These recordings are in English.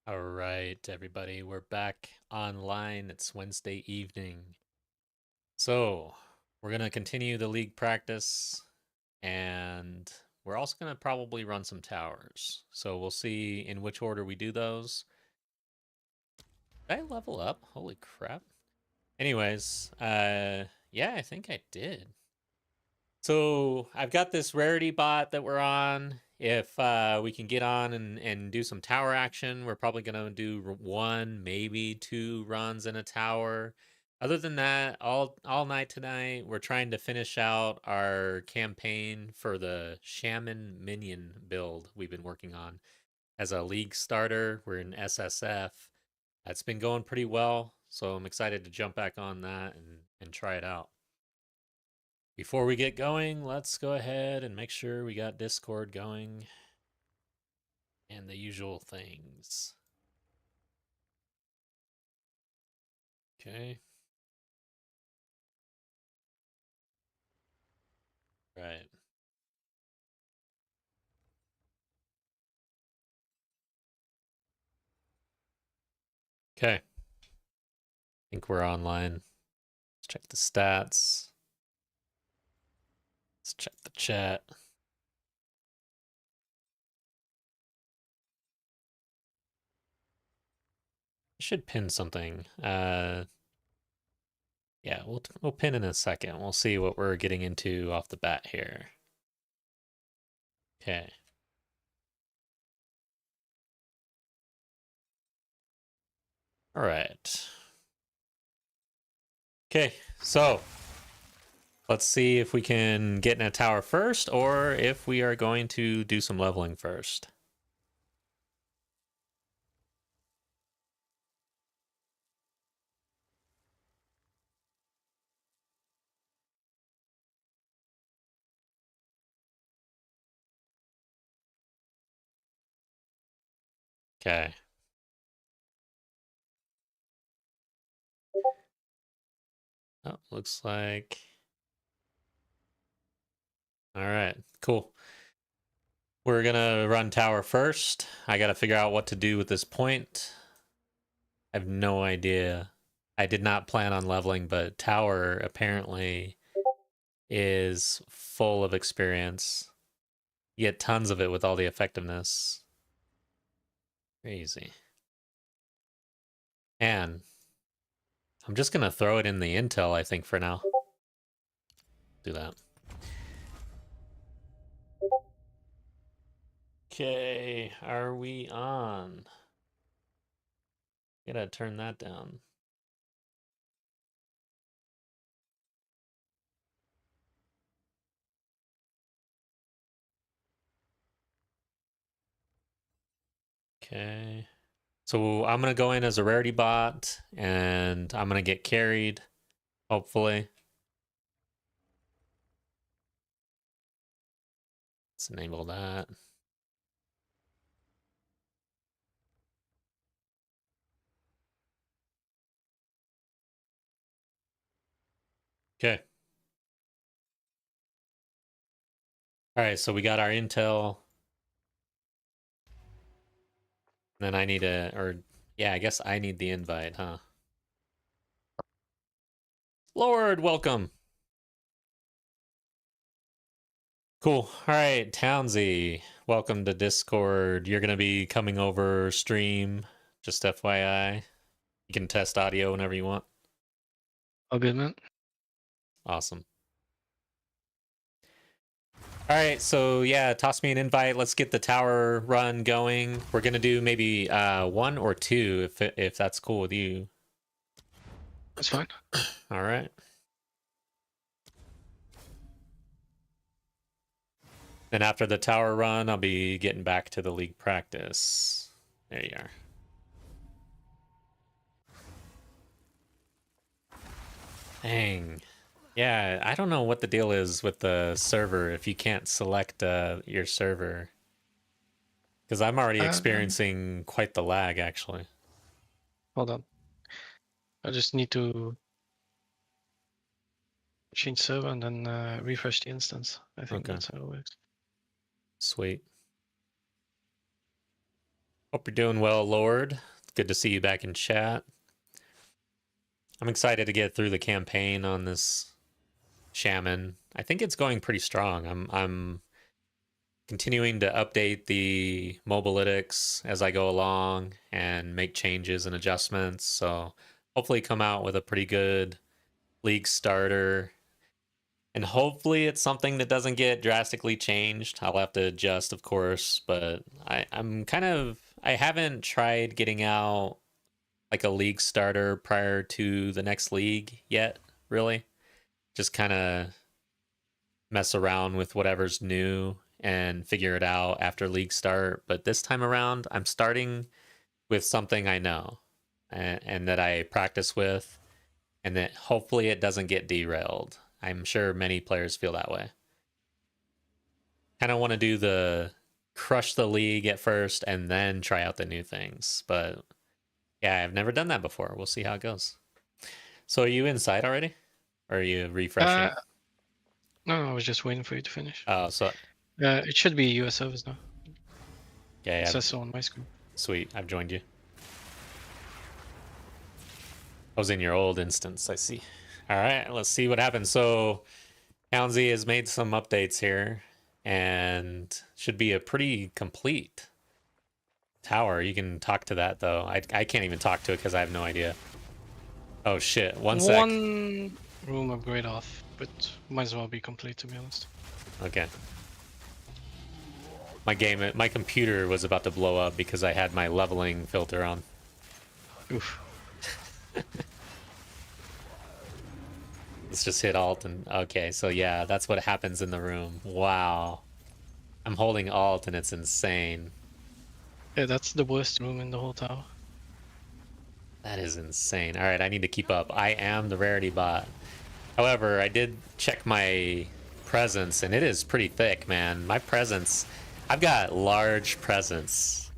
All right, everybody, we're back online. It's Wednesday evening. So, we're going to continue the league practice, and we're also going to probably run some towers. So, we'll see in which order we do those. Did I level up? Holy crap. Anyways, yeah, I think I did. So, I've got this Rarity Bot that we're on. If we can get on and do some tower action, we're probably going to do one, maybe two runs in a tower. Other than that, all night tonight, we're trying to finish out our campaign for the Shaman Minion build we've been working on. As a league starter, we're in SSF. It's been going pretty well, so I'm excited to jump back on that and try it out. Before we get going, let's go ahead and make sure we got Discord going and the usual things. Okay. Right. Okay. I think we're online. Let's check the stats. Let's check the chat. I should pin something. Yeah, we'll pin in a second. We'll see what we're getting into off the bat here. Okay. All right. Okay, so let's see if we can get in a tower first or if we are going to do some leveling first. Okay. Oh, looks like. All right, cool. We're gonna run tower first. I gotta figure out what to do with this point. I have no idea. I did not plan on leveling, but tower apparently is full of experience. You get tons of it with all the effectiveness. Crazy. And I'm just gonna throw it in the intel, I think, for now. Do that. Okay, are we on? Gotta turn that down. Okay. So I'm gonna go in as a rarity bot, and I'm gonna get carried, hopefully. Let's enable that. Okay. All right, so we got our intel. Then I need yeah, I guess I need the invite, huh? Lord, welcome. Cool. All right, Townsy, welcome to Discord. You're gonna be coming over stream, just FYI. You can test audio whenever you want. All good, man. Awesome. All right, so yeah, toss me an invite. Let's get the tower run going. We're gonna do maybe one or two if that's cool with you. That's fine. All right. Then after the tower run, I'll be getting back to the league practice. There you are. Dang. Yeah, I don't know what the deal is with the server if you can't select your server. Because I'm already experiencing quite the lag, actually. Hold on. I just need to change server and then refresh the instance. I think Okay. that's how it works. Sweet. Hope you're doing well, Lord. Good to see you back in chat. I'm excited to get through the campaign on this Shaman. I think it's going pretty strong. I'm continuing to update the mobalytics as I go along and make changes and adjustments. So hopefully come out with a pretty good league starter. And hopefully it's something that doesn't get drastically changed. I'll have to adjust, of course, but I haven't tried getting out like a league starter prior to the next league yet, really. Just kind of mess around with whatever's new and figure it out after league start. But this time around, I'm starting with something I know and that I practice with, and that hopefully it doesn't get derailed. I'm sure many players feel that way. Kind of want to do the crush the league at first and then try out the new things. But yeah, I've never done that before. We'll see how it goes. So are you inside already? Or are you refreshing? No, I was just waiting for you to finish. Oh, so It should be US service now. yeah, It says so on my screen. sweet. I've joined you. I was in your old instance, I see. All right, let's see what happens. So Townsy has made some updates here and should be a pretty complete tower. You can talk to that though. I can't even talk to it because I have no idea. Oh shit, one sec. One room upgrade off, but might as well be complete to be honest. Okay. My computer was about to blow up because I had my leveling filter on. Oof. Let's just hit Alt and okay, so yeah, that's what happens in the room. Wow. I'm holding Alt and it's insane. Yeah, that's the worst room in the whole tower. That is insane. All right, I need to keep up. I am the Rarity Bot. However, I did check my presence and it is pretty thick, man. My presence, I've got large presence.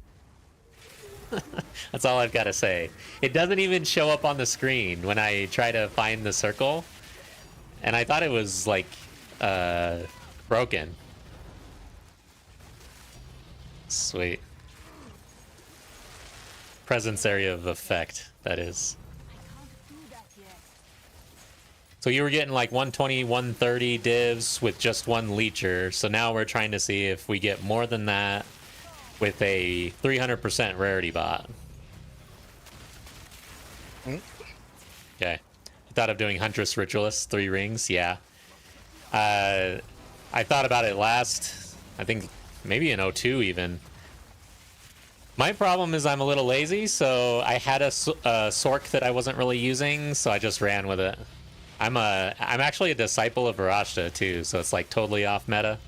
That's all I've got to say. It doesn't even show up on the screen when I try to find the circle. And I thought it was like broken. Sweet. Presence area of effect, that is. So you were getting like 120, 130 divs with just one leecher. So now we're trying to see if we get more than that with a 300% rarity bot. Okay. I thought of doing Huntress Ritualist, 3 rings, yeah. I thought about it last, I think maybe in 02 even. My problem is I'm a little lazy, so I had a Sork that I wasn't really using, so I just ran with it. I'm actually a disciple of Varashta too, so it's like totally off meta.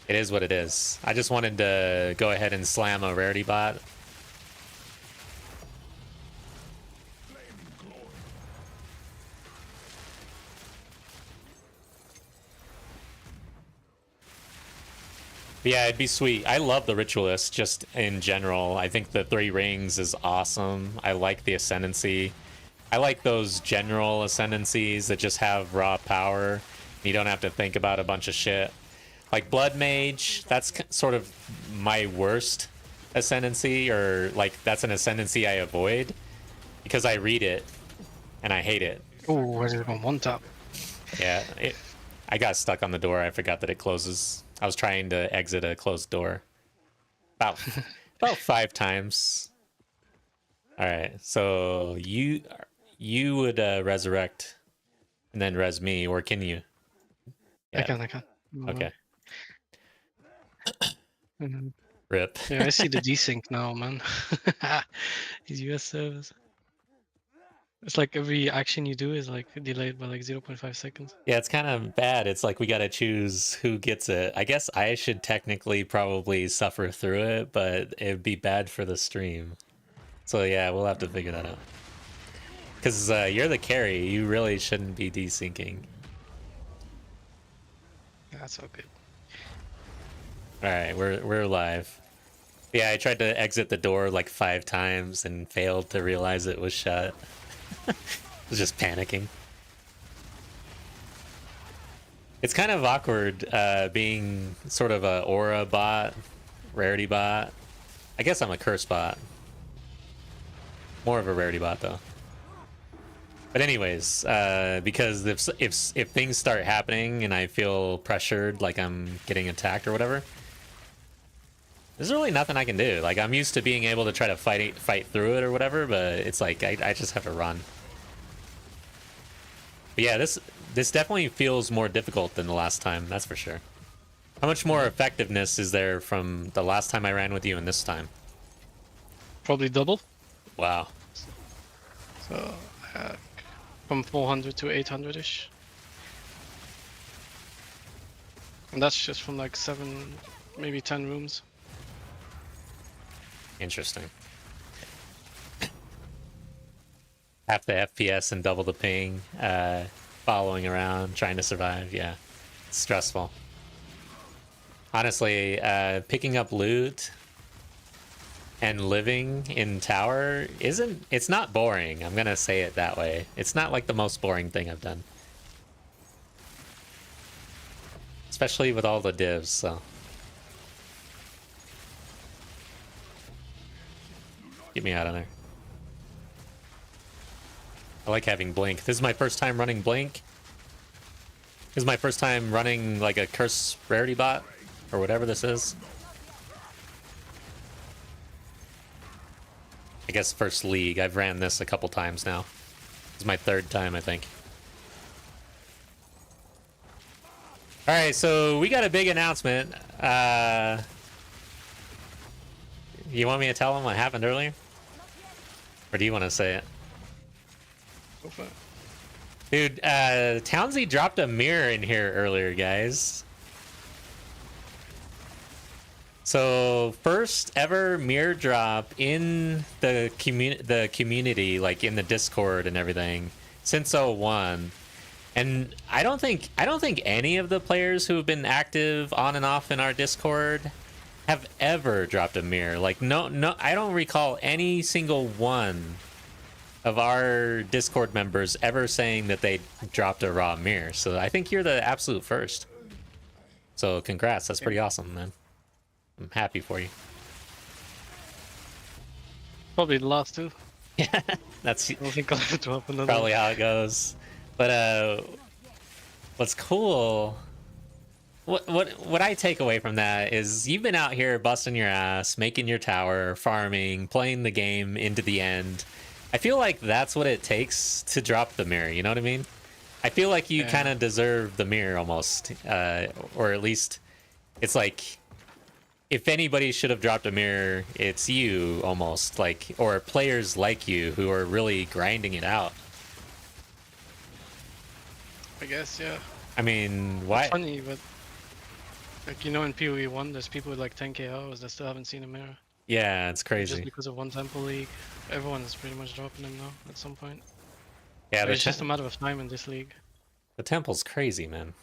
It is what it is. I just wanted to go ahead and slam a Rarity Bot. But yeah, it'd be sweet. I love the Ritualist just in general. I think the 3 rings is awesome. I like the Ascendancy. I like those general Ascendancies that just have raw power. You don't have to think about a bunch of shit. Like Blood Mage, that's sort of my worst Ascendancy, or like that's an Ascendancy I avoid because I read it and I hate it. Oh, I just got one tap. Yeah, I got stuck on the door. I forgot that it closes. I was trying to exit a closed door. About 5 times. All right, so you would resurrect and then res me, or can you? Yeah. I can. Okay. Mhm. Rip. Yeah, I see the desync now, man. His US servers. It's like every action you do is like delayed by like 0.5 seconds. Yeah, it's kind of bad. It's like we got to choose who gets it. I guess I should technically probably suffer through it, but it'd be bad for the stream. So yeah, we'll have to figure that out. Because you're the carry, you really shouldn't be desyncing. That's all good. All right, we're live. Yeah, I tried to exit the door like 5 times and failed to realize it was shut. I was just panicking. It's kind of awkward being sort of a aura bot, rarity bot, I guess I'm a curse bot. More of a rarity bot though. But anyways, because if things start happening and I feel pressured, like I'm getting attacked or whatever, there's really nothing I can do. Like, I'm used to being able to try to fight through it or whatever, but it's like I just have to run. But yeah, this definitely feels more difficult than the last time, that's for sure. How much more effectiveness is there from the last time I ran with you and this time? Probably double. Wow. So from 400 to 800-ish. And that's just from like 7, maybe 10 rooms. Interesting. Half the FPS and double the ping, following around, trying to survive. Yeah, it's stressful. Honestly, picking up loot and living in tower it's not boring. I'm gonna say it that way. It's not like the most boring thing I've done. Especially with all the divs, so. Get me out of there. I like having Blink. This is my first time running Blink. This is my first time running like a curse rarity bot or whatever this is. I guess first league. I've ran this a couple times now. This is my third time, I think. All right, so we got a big announcement. You want me to tell them what happened earlier? Or do you want to say it? Go for it. Dude, Townsy dropped a mirror in here earlier, guys. So, first ever mirror drop in the community, like in the Discord and everything, since 01. And I don't think any of the players who have been active on and off in our Discord have ever dropped a mirror. Like, no, I don't recall any single one of our Discord members ever saying that they dropped a raw mirror. So I think you're the absolute first. So congrats, that's pretty awesome, man. I'm happy for you. Probably the last two. Yeah, that's I don't think I'll drop another probably one. how it goes. But what's cool, what I take away from that is you've been out here busting your ass, making your tower, farming, playing the game into the end. I feel like that's what it takes to drop the mirror, you know what I mean? I feel like you kind of deserve the mirror almost, or at least it's like if anybody should have dropped a mirror, it's you almost, like, or players like you who are really grinding it out. I guess, yeah. I mean, It's why? funny, but like, you know, in PoE 1, there's people with like 10k hours that still haven't seen a mirror. Yeah, it's And just crazy. because of one temple league, everyone is pretty much dropping them now at some point. Yeah, So it's just a matter of time in this league. the temple's crazy, man.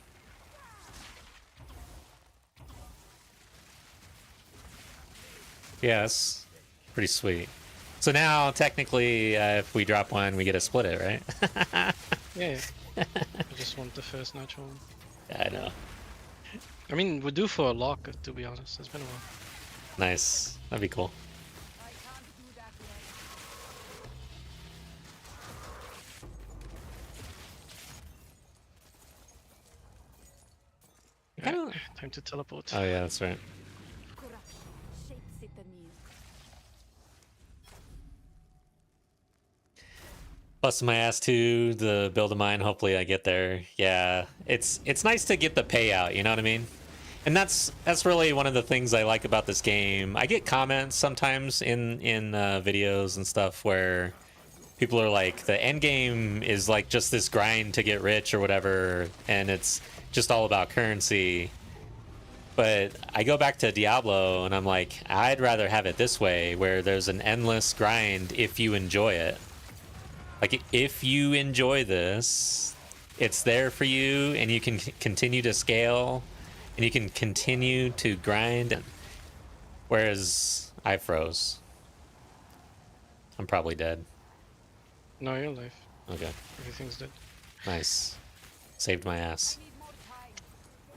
Yeah, it's pretty sweet. So now, technically, if we drop one, we get to split it, right? Yeah, yeah. I just want the first natural one. I know. I mean, we're due for a lock, to be honest. It's been a while. Nice. That'd be cool. Right, time to teleport. Oh yeah, that's right. Busting my ass to the build of mine. Hopefully I get there. Yeah, it's nice to get the payout. You know what I mean? And that's really one of the things I like about this game. I get comments sometimes in videos and stuff where people are like, the end game is like just this grind to get rich or whatever, and it's just all about currency. But I go back to Diablo and I'm like, I'd rather have it this way, where there's an endless grind if you enjoy it. Like, if you enjoy this, it's there for you, and you can continue to scale, and you can continue to grind. Whereas I froze. I'm probably dead. No, you're alive. Okay. Everything's dead. Nice. Saved my ass.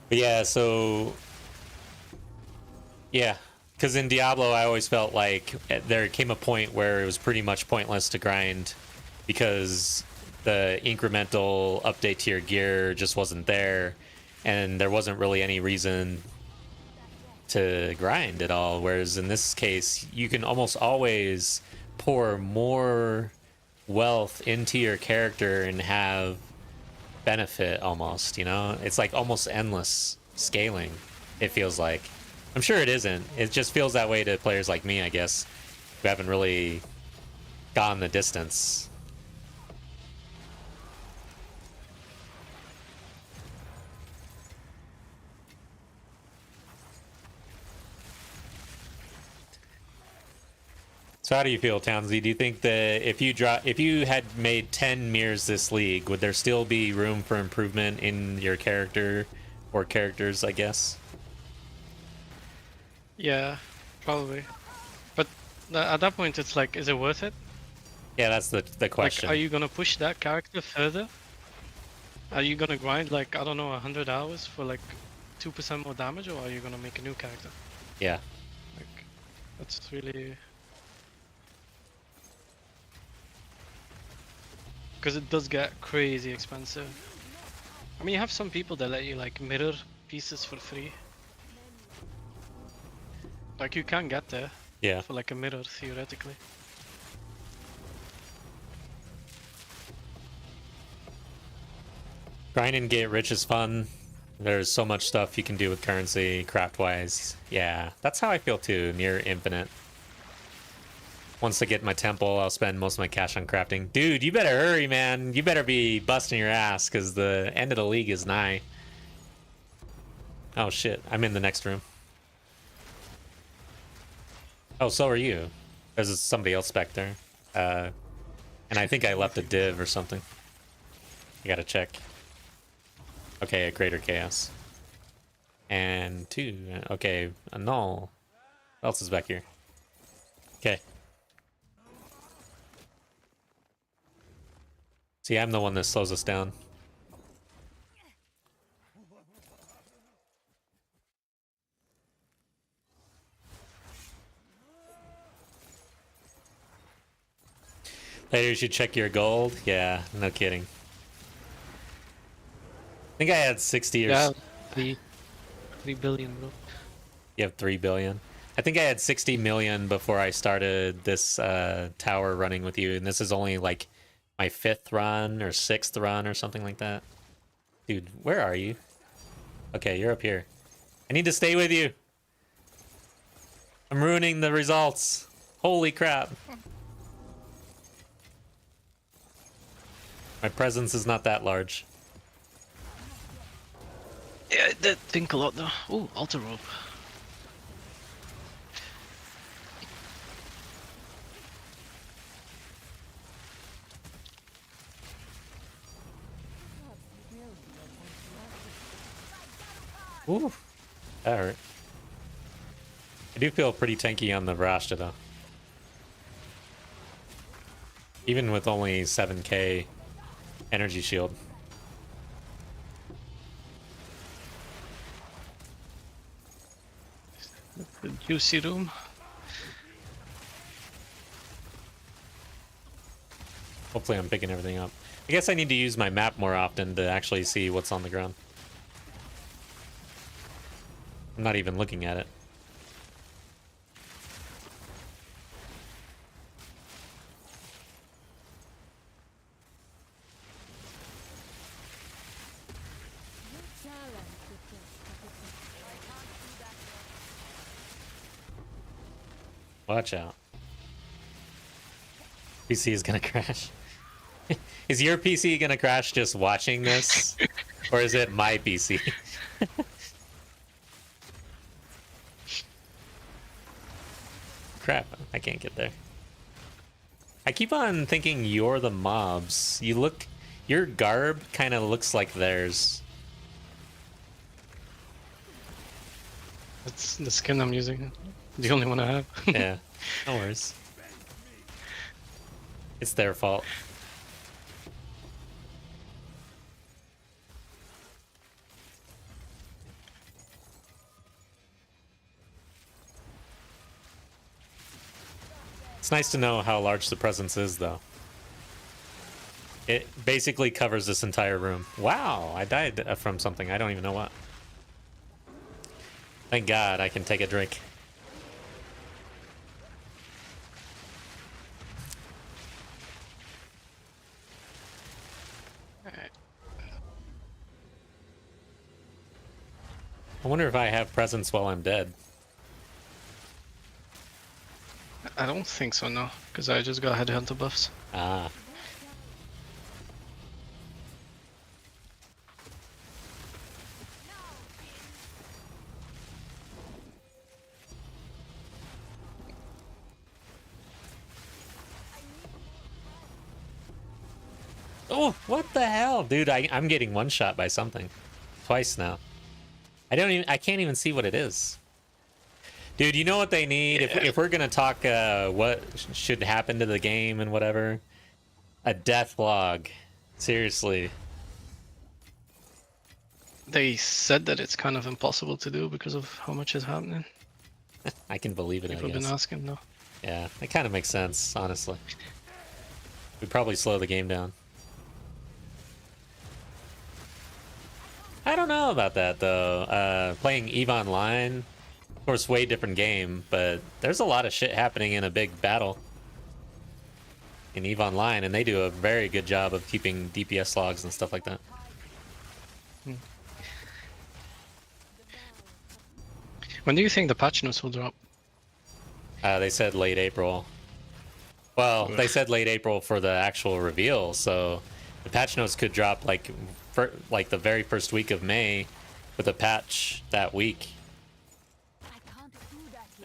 But yeah, so... yeah. Because in Diablo, I always felt like there came a point where it was pretty much pointless to grind because the incremental update to your gear just wasn't there, and there wasn't really any reason to grind at all. Whereas in this case, you can almost always pour more wealth into your character and have benefit almost, you know? It's like almost endless scaling, it feels like. I'm sure it isn't. It just feels that way to players like me, I guess, who haven't really gone the distance. So how do you feel, Townsy? Do you think that if you had made 10 mirrors this league, would there still be room for improvement in your character or characters, I guess? Yeah, probably. But at that point, it's like, is it worth it? Yeah, that's the Like, question. are you gonna push that character further? Are you gonna grind like, I don't know, 100 hours for like 2% more damage, or are you gonna make a new character? Yeah. Like, that's really... Because it does get crazy expensive. I mean, you have some people that let you like mirror pieces for free. Like, you can get there Yeah. for like a mirror, theoretically. Grind and get rich is fun. There's so much stuff you can do with currency, craft-wise. Yeah, that's how I feel too, near infinite. Once I get my temple, I'll spend most of my cash on crafting. Dude, you better hurry, man. You better be busting your ass, because the end of the league is nigh. Oh shit, I'm in the next room. Oh, so are you. There's somebody else back there. And I think I left a div or something. I gotta check. Okay, a greater chaos. And two. Okay, a null. What else is back here? Okay. See, I'm the one that slows us down. Later, you should check your gold. Yeah, no kidding. I think I had 60 or... Yeah, 3 billion, bro. You have 3 billion. I think I had 60 million before I started this tower running with you, and this is only like my 5th run or 6th run or something like that. Dude, where are you? Okay, you're up here. I need to stay with you. I'm ruining the results. Holy crap. My presence is not that large. Yeah, it did think a lot though. Ooh, altar rope. Ooh, that hurt. I do feel pretty tanky on the Rashta though. Even with only 7k energy shield. The juicy room. Hopefully I'm picking everything up. I guess I need to use my map more often to actually see what's on the ground. I'm not even looking at it. Watch out. PC is gonna crash. Is your PC gonna crash just watching this? Or is it my PC? Crap, I can't get there. I keep on thinking you're the mobs. Your garb kind of looks like theirs. That's the skin I'm using. The only one I have. Yeah, no worries. It's their fault. It's nice to know how large the presence is, though. It basically covers this entire room. Wow, I died from something. I don't even know what. Thank God I can take a drink. Alright. I wonder if I have presence while I'm dead. I don't think so, no, because I just got headhunter buffs. Ah. Oh, what the hell? Dude, I'm getting one shot by something. Twice now. I can't even see what it is. Dude, you know what they need? Yeah. If we're gonna talk what should happen to the game and whatever, a death log. Seriously. They said that it's kind of impossible to do because of how much is happening. I can believe it, People I have been guess. asking, no. Yeah, it kind of makes sense, honestly. We'd probably slow the game down. I don't know about that, though. Playing EVE Online, of course, way different game, but there's a lot of shit happening in a big battle in EVE Online, and they do a very good job of keeping DPS logs and stuff like that. When do you think the patch notes will drop? They said late April. Well, Ugh. they said late April for the actual reveal, so the patch notes could drop like like the very first week of May with a patch that week.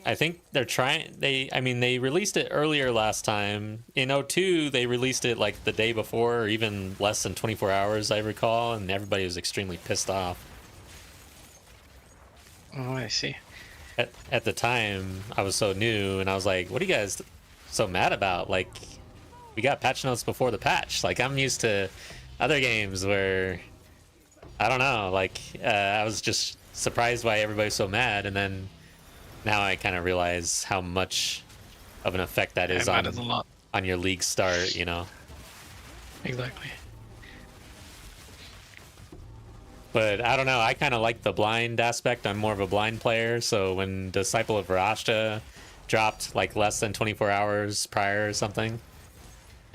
I think they're trying. I mean, they released it earlier last time. In O2, they released it like the day before, or even less than 24 hours, I recall, and everybody was extremely pissed off. Oh, I see. At the time, I was so new, and I was like, "What are you guys so mad about? Like, we got patch notes before the patch. Like, I'm used to other games where I don't know. Like, I was just surprised why everybody's so mad, and then now I kind of realize how much of an effect that It is matters a lot. on your league start, you know. Exactly. But I don't know. I kind of like the blind aspect. I'm more of a blind player, so when Disciple of Varashta dropped like less than 24 hours prior or something,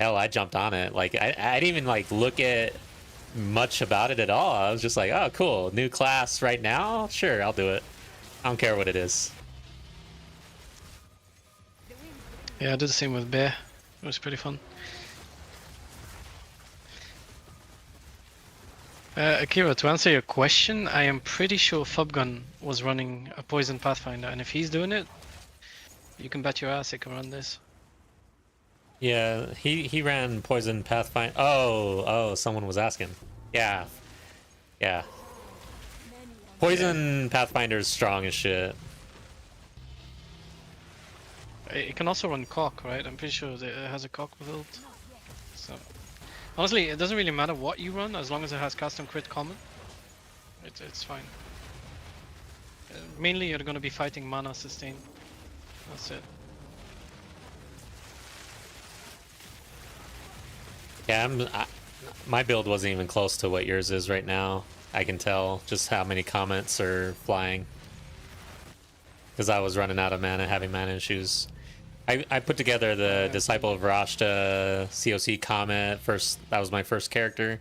hell, I jumped on it. Like I didn't even like look at much about it at all. I was just like, oh, cool, new class right now. Sure, I'll do it. I don't care what it is. Yeah, I did the same with Bear. It was pretty fun. Akira, to answer your question, I am pretty sure Fubgun was running a Poison Pathfinder, and if he's doing it, you can bet your ass he can run this. Yeah, he ran Poison Pathfinder. Oh, someone was asking. Yeah, yeah. Poison Pathfinder's strong as shit. It can also run Cock, right? I'm pretty sure that it has a Cock build. So, honestly, it doesn't really matter what you run, as long as it has custom crit common. It's fine. Mainly, you're gonna be fighting mana sustain. That's it. Yeah, my build wasn't even close to what yours is right now. I can tell just how many comments are flying. Because I was running out of mana, having mana issues. I put together the Disciple of Varashta COC Comet first. That was my first character.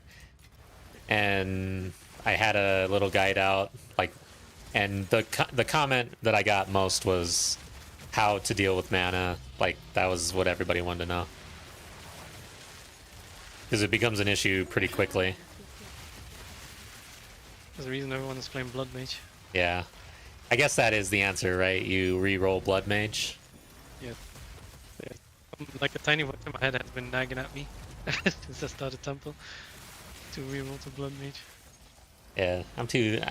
And I had a little guide out. And the comment that I got most was how to deal with mana. Like, that was what everybody wanted to know. Because it becomes an issue pretty quickly. There's a reason everyone is playing Blood Mage. Yeah. I guess that is the answer, right? You re-roll Blood Mage. Yeah. Like a tiny voice in my head has been nagging at me since I started Temple to reroll to Blood Mage. Yeah, I'm too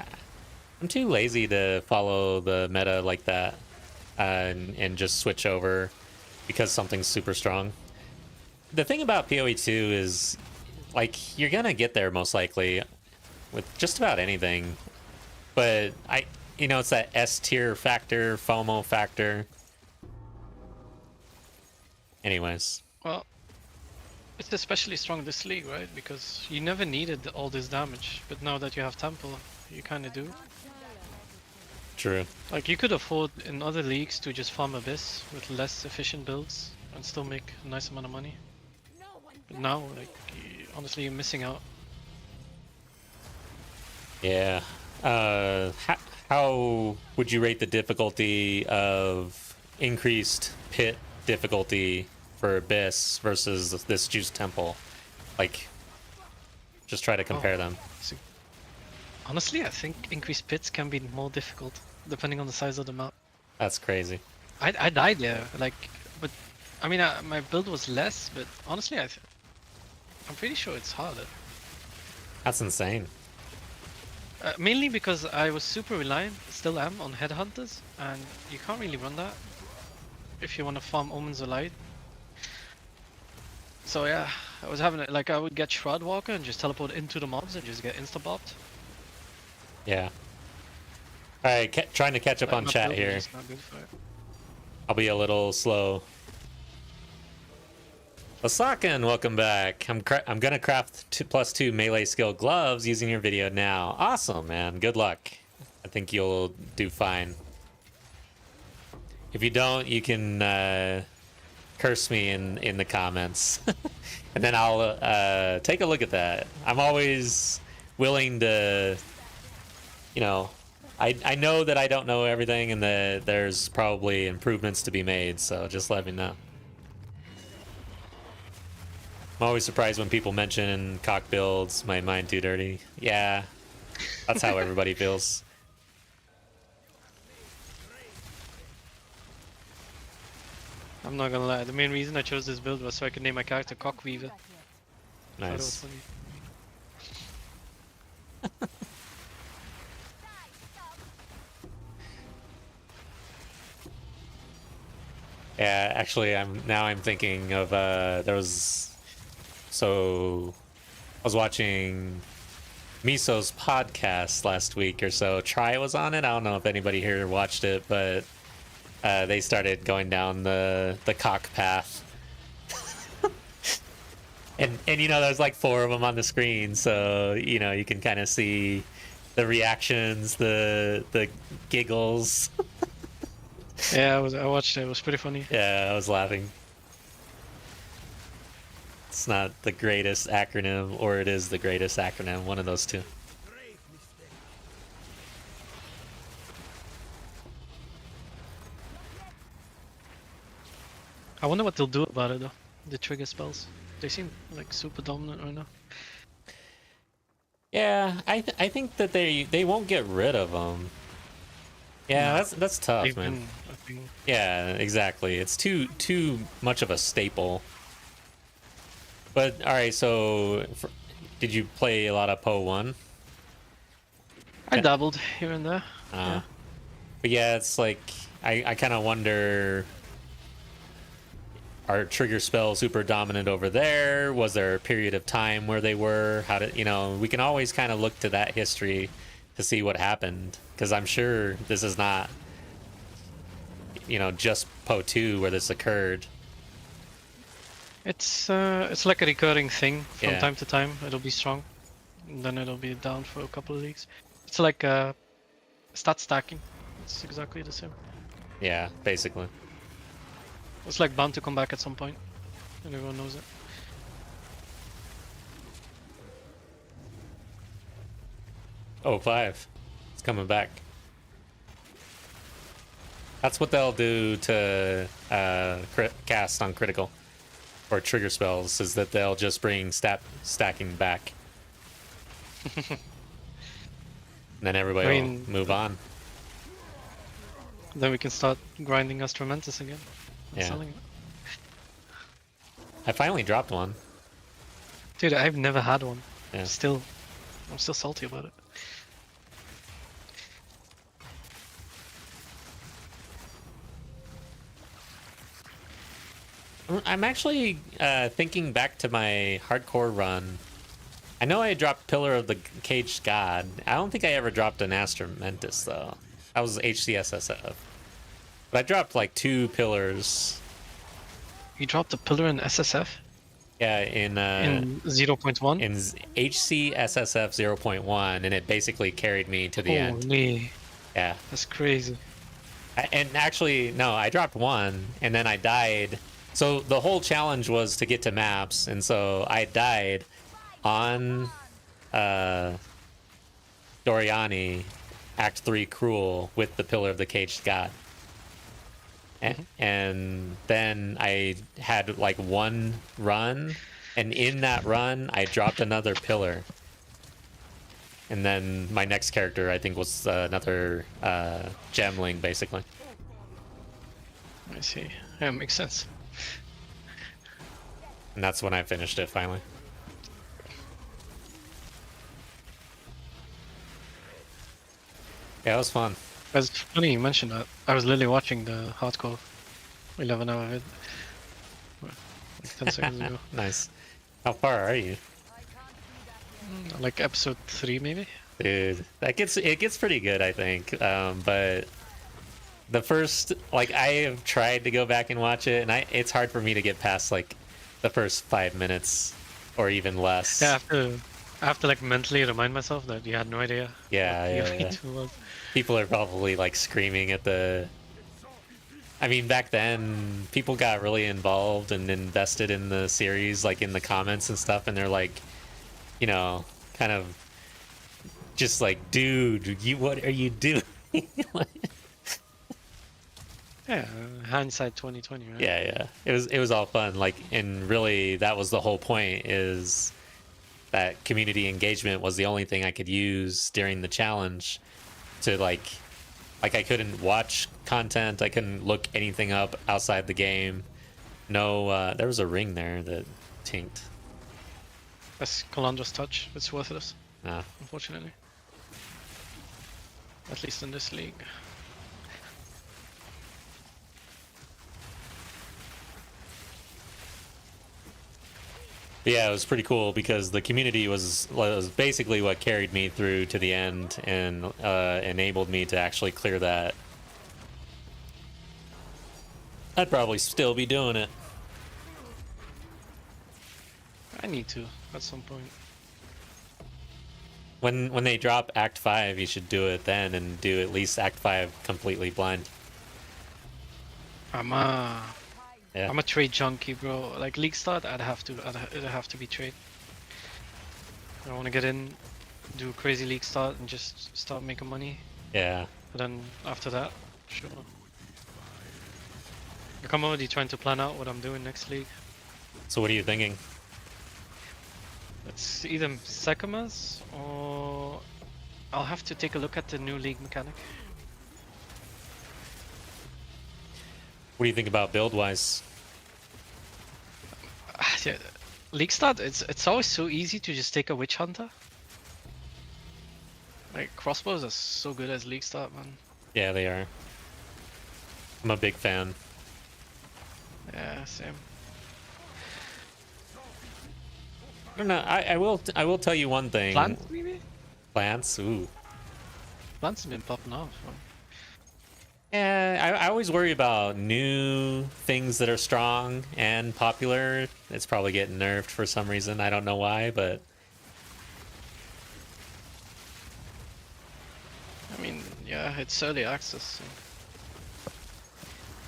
lazy to follow the meta like that, and just switch over because something's super strong. The thing about PoE2 is, like, you're gonna get there most likely with just about anything, but it's that S tier factor, FOMO factor. Anyways. Well, it's especially strong this league, right? Because you never needed all this damage, but now that you have Temple, you kind of do. True. Like, you could afford in other leagues to just farm Abyss with less efficient builds and still make a nice amount of money. But now, like, honestly, you're missing out. Yeah. How would you rate the difficulty of increased pit difficulty for Abyss versus this Juice Temple? Like, just try to compare them. So, honestly, I think increased pits can be more difficult depending on the size of the map. That's crazy. I died there, like, but I mean, my build was less, but honestly, I'm pretty sure it's harder. That's insane. Mainly because I was super reliant, still am, on headhunters, and you can't really run that if you want to farm Omens of Light. So yeah, I was having it, like, I would get Shroud Walker and just teleport into the mobs and just get insta-bopped. Yeah. Alright, trying to catch up Like, on my chat build was here. just not good for it. I'll be a little slow. Lasakan, welcome back. I'm gonna craft 2+2 melee skill gloves using your video now. Awesome, man. Good luck. I think you'll do fine. If you don't, you can curse me in the comments, and then I'll take a look at that. I'm always willing to, you know, I know that I don't know everything, and that there's probably improvements to be made. So just let me know. I'm always surprised when people mention cock builds. My mind too dirty. Yeah, that's how everybody feels. I'm not gonna lie, the main reason I chose this build was so I could name my character Cockweaver. Thought it was Nice. funny. Yeah, actually, I'm thinking of there was, so I was watching Miso's podcast last week or so. Try was on it. I don't know if anybody here watched it, but they started going down the cock path. and you know, there's like 4 of them on the screen, so you know, you can kind of see the reactions, the giggles. Yeah, I watched it, it was pretty funny. Yeah, I was laughing. It's not the greatest acronym, or it is the greatest acronym, one of those two. I wonder what they'll do about it though, the trigger spells. They seem like super dominant right now. Yeah, I think that they won't get rid of them. Yeah, Nah, that's tough, they've man. been, I think, Yeah, exactly. It's too much of a staple. But all right, so did you play a lot of Poe 1? I dabbled here and there. Yeah. But yeah, it's like I kind of wonder, are trigger spells super dominant over there? Was there a period of time where they were? How did, you know, we can always kind of look to that history to see what happened, because I'm sure this is not, you know, just Poe 2 where this occurred. It's like a recurring thing from Yeah. time to time. It'll be strong, and then it'll be down for a couple of leagues. It's like stat stacking. It's exactly the same. Yeah, basically. It's like bound to come back at some point, and everyone knows it. Oh, 5. It's coming back. That's what they'll do to cast on critical or trigger spells, is that they'll just bring stacking back. And then everybody I mean, will move on. Then we can start grinding Astromantis again. And Yeah. selling it. I finally dropped one. Dude, I've never had one. Yeah. I'm still salty about it. I'm actually thinking back to my hardcore run. I know I dropped Pillar of the Caged God. I don't think I ever dropped an Astromantis, though. That was HCSSF. But I dropped like 2 pillars. You dropped a pillar in SSF Yeah, in 0.1. in HCSSF 0.1, and it basically carried me to the end. Holy, Yeah. that's crazy. And actually, no, I dropped one and then I died. So the whole challenge was to get to maps, and so I died on uh Doriani Act 3 Cruel with the Pillar of the Caged God. And then I had like one run, and in that run I dropped another pillar. And then my next character, I think, was another gemling, basically. I see. Yeah, makes sense. And that's when I finished it finally. Yeah, it was fun. It's funny you mentioned that. I was literally watching the hardcore 11-hour vid like 10 seconds ago. Nice. How far are you? Like episode 3 maybe? Dude, it gets pretty good, I think. But the first, like, I have tried to go back and watch it, and it's hard for me to get past like the first 5 minutes or even less. Yeah, I have to like mentally remind myself that you had no idea. Yeah, what yeah, yeah. EV2 was. People are probably like screaming at the. I mean, back then, people got really involved and invested in the series, like in the comments and stuff, and they're like, you know, kind of just like, dude, what are you doing? Yeah, hindsight 2020, right? Yeah, yeah. It was all fun. Like, and really, that was the whole point. Is that community engagement was the only thing I could use during the challenge to like I couldn't watch content. I couldn't look anything up outside the game. No, there was a ring there that tinked. That's Calandra's touch. It's worthless, Ah. unfortunately. At least in this league. But yeah, it was pretty cool because the community was basically what carried me through to the end and enabled me to actually clear that. I'd probably still be doing it. I need to at some point. When they drop Act 5, you should do it then and do at least Act 5 completely blind. I'm Yeah. a trade junkie, bro. Like league start, it'd have to be trade. I want to get in, do a crazy league start, and just start making money. Yeah. But then after that, sure. Like, I'm already trying to plan out what I'm doing next league. So what are you thinking? It's either Sekimas or I'll have to take a look at the new league mechanic. What do you think about build-wise? Yeah, league start, it's always so easy to just take a witch hunter. Like crossbows are so good as league start, man. Yeah, they are. I'm a big fan. Yeah, same. I don't know. I will tell you one thing. Plants maybe? Plants. Ooh. Plants have been popping off. Man. Yeah, I always worry about new things that are strong and popular. It's probably getting nerfed for some reason. I don't know why, but I mean, yeah, it's early access, so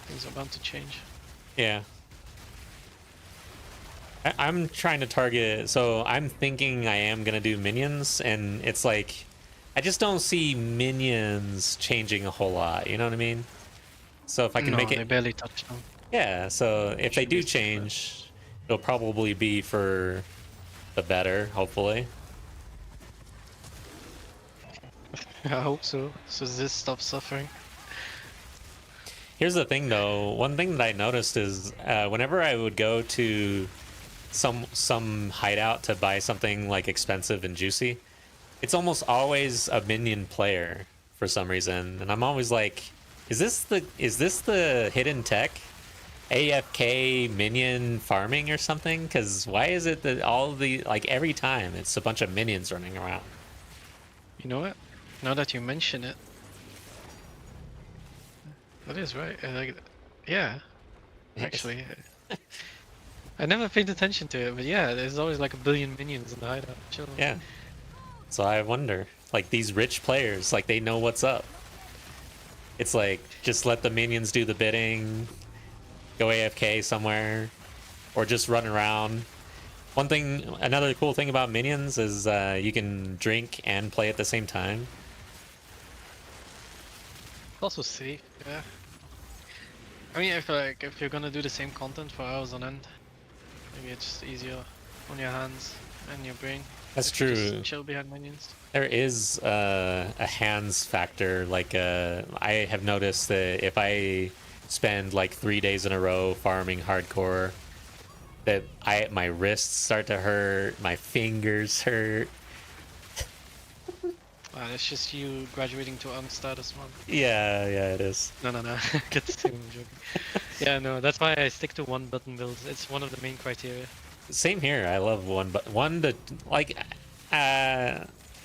things are bound to change. yeah. I'm trying to target, so I'm thinking I am gonna do minions, and it's like I just don't see minions changing a whole lot. You know what I mean? So if I can make they it, barely touch them. yeah. So if they Should do be safe, change, it'll probably be for the better, hopefully. I hope so. So this stops suffering. Here's the thing, though. One thing that I noticed is whenever I would go to some hideout to buy something like expensive and juicy, it's almost always a minion player for some reason, and I'm always like, is this the hidden tech? AFK minion farming or something? Because why is it that all the like every time it's a bunch of minions running around? You know what? Now that you mention it, that is right. Like, yeah, actually, I never paid attention to it, but yeah, there's always like a billion minions in the hideout. Chill. Yeah. So I wonder, like these rich players, like they know what's up. It's like just let the minions do the bidding, go AFK somewhere, or just run around. One thing, another cool thing about minions is you can drink and play at the same time. It's also safe, yeah. I mean, if you're gonna do the same content for hours on end, maybe it's just easier on your hands and your brain That's if you just true. chill behind minions. There is a hands factor. Like I have noticed that if I spend like 3 days in a row farming hardcore, that my wrists start to hurt, my fingers hurt. It's just you graduating to Unk status, man. Yeah, it is. No, no, no. Get the same joke. Yeah, no, that's why I stick to one button builds. It's one of the main criteria. Same here. I love one, but one to like, uh,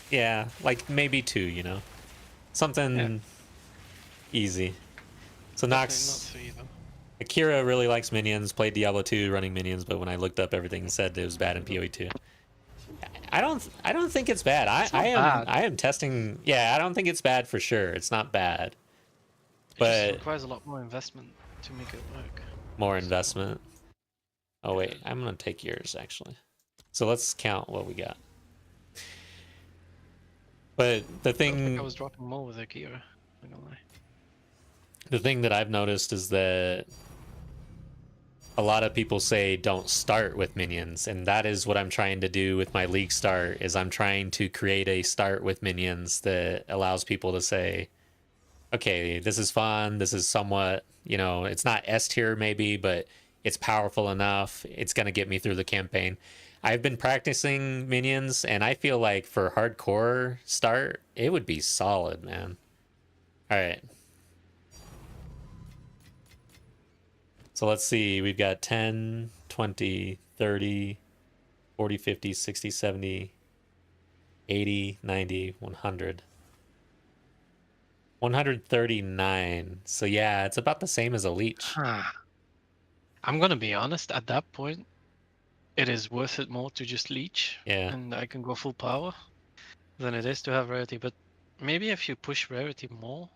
yeah, like maybe two. You know, Yeah, something easy. So definitely not Nox, 3 though. Akira really likes minions. Played Diablo 2 running minions, but when I looked up everything, it said it was bad in PoE 2. I don't think it's bad. I It's I not am bad. I am testing. Yeah, I don't think it's bad for sure. It's not bad, It just but requires a lot more investment to make it work. more So, investment. Oh yeah. wait, I'm gonna take yours actually. So let's count what we got. But the Felt like I thing was dropping more with Akira. Not gonna lie. the thing that I've noticed is that a lot of people say don't start with minions, and that is what I'm trying to do with my league start. Is I'm trying to create a start with minions that allows people to say, okay, this is fun, this is somewhat, it's not S tier maybe, but it's powerful enough, it's going to get me through the campaign. I've been practicing minions, and I feel like for hardcore start it would be solid, man. All right, so let's see, we've got 10, 20, 30, 40, 50, 60, 70, 80, 90, 100. 139. So yeah, it's about the same as a leech. Huh. I'm gonna be honest, at that point, it is worth it more to just leech Yeah. and I can go full power than it is to have rarity. But maybe if you push rarity more,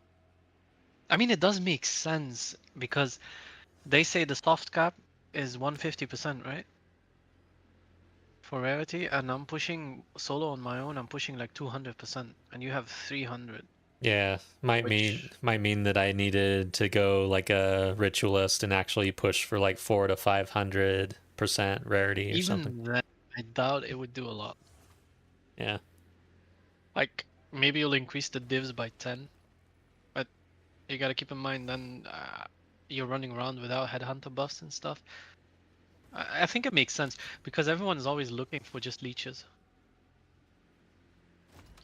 I mean, it does make sense because they say the soft cap is 150%, right? For rarity, and I'm pushing solo on my own, I'm pushing like 200%, and you have 300, Yeah, might mean which might mean that I needed to go like a ritualist and actually push for like 400 to 500% rarity or something. even then, I doubt it would do a lot. Yeah. Like, maybe you'll increase the divs by 10, but you gotta keep in mind then you're running around without headhunter buffs and stuff. I think it makes sense because everyone is always looking for just leeches.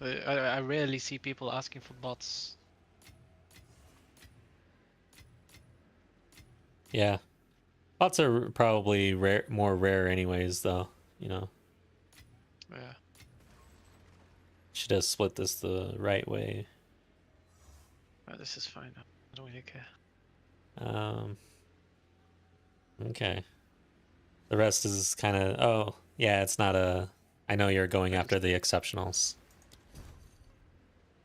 I rarely see people asking for bots. Yeah. Bots are probably more rare anyways though, you know. Yeah, Should have split this the right way. this is fine. I don't really care. Um okay. The rest is kind of, oh, yeah, it's not a, I know you're going after the exceptionals.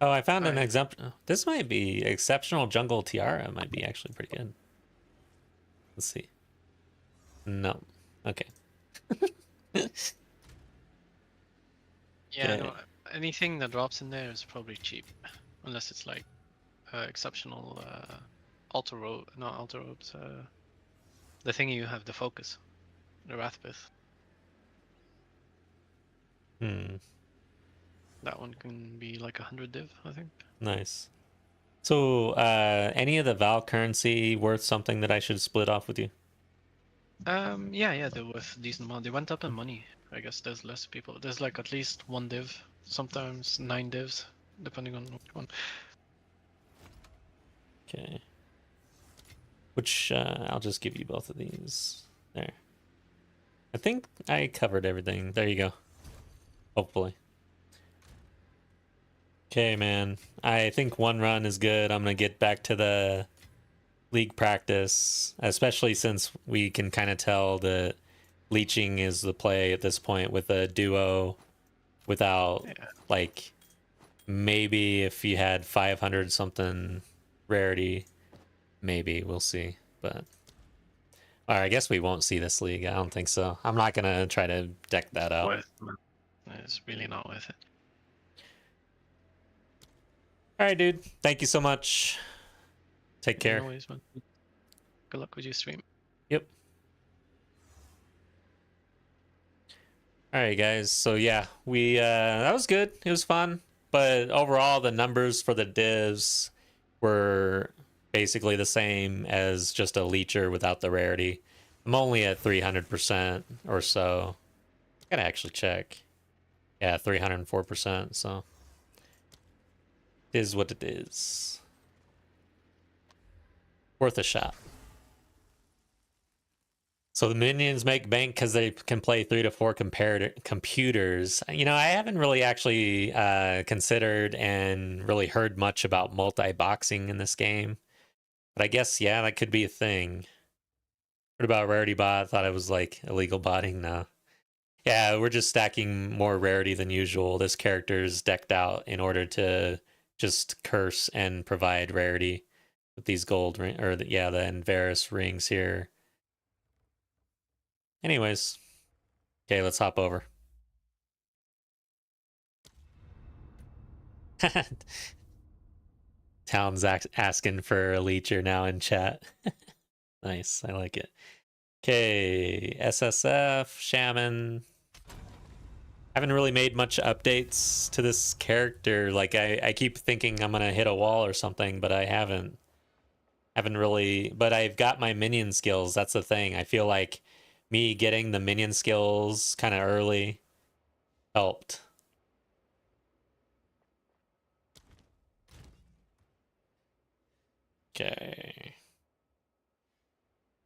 Oh, I found Oh an yeah. exemption. This might be exceptional jungle tiara. Might be actually pretty good. Let's see. No. Okay. Yeah, Okay. no, anything that drops in there is probably cheap, unless it's like exceptional alter robe, not alter robes. The thing you have the focus, the Wrathpith. Hmm. That one can be like 100 div, I think. Nice. So, any of the Val currency worth something that I should split off with you? Yeah, they're worth a decent amount. They went up in money. I guess there's less people. There's like at least 1 div, sometimes 9 divs, depending on which one. Okay. Which I'll just give you both of these. There. I think I covered everything. There you go. Hopefully. Okay, man. I think one run is good. I'm gonna get back to the league practice, especially since we can kind of tell that leeching is the play at this point with a duo without Yeah. like maybe if you had 500 something rarity, maybe we'll see. But all right, I guess we won't see this league. I don't think so. I'm not gonna try to deck that out. It's really not worth it. All right, dude. Thank you so much. Take care. No worries, man. Good luck with your stream. Yep. All right, guys. So yeah, we that was good. It was fun, but overall the numbers for the divs were basically the same as just a leecher without the rarity. I'm only at 300% or so. Gotta actually check. Yeah, 304%. So it is what it is. Worth a shot. So the minions make bank because they can play 3 to 4 computers. You know, I haven't really actually considered and really heard much about multi-boxing in this game. But I guess, yeah, that could be a thing. Heard about Rarity Bot, thought it was like illegal botting. No. Yeah, we're just stacking more rarity than usual. This character is decked out in order to just curse and provide rarity with these gold ring, or the Envarus rings here. Anyways, okay, let's hop over. Town's asking for a leecher now in chat. Nice, I like it. Okay, SSF, Shaman. Haven't really made much updates to this character. Like I keep thinking I'm gonna hit a wall or something, but I haven't. Haven't really, but I've got my minion skills. That's the thing. I feel like me getting the minion skills kind of early helped. Okay.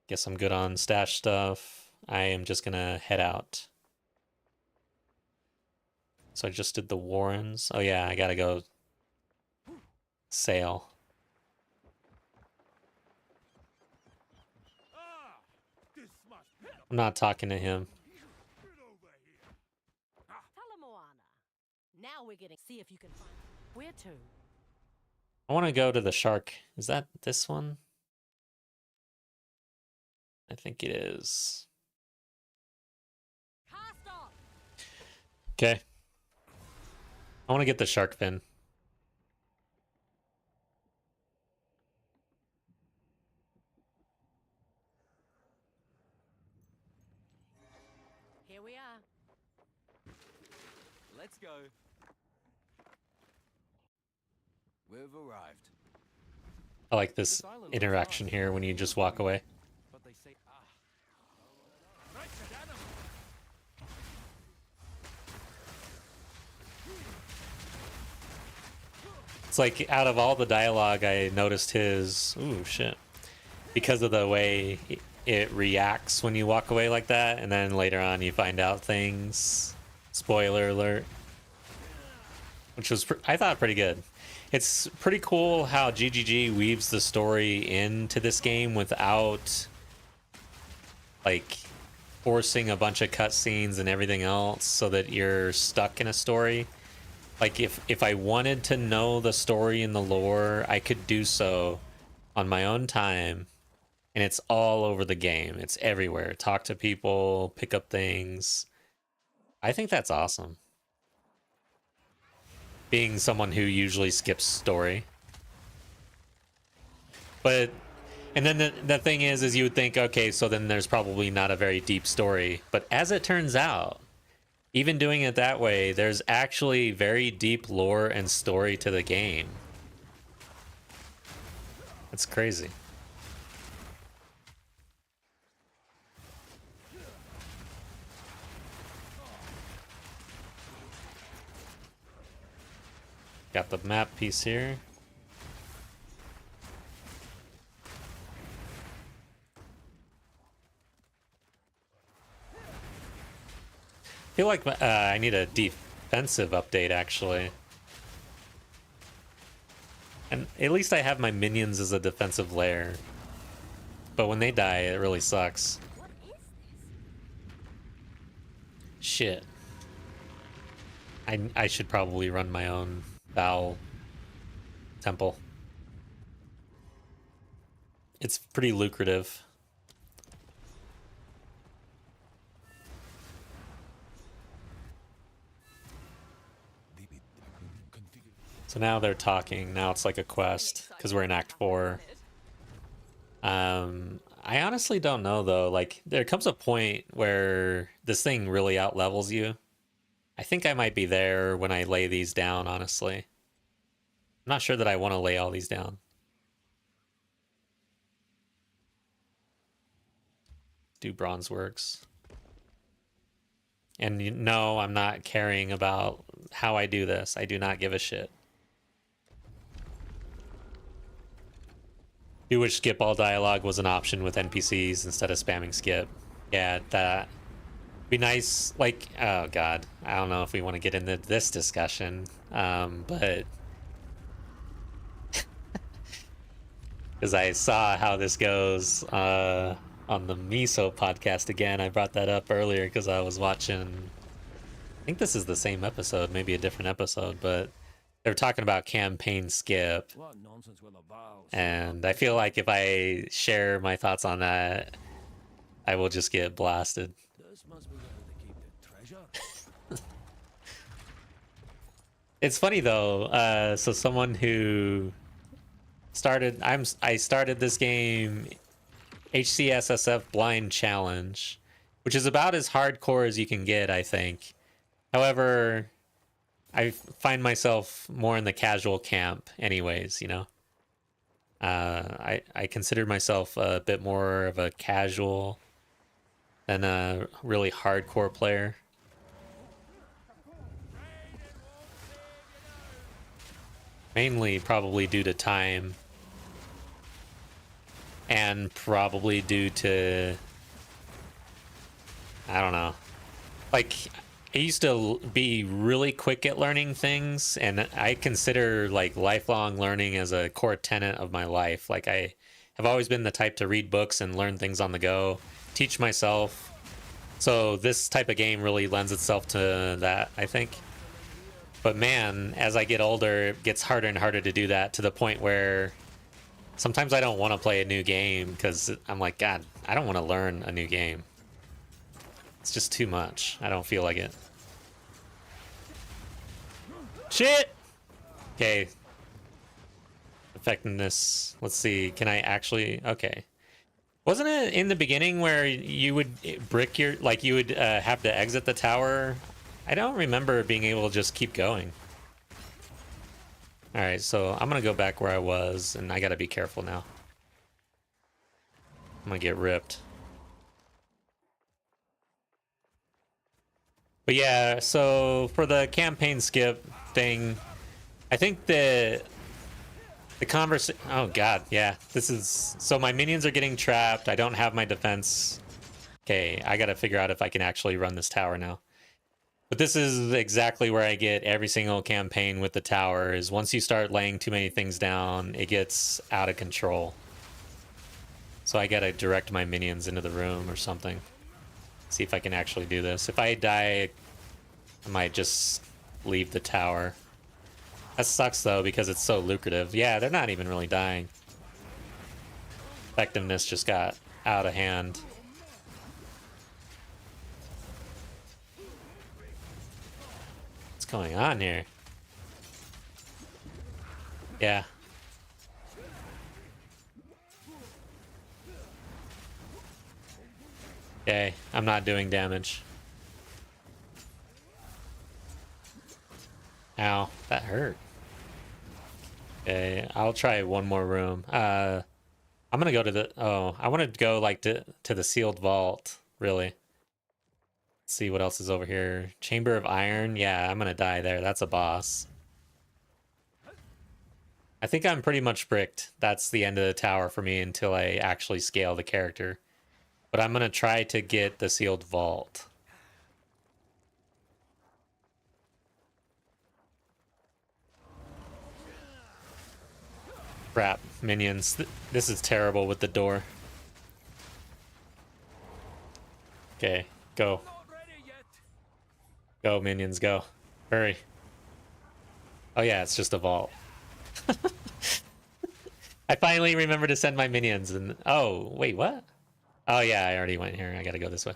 Guess I'm good on stash stuff. I am just gonna head out. So I just did the Warrens. Oh yeah, I gotta go sail. I'm not talking to him. Now we're getting see if you can find where to. I want to go to the shark. Is that this one? I think it is. Cast off. Okay. I want to get the shark fin. Here we are. Let's go. We've arrived. I like this interaction here when you just walk away. But they say, It's like out of all the dialogue, I noticed his. Ooh, shit. Because of the way it reacts when you walk away like that, and then later on you find out things. Spoiler alert. Which was, I thought, pretty good. It's pretty cool how GGG weaves the story into this game without, like, forcing a bunch of cutscenes and everything else so that you're stuck in a story. Like, if I wanted to know the story and the lore, I could do so on my own time. And it's all over the game. It's everywhere. Talk to people, pick up things. I think that's awesome. Being someone who usually skips story. But, and then the thing is you would think, okay, so then there's probably not a very deep story. But as it turns out, even doing it that way, there's actually very deep lore and story to the game. That's crazy. Got the map piece here. I feel like I need a defensive update, actually. And at least I have my minions as a defensive layer. but when they die, it really sucks. What is this? Shit. I should probably run my own Foul temple. It's pretty lucrative. So now they're talking. Now it's like a quest because we're in Act 4. I honestly don't know though. Like there comes a point where this thing really outlevels you. I think I might be there when I lay these down, honestly. I'm not sure that I want to lay all these down. Do bronze works. And no, I'm not caring about how I do this. I do not give a shit. Do wish skip all dialogue was an option with NPCs instead of spamming skip. Yeah, that be nice. Like, oh god, I don't know if we want to get into this discussion, but because I saw how this goes on the Miso podcast again. I brought that up earlier because I was watching. I think this is the same episode, maybe a different episode, but they were talking about campaign skip. What nonsense will the vows? And I feel like if I share my thoughts on that, I will just get blasted. This must be where they keep the treasure. It's funny though. So someone who I started this game HCSSF Blind Challenge, which is about as hardcore as you can get, I think. However, I find myself more in the casual camp anyways, you know. I consider myself a bit more of a casual than a really hardcore player. Mainly probably due to time and probably due to, I don't know, like I used to be really quick at learning things, and I consider like lifelong learning as a core tenet of my life. Like I have always been the type to read books and learn things on the go, teach myself. So this type of game really lends itself to that, I think. But man, as I get older, it gets harder and harder to do that, to the point where sometimes I don't want to play a new game because I'm like, God, I don't want to learn a new game. It's just too much. I don't feel like it. Shit! Okay. Effectiveness. Let's see. Can I actually... Okay. Wasn't it in the beginning where you would brick your... Like, you would have to exit the tower? I don't remember being able to just keep going. Alright, so I'm gonna go back where I was, and I gotta be careful now. I'm gonna get ripped. But yeah, so for the campaign skip thing, I think the conversation... Oh god, yeah. This is... So my minions are getting trapped. I don't have my defense. Okay, I gotta figure out if I can actually run this tower now. But this is exactly where I get every single campaign with the tower, is once you start laying too many things down, it gets out of control. So I gotta direct my minions into the room or something. See if I can actually do this. If I die, I might just leave the tower. That sucks though, because it's so lucrative. Yeah, they're not even really dying. Effectiveness just got out of hand. What's going on here? Yeah. Okay, I'm not doing damage. Ow, that hurt. Okay, I'll try one more room. I'm gonna go to the... Oh, I want to go like to the sealed vault, really. Let's see what else is over here. Chamber of Iron. Yeah, I'm gonna die there. That's a boss. I think I'm pretty much bricked. That's the end of the tower for me until I actually scale the character. But I'm gonna try to get the sealed vault. Crap, minions. This is terrible with the door. Okay, go. Not ready yet. Go, minions, go. Hurry. Oh yeah, it's just a vault. I finally remember to send my minions and... Oh, wait, what? Oh yeah, I already went here. I gotta go this way.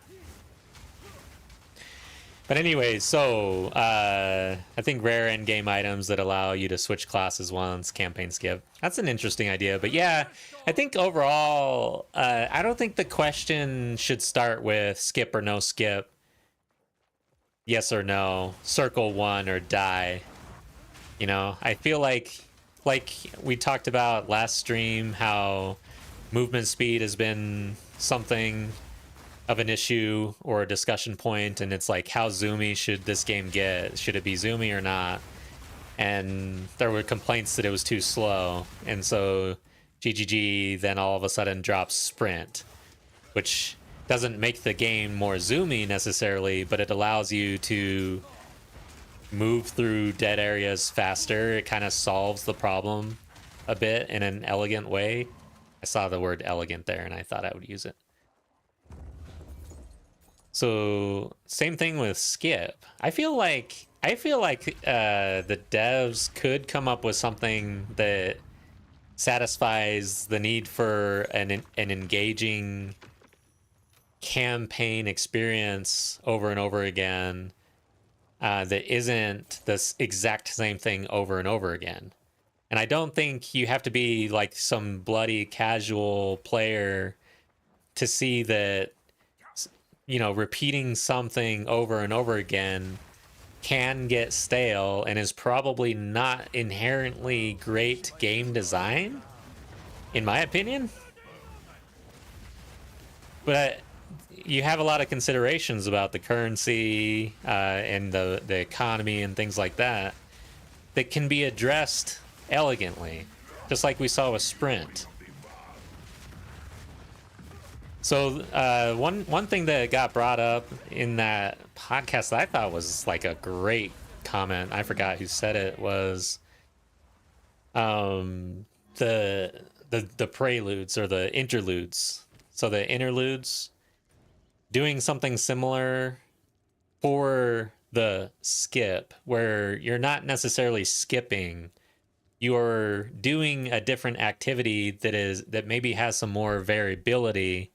But anyway, so I think rare endgame items that allow you to switch classes once, campaign skip. That's an interesting idea. But yeah, I think overall, I don't think the question should start with skip or no skip. Yes or no, circle one or die. You know, I feel like we talked about last stream, how movement speed has been something of an issue or a discussion point, and it's like, how zoomy should this game get? Should it be zoomy or not? And there were complaints that it was too slow, and so GGG then all of a sudden drops sprint, which doesn't make the game more zoomy necessarily, but it allows you to move through dead areas faster. It kind of solves the problem a bit in an elegant way. I saw the word elegant there and I thought I would use it. So same thing with skip. I feel like the devs could come up with something that satisfies the need for an engaging campaign experience over and over again, that isn't this exact same thing over and over again. And I don't think you have to be like some bloody casual player to see that, you know, repeating something over and over again can get stale and is probably not inherently great game design, in my opinion. But you have a lot of considerations about the currency and the economy and things like that that can be addressed elegantly, just like we saw with Sprint. So one thing that got brought up in that podcast that I thought was like a great comment, I forgot who said it, was the preludes or the interludes. So the interludes, doing something similar for the skip, where you're not necessarily skipping, you're doing a different activity that maybe has some more variability,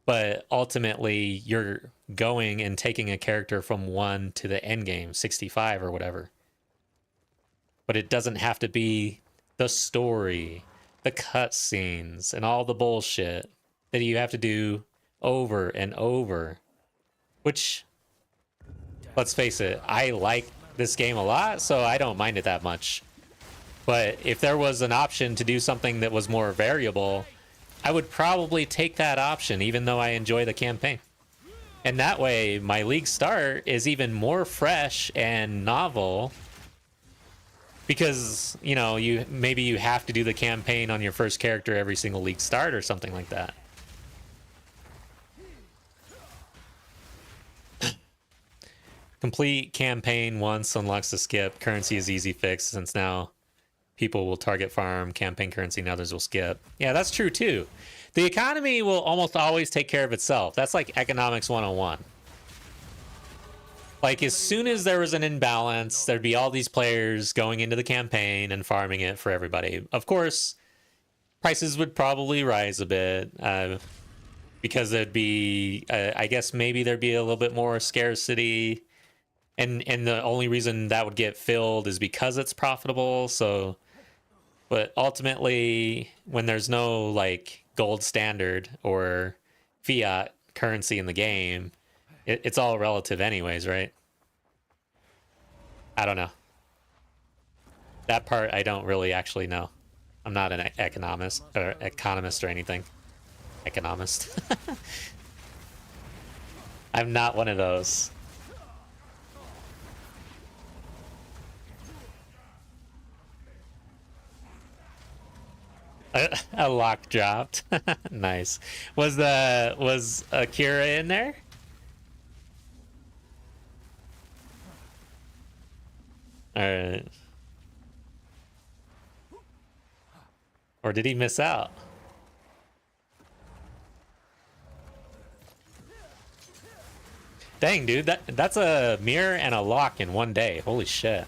but ultimately you're going and taking a character from 1 to the end game 65 or whatever. But it doesn't have to be the story, the cutscenes, and all the bullshit that you have to do over and over. Which, let's face it, I like this game a lot, so I don't mind it that much. But if there was an option to do something that was more variable, I would probably take that option, even though I enjoy the campaign. And that way, my league start is even more fresh and novel, because, you know, maybe you have to do the campaign on your first character every single league start or something like that. Complete campaign once unlocks the skip. Currency is easy fix, since now people will target farm campaign currency and others will skip. Yeah, that's true too. The economy will almost always take care of itself. That's like economics 101. Like, as soon as there was an imbalance, there'd be all these players going into the campaign and farming it for everybody. Of course, prices would probably rise a bit, because there'd be, I guess maybe there'd be a little bit more scarcity. And the only reason that would get filled is because it's profitable. So, but ultimately, when there's no like gold standard or fiat currency in the game, it's all relative anyways, right? I don't know. That part I don't really actually know. I'm not an economist or anything. Economist. I'm not one of those. A lock dropped. Nice. Was Akira in there? All right. Or did he miss out? Dang, dude, that's a mirror and a lock in one day. Holy shit.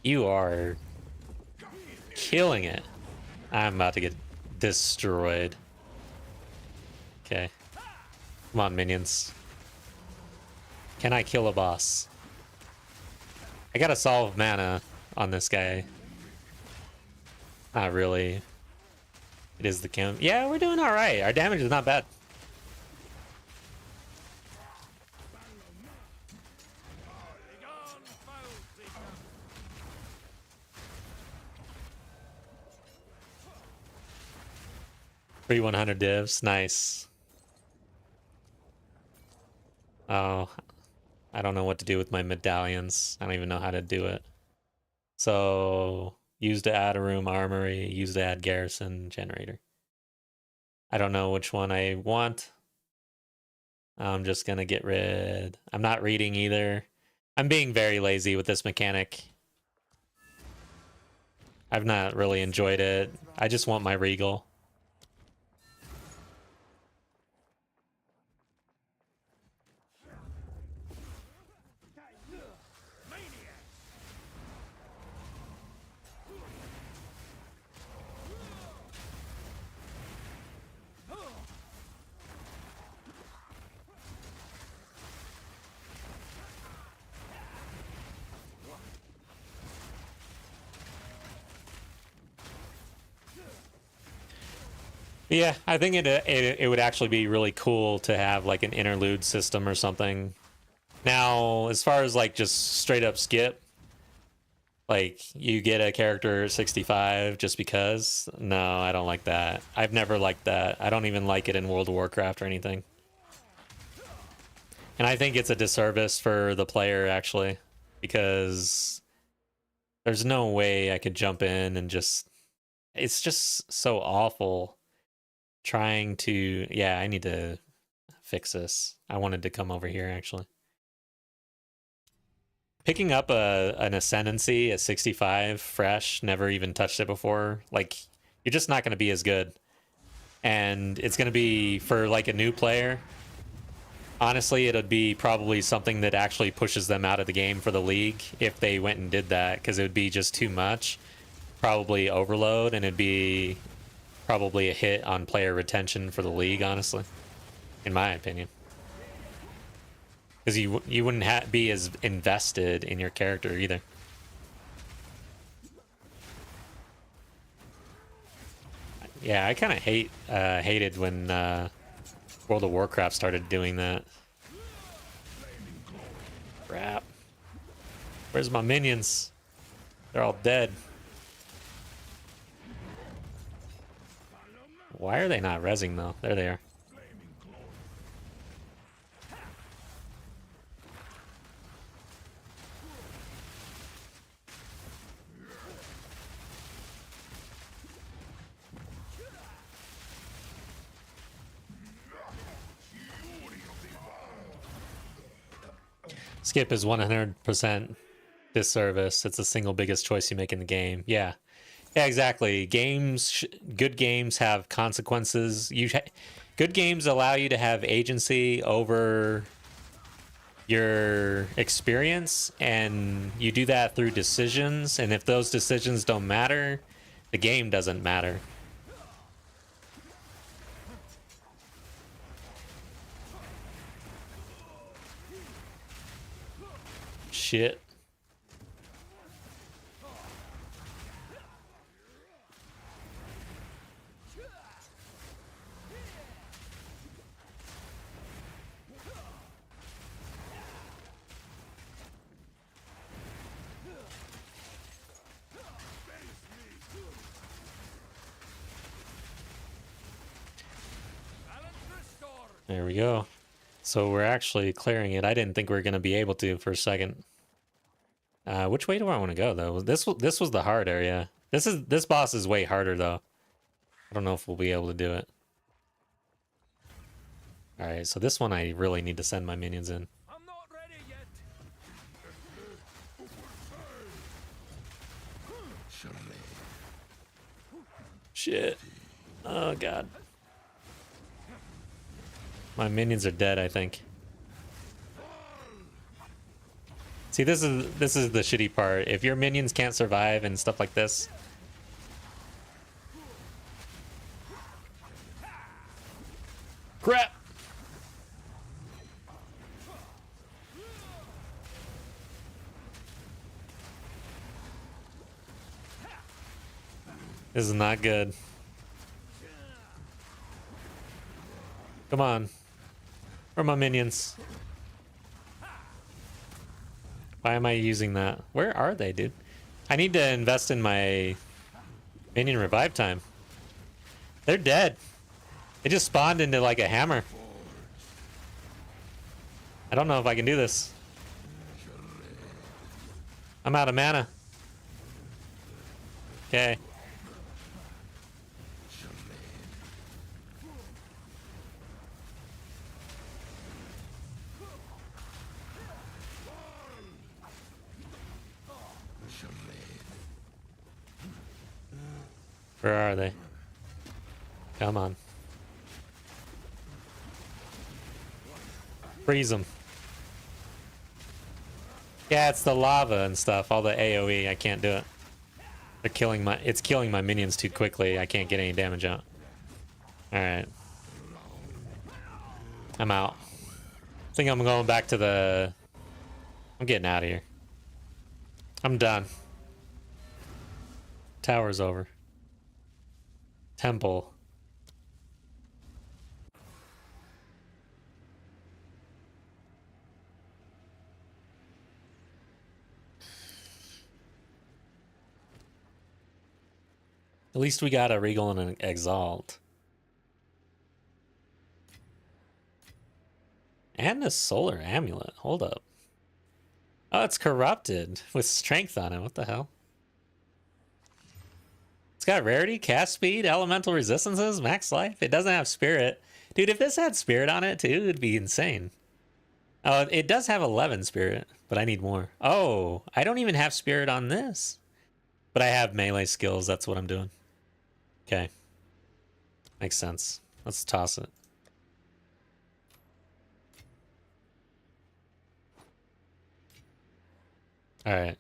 You are killing it. I'm about to get destroyed. Okay. Come on, minions. Can I kill a boss? I gotta solve mana on this guy. Not really. It is the count. Yeah, we're doing alright. Our damage is not bad. Free 100 divs. Nice. Oh, I don't know what to do with my medallions. I don't even know how to do it. So, use to add a room armory, use to add garrison generator. I don't know which one I want. I'm just gonna get rid. I'm not reading either. I'm being very lazy with this mechanic. I've not really enjoyed it. I just want my regal. Yeah, I think it would actually be really cool to have like an interlude system or something. Now, as far as like just straight up skip, like you get a character at 65 just because, no, I don't like that. I've never liked that. I don't even like it in World of Warcraft or anything. And I think it's a disservice for the player actually, because there's no way I could jump in and just, it's just so awful. Trying to, yeah, I need to fix this. I wanted to come over here actually. Picking up an ascendancy at 65 fresh, never even touched it before, like you're just not going to be as good. And it's going to be for like a new player. Honestly, it'd be probably something that actually pushes them out of the game for the league if they went and did that, because it would be just too much. Probably overload, and it'd be probably a hit on player retention for the league, honestly, in my opinion, because you wouldn't be as invested in your character either. Yeah, I kind of hated when World of Warcraft started doing that. Crap. Where's my minions? They're all dead. Why are they not rezzing though? There they are. Skip is 100% disservice. It's the single biggest choice you make in the game. Yeah. Yeah, exactly. Good games have consequences. Good games allow you to have agency over your experience, and you do that through decisions. And if those decisions don't matter, the game doesn't matter. Shit. There we go. So we're actually clearing it. I didn't think we were going to be able to for a second. Which way do I want to go though? This was the hard area. This boss is way harder though. I don't know if we'll be able to do it. All right, so this one I really need to send my minions in. I'm not ready yet. Shit. Oh god. My minions are dead, I think. See, this is the shitty part. If your minions can't survive and stuff like this. Crap! This is not good. Come on. Where are my minions? Why am I using that? Where are they, dude? I need to invest in my minion revive time. They're dead. They just spawned into like a hammer. I don't know if I can do this. I'm out of mana. Okay. Where are they? Come on. Freeze them. Yeah, it's the lava and stuff. All the AoE. I can't do it. They're killing my. It's killing my minions too quickly. I can't get any damage out. All right. I'm out. I think I'm going back to the. I'm getting out of here. I'm done. Tower's over. Temple. At least we got a Regal and an Exalt. And a Solar Amulet. Hold up. Oh, it's corrupted with strength on it. What the hell? It's got rarity, cast speed, elemental resistances, max life. It doesn't have spirit. Dude, if this had spirit on it too, it'd be insane. Oh, it does have 11 spirit, but I need more. Oh, I don't even have spirit on this. But I have melee skills. That's what I'm doing. Okay. Makes sense. Let's toss it. All right.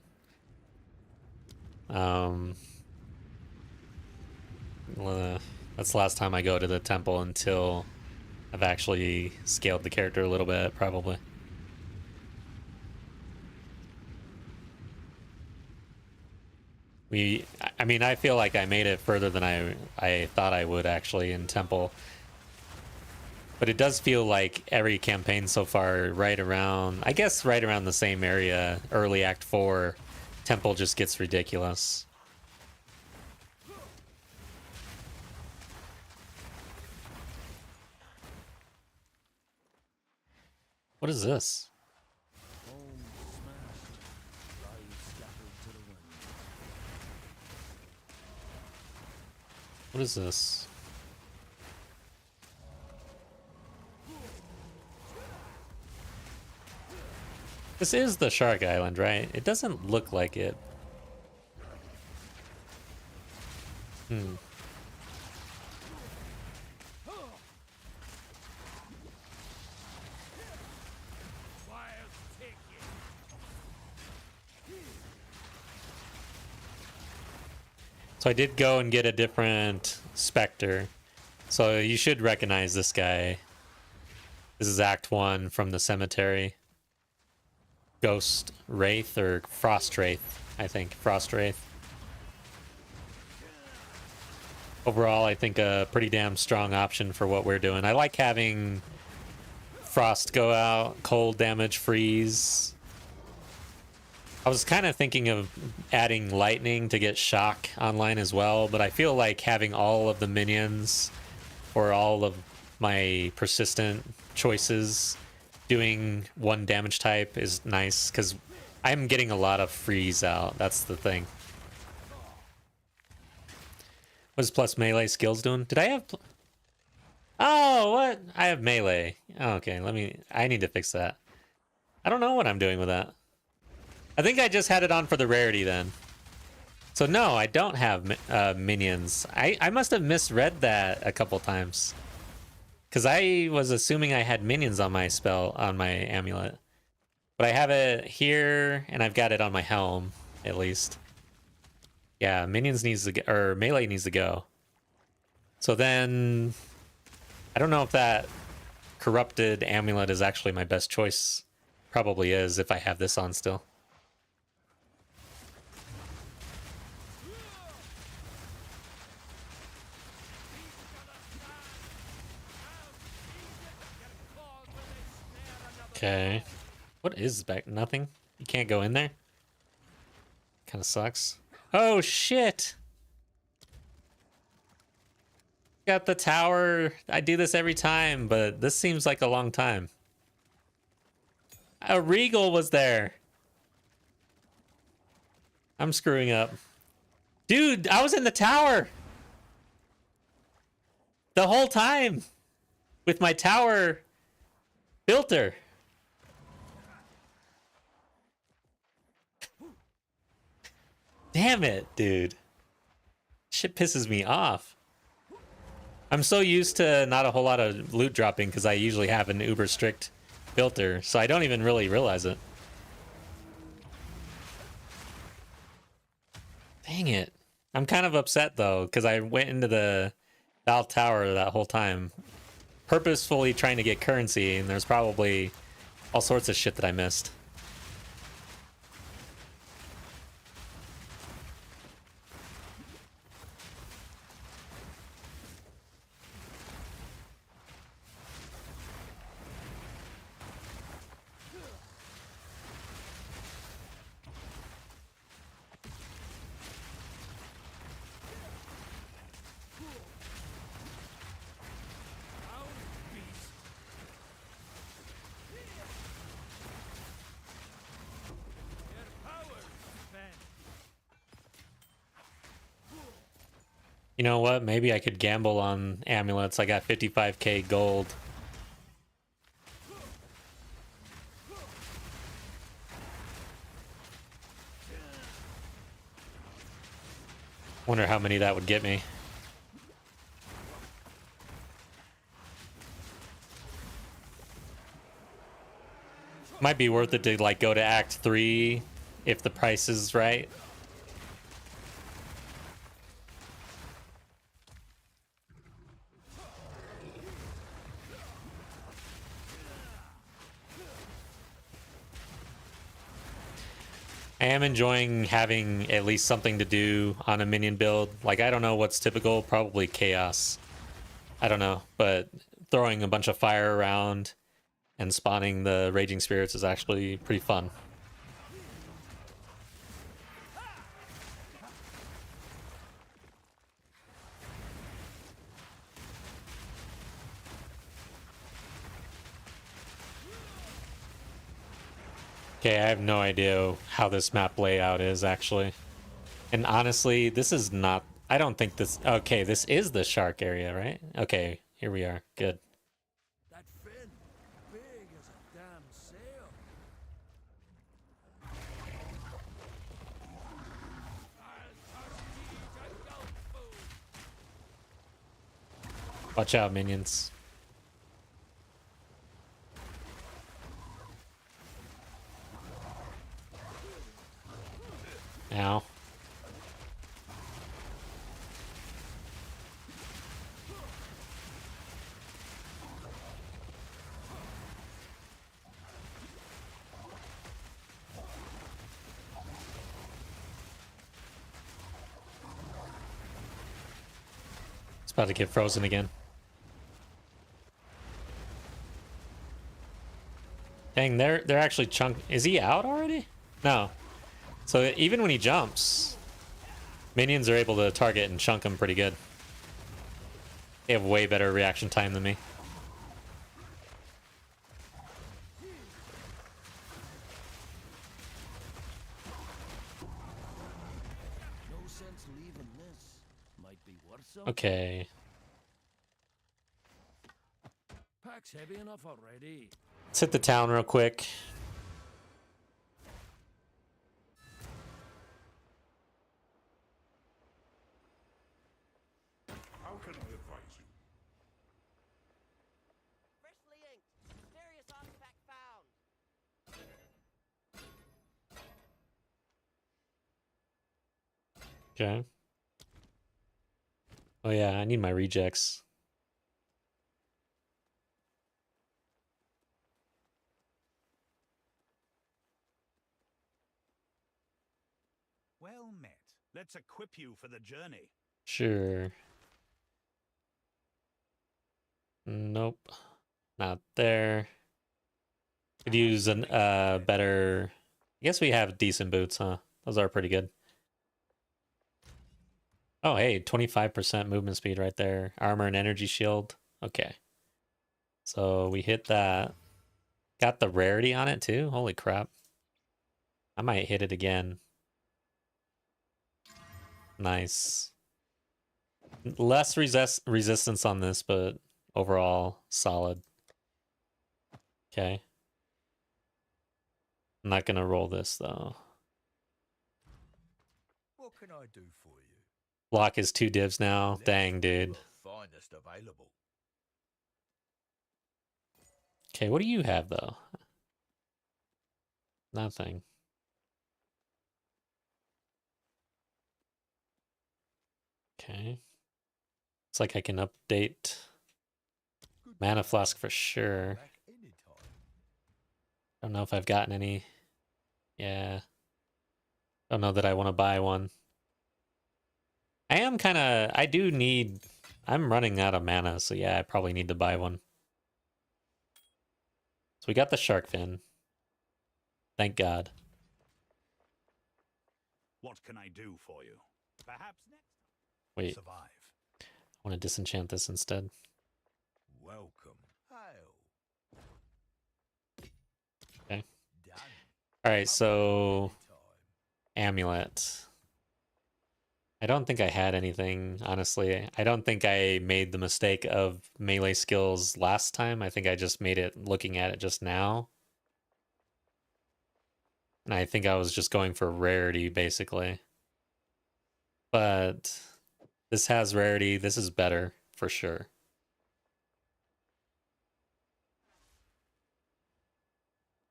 That's the last time I go to the temple until I've actually scaled the character a little bit, probably. I mean, I feel like I made it further than I thought I would actually in temple. But it does feel like every campaign so far, right around, I guess right around the same area, early Act 4, temple just gets ridiculous. What is this? Home smashed, lives scattered to the wind. What is this? This is the Shark Island, right? It doesn't look like it. Hmm. So I did go and get a different Spectre. So you should recognize this guy. This is Act 1 from the cemetery. Ghost Wraith or Frost Wraith, I think. Frost Wraith. Overall, I think a pretty damn strong option for what we're doing. I like having Frost go out, cold damage, freeze. I was kind of thinking of adding lightning to get shock online as well, but I feel like having all of the minions or all of my persistent choices doing one damage type is nice because I'm getting a lot of freeze out. That's the thing. What is plus melee skills doing? Did I have... Oh, what? I have melee. Oh, okay, I need to fix that. I don't know what I'm doing with that. I think I just had it on for the rarity then. So no, I don't have minions. I must have misread that a couple times. Because I was assuming I had minions on my spell, on my amulet. But I have it here, and I've got it on my helm, at least. Yeah, minions needs to go, or melee needs to go. So then, I don't know if that corrupted amulet is actually my best choice. Probably is if I have this on still. Okay. What is back? Nothing? You can't go in there? Kind of sucks. Oh, shit! Got the tower. I do this every time, but this seems like a long time. A Regal was there. I'm screwing up. Dude, I was in the tower the whole time with my tower filter. Damn it, dude. Shit pisses me off. I'm so used to not a whole lot of loot dropping because I usually have an uber strict filter, so I don't even really realize it. Dang it. I'm kind of upset though, because I went into the Valve Tower that whole time, purposefully trying to get currency, and there's probably all sorts of shit that I missed. You know what? Maybe I could gamble on amulets. I got 55k gold. Wonder how many that would get me. Might be worth it to like go to Act 3 if the price is right. I am enjoying having at least something to do on a minion build. Like, I don't know what's typical, probably chaos. I don't know, but throwing a bunch of fire around and spawning the raging spirits is actually pretty fun. Okay, I have no idea how this map layout is actually. And honestly, this is not, I don't think this, okay, this is the shark area, right? Okay, here we are. Good. That fin, big as a damn sail. Watch out, minions. Ow. It's about to get frozen again. Dang, they're actually chunk. Is he out already? No. So even when he jumps, minions are able to target and chunk him pretty good. They have way better reaction time than me. No sense leaving this. Might be worth some. Okay. Pack's heavy enough already. Let's hit the town real quick. How can I advise you? Freshly inked. Mysterious artifact found. Okay. Oh yeah, I need my rejects. Well met. Let's equip you for the journey. Sure. Nope. Not there. Could use an better. I guess we have decent boots, huh? Those are pretty good. Oh, hey, 25% movement speed right there. Armor and energy shield. Okay. So we hit that. Got the rarity on it too. Holy crap. I might hit it again. Nice. Less resistance on this, but overall solid. Okay. I'm not gonna roll this though. What can I do for you? Block is 2 divs now. Let's Dang, do dude. the finest available. Okay, what do you have though? Nothing. Okay. It's like I can update Good mana to flask have for you. sure. Back anytime. Don't know if I've gotten any. Yeah. Don't know that I want to buy one. I do need, I'm running out of mana, so yeah, I probably need to buy one. So we got the shark fin. Thank God. What can I do for you? Perhaps next time. Wait, Survive. I want to disenchant this instead. Welcome. Hail. Okay. Done. Alright, Come so anytime. amulet. I don't think I had anything, honestly. I don't think I made the mistake of melee skills last time. I think I just made it looking at it just now. And I think I was just going for rarity, basically. But this has rarity. This is better, for sure.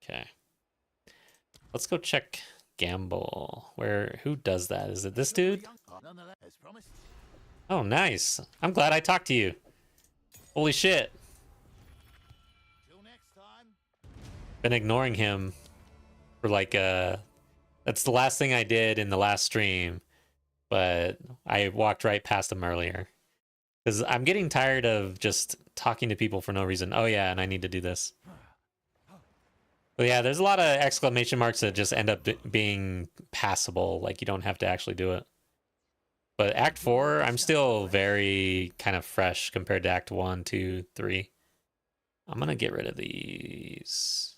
Okay. Let's go check Gamble. Who does that? Is it this dude? Oh, nice. I'm glad I talked to you. Holy shit. Till next time. Been ignoring him for like that's the last thing I did in the last stream, but I walked right past him earlier. Because I'm getting tired of just talking to people for no reason. Oh yeah, and I need to do this. But yeah, there's a lot of exclamation marks that just end up being passable. Like you don't have to actually do it. But Act 4, I'm still very kind of fresh compared to Act 1, 2, 3. I'm going to get rid of these.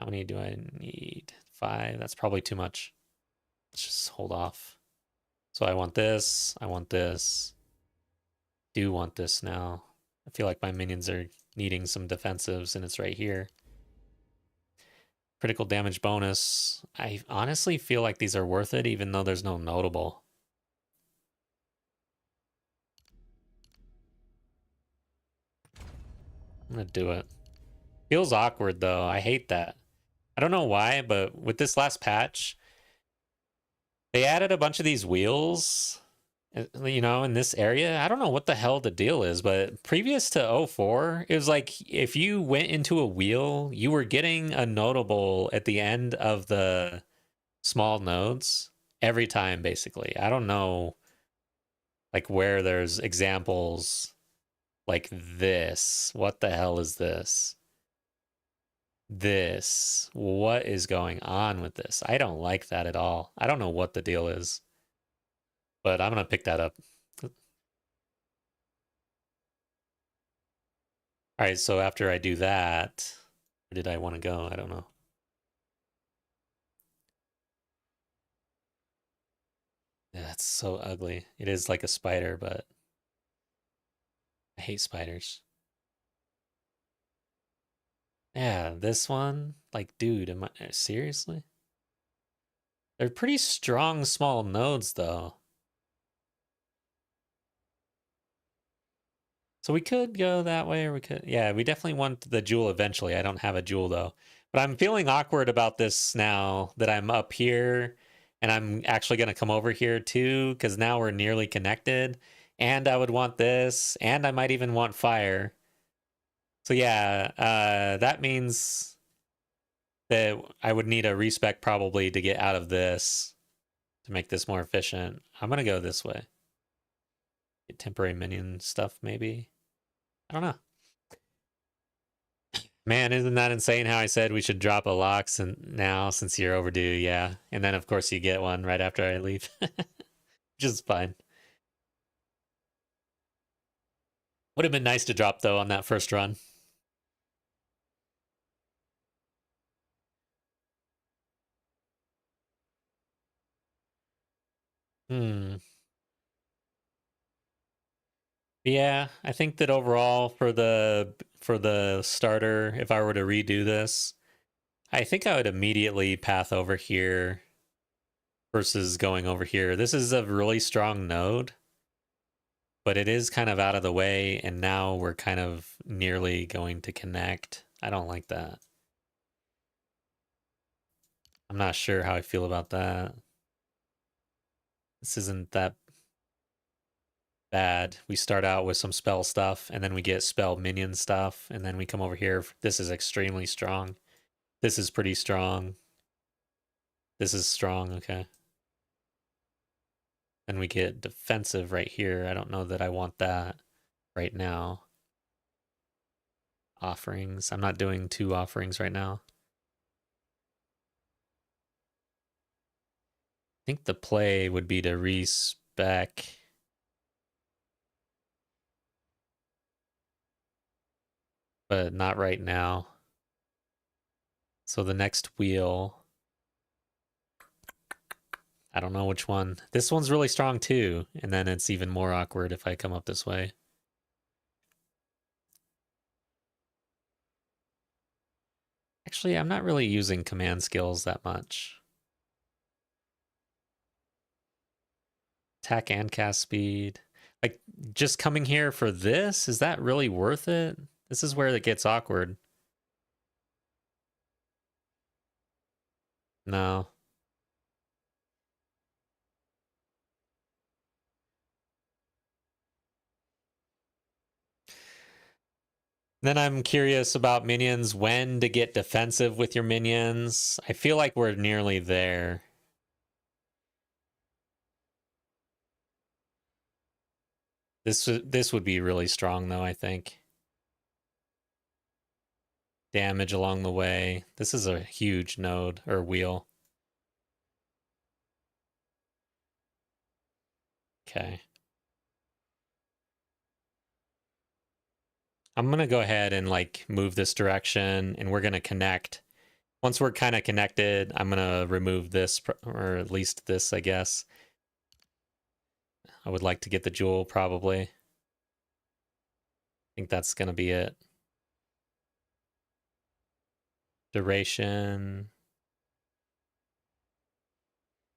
How many do I need? 5. That's probably too much. Let's just hold off. So I want this. I want this. Do want this now. I feel like my minions are needing some defensives, and it's right here. Critical damage bonus. I honestly feel like these are worth it, even though there's no notable. I'm gonna do it. Feels awkward though. I hate that. I don't know why, but with this last patch, they added a bunch of these wheels, you know, in this area. I don't know what the hell the deal is, but previous to 04, it was like if you went into a wheel, you were getting a notable at the end of the small nodes every time, basically. I don't know, like, where there's examples like this. What the hell is this? What is going on with this? I don't like that at all. I don't know what the deal is, but I'm gonna pick that up. All right, so after I do that, where did I want to go? I don't know. Yeah, it's so ugly. It is like a spider, but I hate spiders. Yeah, this one, like, dude, am I seriously? They're pretty strong small nodes though. So we could go that way, or we could, yeah, we definitely want the jewel eventually. I don't have a jewel though. But I'm feeling awkward about this now that I'm up here And I'm actually going to come over here too, because now we're nearly connected. And I would want this, and I might even want fire. So yeah, that means that I would need a respec probably to get out of this to make this more efficient. I'm going to go this way. Get temporary minion stuff, maybe. I don't know. Man, isn't that insane how I said we should drop a Lox and now since you're overdue? Yeah. And then, of course, you get one right after I leave. Which is fine. Would have been nice to drop, though, on that first run. Yeah, I think that overall for the starter, if I were to redo this, I think I would immediately path over here versus going over here. This is a really strong node, but it is kind of out of the way, and now we're kind of nearly going to connect. I don't like that. I'm not sure how I feel about that. This isn't that bad. We start out with some spell stuff, and then we get spell minion stuff, and then we come over here. This is extremely strong. This is pretty strong. This is strong, okay. And we get defensive right here. I don't know that I want that right now. Offerings. I'm not doing 2 offerings right now. I think the play would be to respec. But not right now. So the next wheel, I don't know which one. This one's really strong too, and then it's even more awkward if I come up this way. Actually, I'm not really using command skills that much. Attack and cast speed. Like, just coming here for this, is that really worth it? This is where it gets awkward. No. Then I'm curious about minions, when to get defensive with your minions. I feel like we're nearly there. This would be really strong though, I think. Damage along the way. This is a huge node or wheel. Okay. I'm going to go ahead and like move this direction and we're going to connect. Once we're kind of connected, I'm going to remove this, or at least this, I guess. I would like to get the jewel probably. I think that's going to be it. Duration.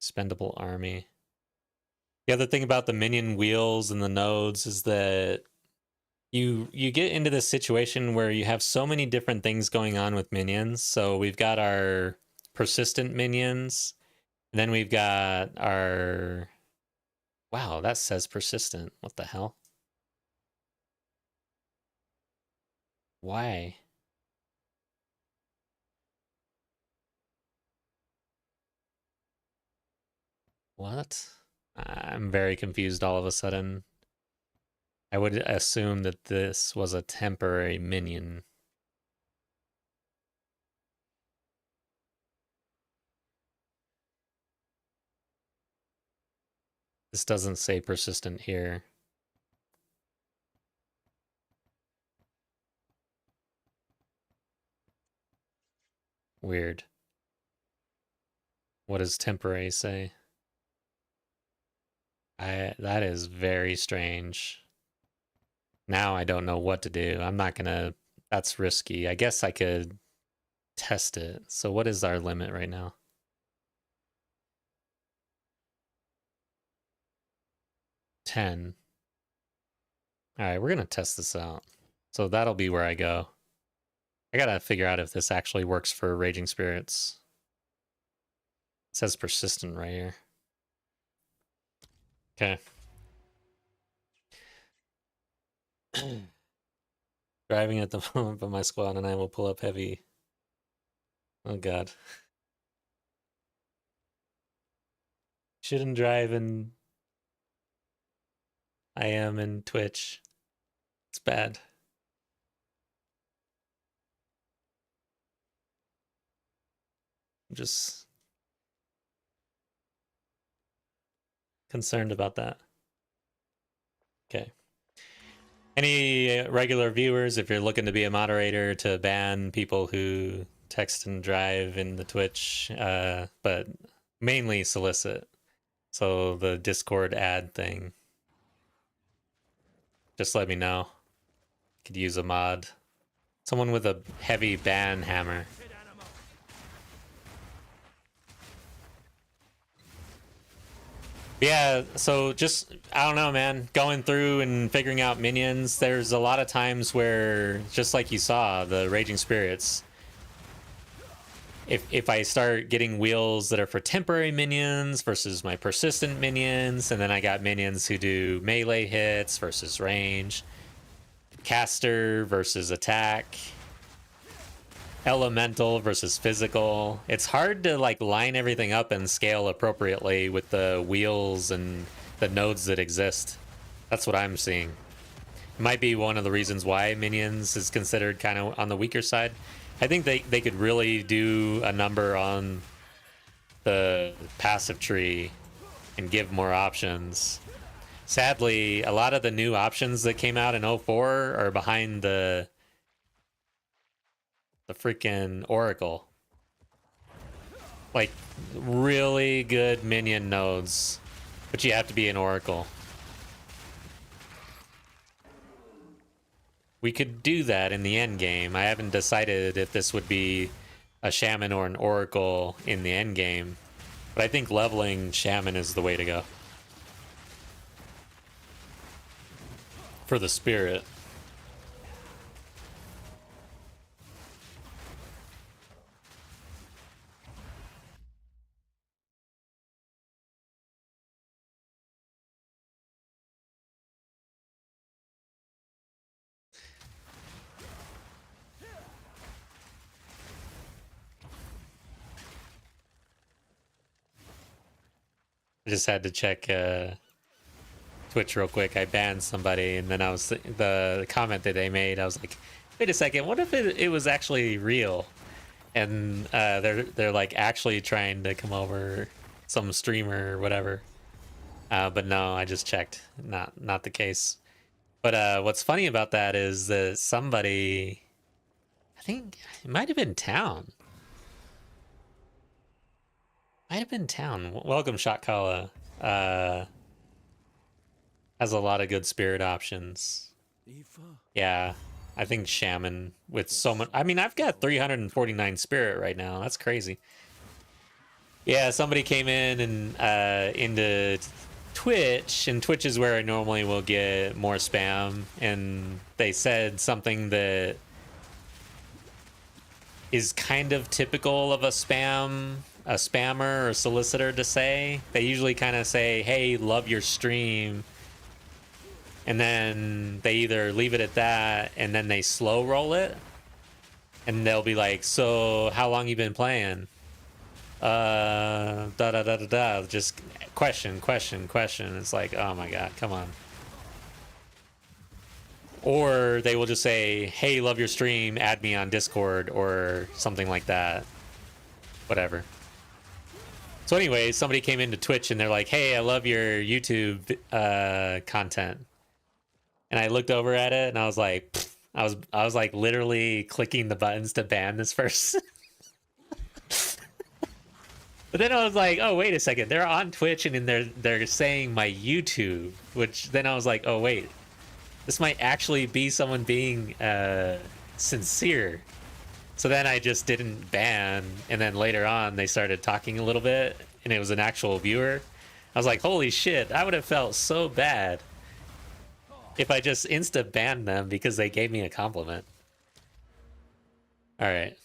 Spendable army. The other thing about the minion wheels and the nodes is that you get into this situation where you have so many different things going on with minions. So we've got our persistent minions, and then we've got our... Wow, that says persistent. What the hell? Why? What? I'm very confused all of a sudden. I would assume that this was a temporary minion. This doesn't say persistent here. Weird. What does temporary say? That is very strange. Now I don't know what to do. I'm not gonna... That's risky. I guess I could test it. So what is our limit right now? 10. Alright, we're gonna test this out. So that'll be where I go. I gotta figure out if this actually works for Raging Spirits. says persistent right here. Okay. Driving at the moment, but my squad and I will pull up heavy. Oh god. Shouldn't drive in I am in Twitch. It's bad. I'm just concerned about that. Okay. Any regular viewers, if you're looking to be a moderator to ban people who text and drive in the Twitch, but mainly solicit. So the Discord ad thing. Just let me know. Could use a mod. Someone with a heavy ban hammer. Yeah, so just, I don't know, man. Going through and figuring out minions, there's a lot of times where, just like you saw, the Raging Spirits, if I start getting wheels that are for temporary minions versus my persistent minions, and then I got minions who do melee hits versus range, caster versus attack, elemental versus physical. It's hard to like line everything up and scale appropriately with the wheels and the nodes that exist. That's what I'm seeing. It might be one of the reasons why minions is considered kind of on the weaker side. I think they could really do a number on the passive tree and give more options. Sadly, a lot of the new options that came out in 04 are behind the freaking Oracle. Like, really good minion nodes, but you have to be an Oracle. We could do that in the end game. I haven't decided if this would be a Shaman or an Oracle in the end game, but I think leveling Shaman is the way to go. For the spirit. I just had to check Twitch real quick. I banned somebody, and then I was the comment that they made. I was like, "Wait a second. What if it was actually real?" And they're like actually trying to come over, some streamer or whatever. But no, I just checked. Not the case. But what's funny about that is that somebody, I think it might have been Town. Might have been Town. Welcome, Shotkala. Has a lot of good spirit options. Yeah, I think Shaman with so much. I mean, I've got 349 spirit right now. That's crazy. Yeah, somebody came in and into Twitch, and Twitch is where I normally will get more spam, and they said something that is kind of typical of a spammer or solicitor to say. They usually kind of say, "Hey, love your stream," and then they either leave it at that, and then they slow roll it, and they'll be like, "So how long you been playing?" Da da da da da. Just question. It's like, oh my god, come on. Or they will just say, "Hey, love your stream, add me on Discord," or something like that. Whatever. So anyway, somebody came into Twitch and they're like, "Hey, I love your YouTube content." And I looked over at it and I was like, pfft. I was like literally clicking the buttons to ban this person. But then I was like, "Oh, wait a second. They're on Twitch and they're saying my YouTube," which then I was like, "Oh, wait. This might actually be someone being sincere." So then I just didn't ban, and then later on they started talking a little bit, and it was an actual viewer. I was like, holy shit, I would have felt so bad if I just insta banned them because they gave me a compliment. All right.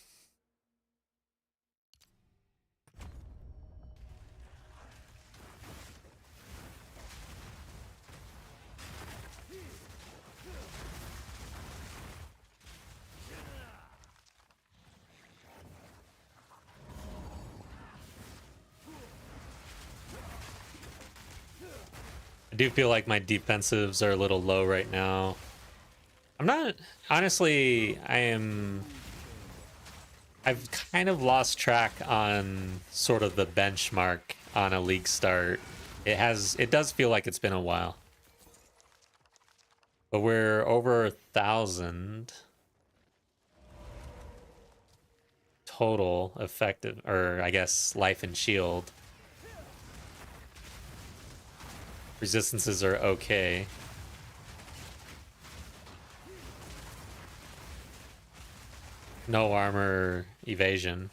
I do feel like my defensives are a little low right now. I'm not, honestly, I've kind of lost track on sort of the benchmark on a league start. It does feel like it's been a while. But we're over 1,000 total effective, or I guess life and shield. Resistances are okay. No armor evasion.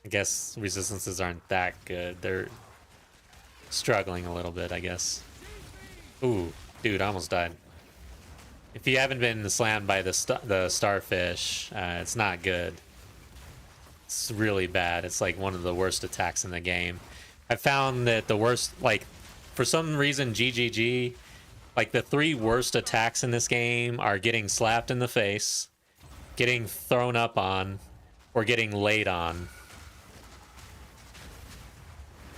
I guess resistances aren't that good. They're struggling a little bit, I guess. Ooh, dude, I almost died. If you haven't been slammed by the starfish, it's not good. It's really bad. It's like one of the worst attacks in the game. I found that the worst, like, for some reason, GGG, like the 3 worst attacks in this game are getting slapped in the face, getting thrown up on, or getting laid on.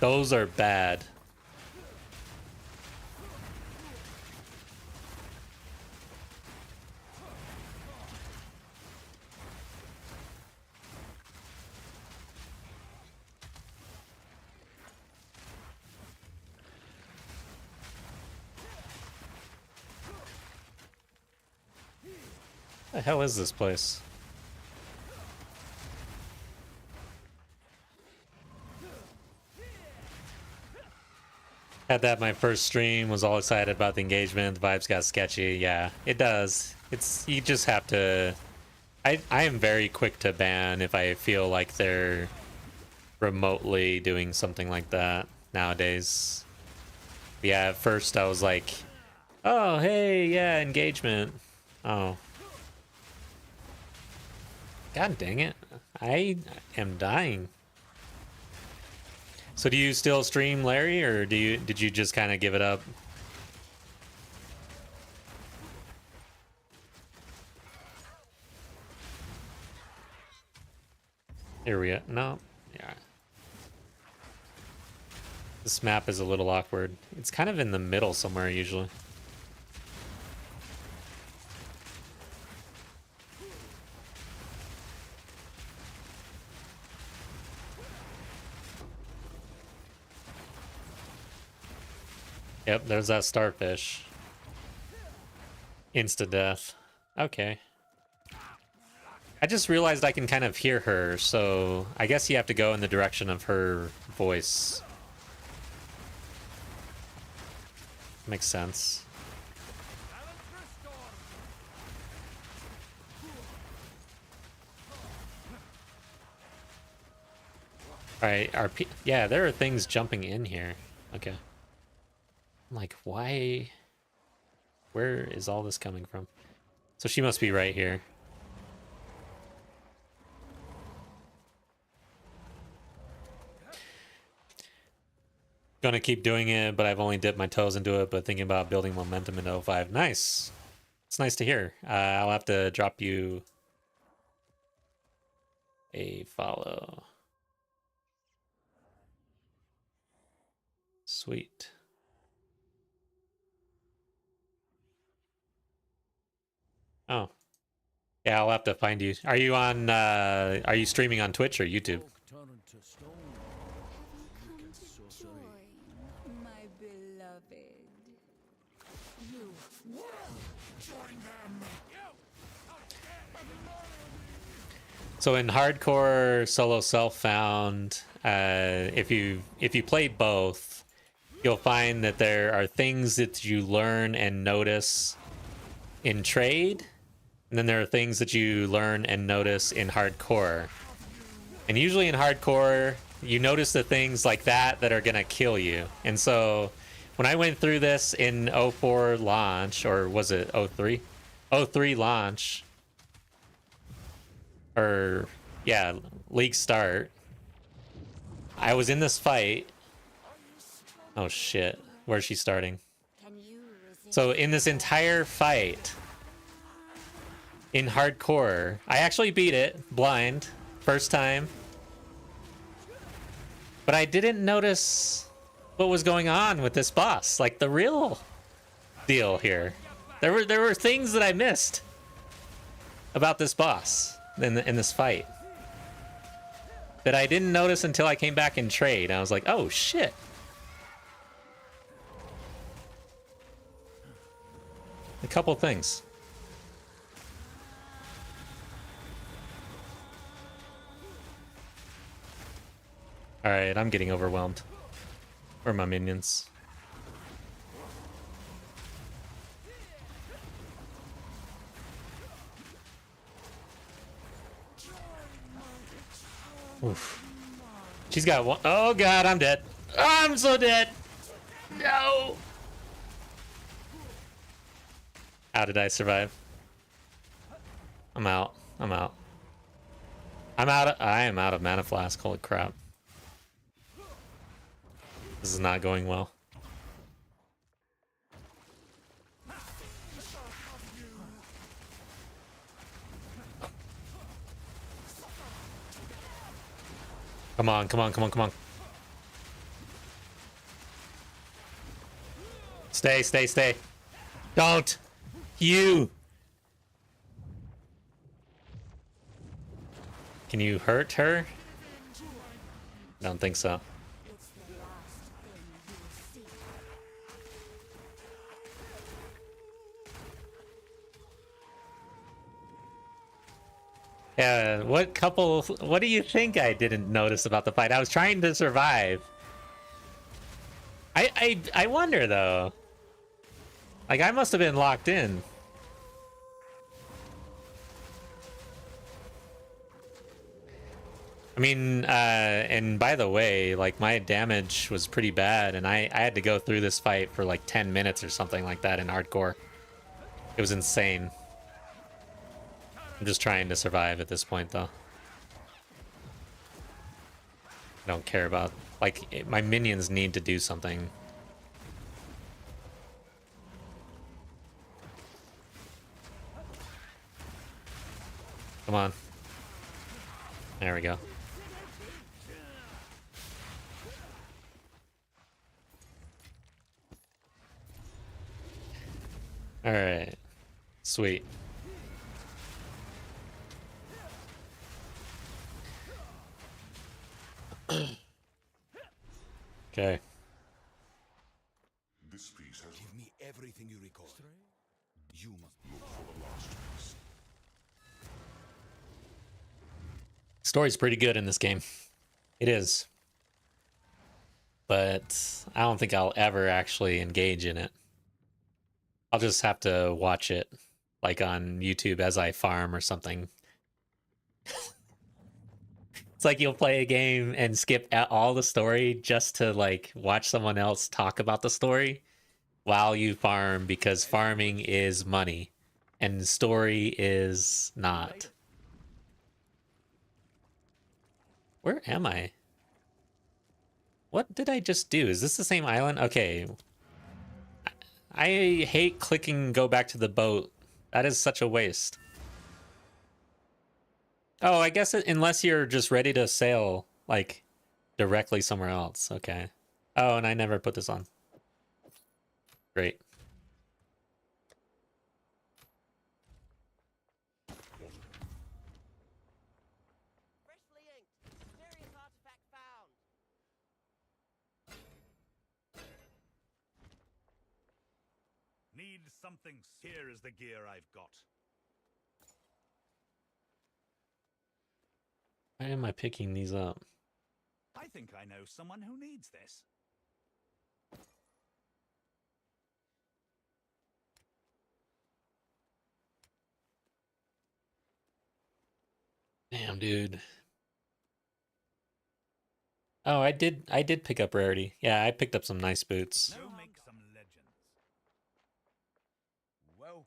Those are bad. The hell is this place? Had that my first stream, was all excited about the engagement, the vibes got sketchy. Yeah, it does. You just have to... I am very quick to ban if I feel like they're remotely doing something like that nowadays. Yeah, at first I was like, oh, hey, yeah, engagement. Oh. God dang it. I am dying. So do you still stream, Larry, or did you just kind of give it up? Here we are. No. Yeah. This map is a little awkward. It's kind of in the middle somewhere usually. Yep, there's that starfish. Insta death. Okay. I just realized I can kind of hear her, so I guess you have to go in the direction of her voice. Makes sense. Alright, yeah, there are things jumping in here. Okay. I'm like, why? Where is all this coming from? So she must be right here. Gonna keep doing it, but I've only dipped my toes into it, but thinking about building momentum in 05. Nice. It's nice to hear. I'll have to drop you a follow. Sweet. Oh. Yeah, I'll have to find you. Are you on, are you streaming on Twitch or YouTube? Oak turning to stone. Have you come to join, my beloved? You So in hardcore solo self-found, if you play both, you'll find that there are things that you learn and notice in trade, and then there are things that you learn and notice in hardcore. And usually in hardcore, you notice the things like that that are gonna kill you. And so when I went through this in 04 launch, or was it 03? 03 launch, or yeah, league start, I was in this fight. Oh shit, where's she starting? So in this entire fight in hardcore, I actually beat it blind first time, but I didn't notice what was going on with this boss, like the real deal here. There were things that I missed about this boss in this fight that I didn't notice until I came back in trade. I was like, oh shit. A couple things. All right, I'm getting overwhelmed. Where are my minions? Oof. She's got one. Oh god, I'm dead. I'm so dead. No. How did I survive? I'm out. I'm out. I am out of mana flask. Holy crap. This is not going well. Come on, come on, come on, come on. Stay, stay, stay. Don't. You. Can you hurt her? Don't think so. It's the last thing you'll see. Yeah, what do you think I didn't notice about the fight? I was trying to survive. I wonder though. Like I must have been locked in. I mean, and by the way, like my damage was pretty bad and I had to go through this fight for like 10 minutes or something like that in hardcore. It was insane. I'm just trying to survive at this point though. I don't care about, like, my minions need to do something. Come on. There we go. All right. Sweet. Okay. This piece has give me everything you record. You must look for the last piece. Story's pretty good in this game. It is. But I don't think I'll ever actually engage in it. I'll just have to watch it, like on YouTube as I farm or something. It's like you'll play a game and skip all the story just to like watch someone else talk about the story while you farm, because farming is money and story is not. Where am I? What did I just do? Is this the same island? Okay. I hate clicking go back to the boat. That is such a waste. Oh, I guess unless you're just ready to sail, like, directly somewhere else. Okay. Oh, and I never put this on. Great. Freshly inked. Mysterious artifact found. Need something. Here is the gear I've got. Why am I picking these up? I think I know someone who needs this. Damn, dude. Oh, I did pick up Rarity. Yeah, I picked up some nice boots. Go make some legends. Welcome,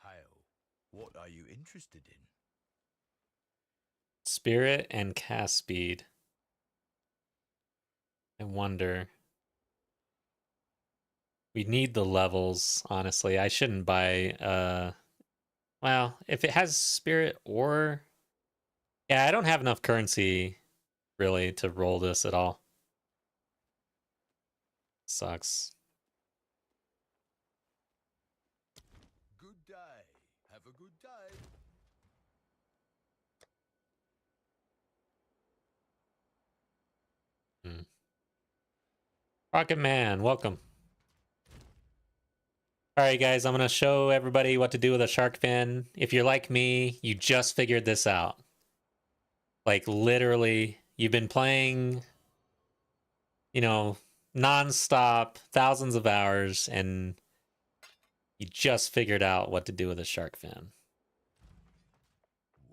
Hale. What are you interested in? Spirit and cast speed. I wonder. We need the levels, honestly. I shouldn't buy well, if it has spirit or yeah, I don't have enough currency really to roll this at all. Sucks. Good day. Have a good day. Rocket Man, welcome. Alright guys, I'm gonna show everybody what to do with a shark fin. If you're like me, you just figured this out. Like literally, you've been playing, you know, non-stop, thousands of hours, and you just figured out what to do with a shark fin.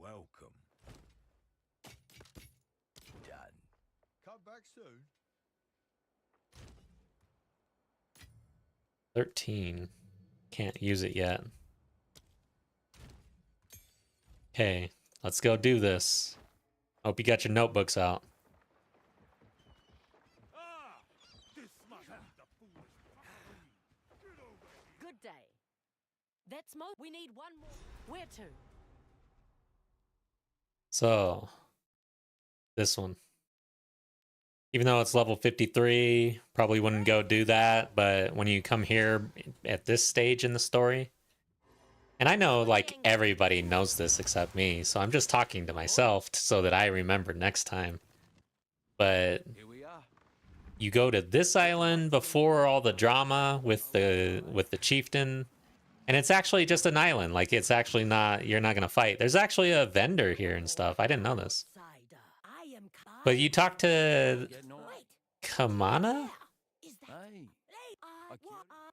Welcome. Done. Come back soon. 13. Can't use it yet. Okay, let's go do this. Hope you got your notebooks out. Ah! This must be the foolish fuckery. Get over here. Good day. That's mo. We need one more. Where to? So, this one. Even though it's level 53, probably wouldn't go do that, but when you come here at this stage in the story, and I know like everybody knows this except me, so I'm just talking to myself so that I remember next time. But Here we are. you go to this island before all the drama with the chieftain, and it's actually just an island. Like it's actually not, you're not gonna fight. There's actually a vendor here and stuff. I didn't know this. I am. But you talk to Getting on. Wait. Kamana? Is that? Hey.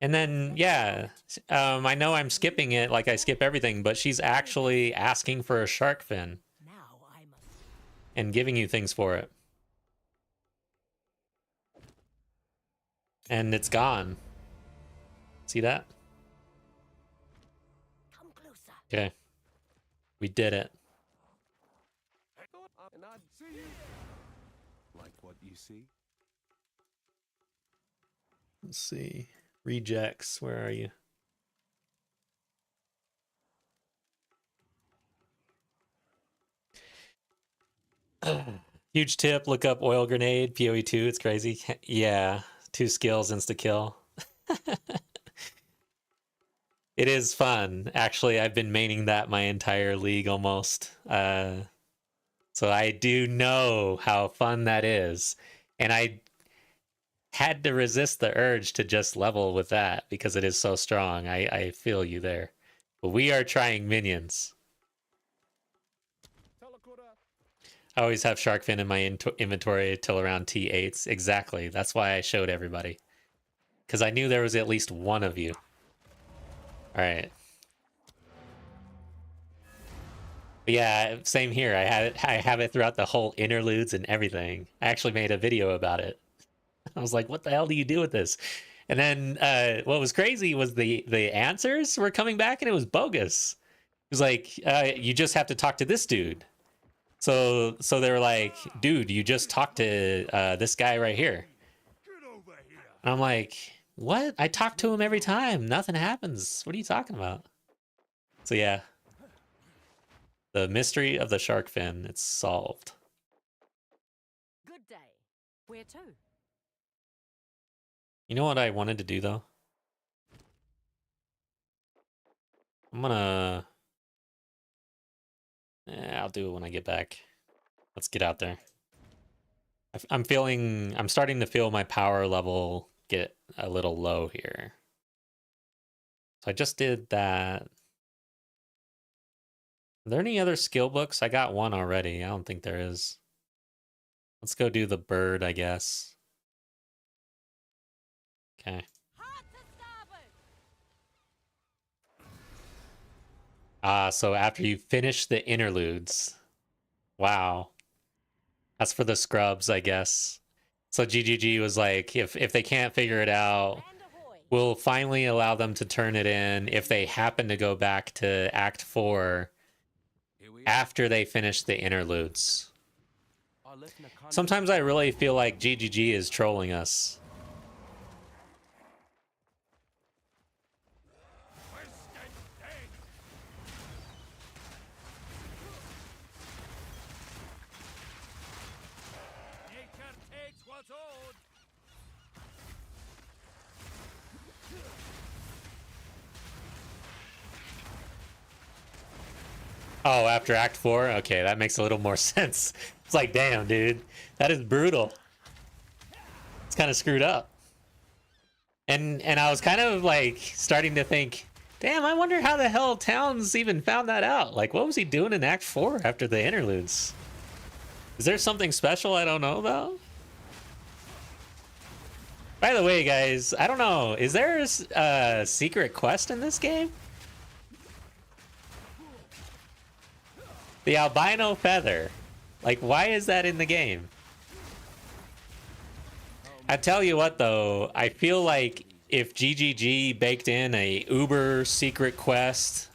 And then, yeah, I know I'm skipping it like I skip everything, but she's actually asking for a shark fin Now I must. and giving you things for it. And it's gone. See that? Come closer. Okay. We did it. And I'd see you. Like what you see? Let's see. Rejects, where are you? Huge tip, look up oil grenade, PoE2, it's crazy. Yeah, 2 skills, insta-kill. It is fun. Actually, I've been maining that my entire league almost. So I do know how fun that is. And I had to resist the urge to just level with that because it is so strong. I feel you there. But we are trying minions. I always have shark fin in my inventory till around T8s. Exactly. That's why I showed everybody. Because I knew there was at least one of you. Alright. Yeah, same here. I have it throughout the whole interludes and everything. I actually made a video about it. I was like, what the hell do you do with this? And then what was crazy was the answers were coming back and it was bogus. It was like, you just have to talk to this dude. So they were like, dude, you just talked to this guy right here. Get over here. And I'm like, what? I talk to him every time. Nothing happens. What are you talking about? So yeah. The mystery of the shark fin, it's solved. Good day. Where to? You know what I wanted to do though? I'm gonna... I'll do it when I get back. Let's get out there. I'm starting to feel my power level get a little low here. So I just did that. Are there any other skill books? I got one already. I don't think there is. Let's go do the bird, I guess. Okay. Hard to starboard. So after you finish the interludes. Wow. That's for the scrubs, I guess. So GGG was like, if they can't figure it out, And ahoy. we'll finally allow them to turn it in if they happen to go back to Act 4 Here we are. after they finish the interludes. I left in a country. Sometimes I really feel like GGG is trolling us. Nature takes what's owed. Oh, after Act 4? Okay, that makes a little more sense. It's like, damn, dude. That is brutal. It's kind of screwed up. And I was kind of like starting to think, damn, I wonder how the hell Towns even found that out. Like, what was he doing in Act 4 after the interludes? Is there something special I don't know about? By the way, guys, I don't know. Is there a secret quest in this game? The albino feather. Like, why is that in the game? I tell you what, though, I feel like if GGG baked in a uber secret quest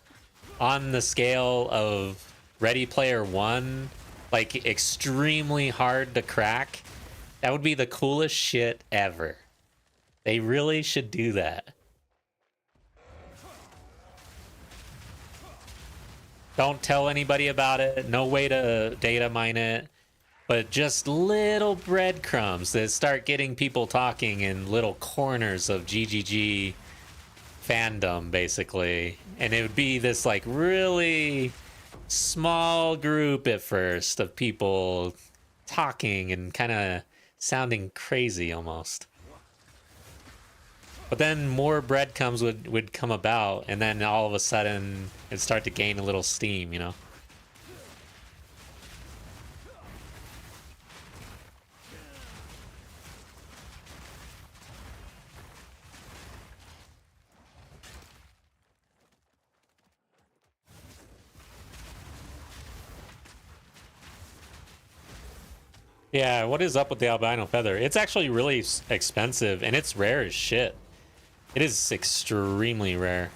on the scale of Ready Player One, like extremely hard to crack, that would be the coolest shit ever. They really should do that. Don't tell anybody about it. No way to data mine it. But just little breadcrumbs that start getting people talking in little corners of GGG fandom, basically. And it would be this like really small group at first of people talking and kind of sounding crazy almost. But then more breadcrumbs would come about, and then all of a sudden it'd start to gain a little steam, you know? Yeah, what is up with the albino feather? It's actually really expensive, and it's rare as shit. It is extremely rare.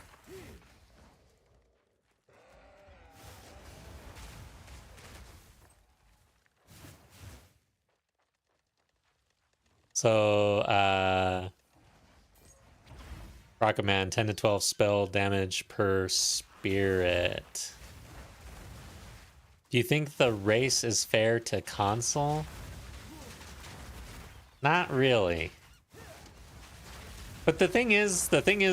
So, Rocket Man, 10 to 12 spell damage per spirit. Do you think the race is fair to console? Not really. But the thing is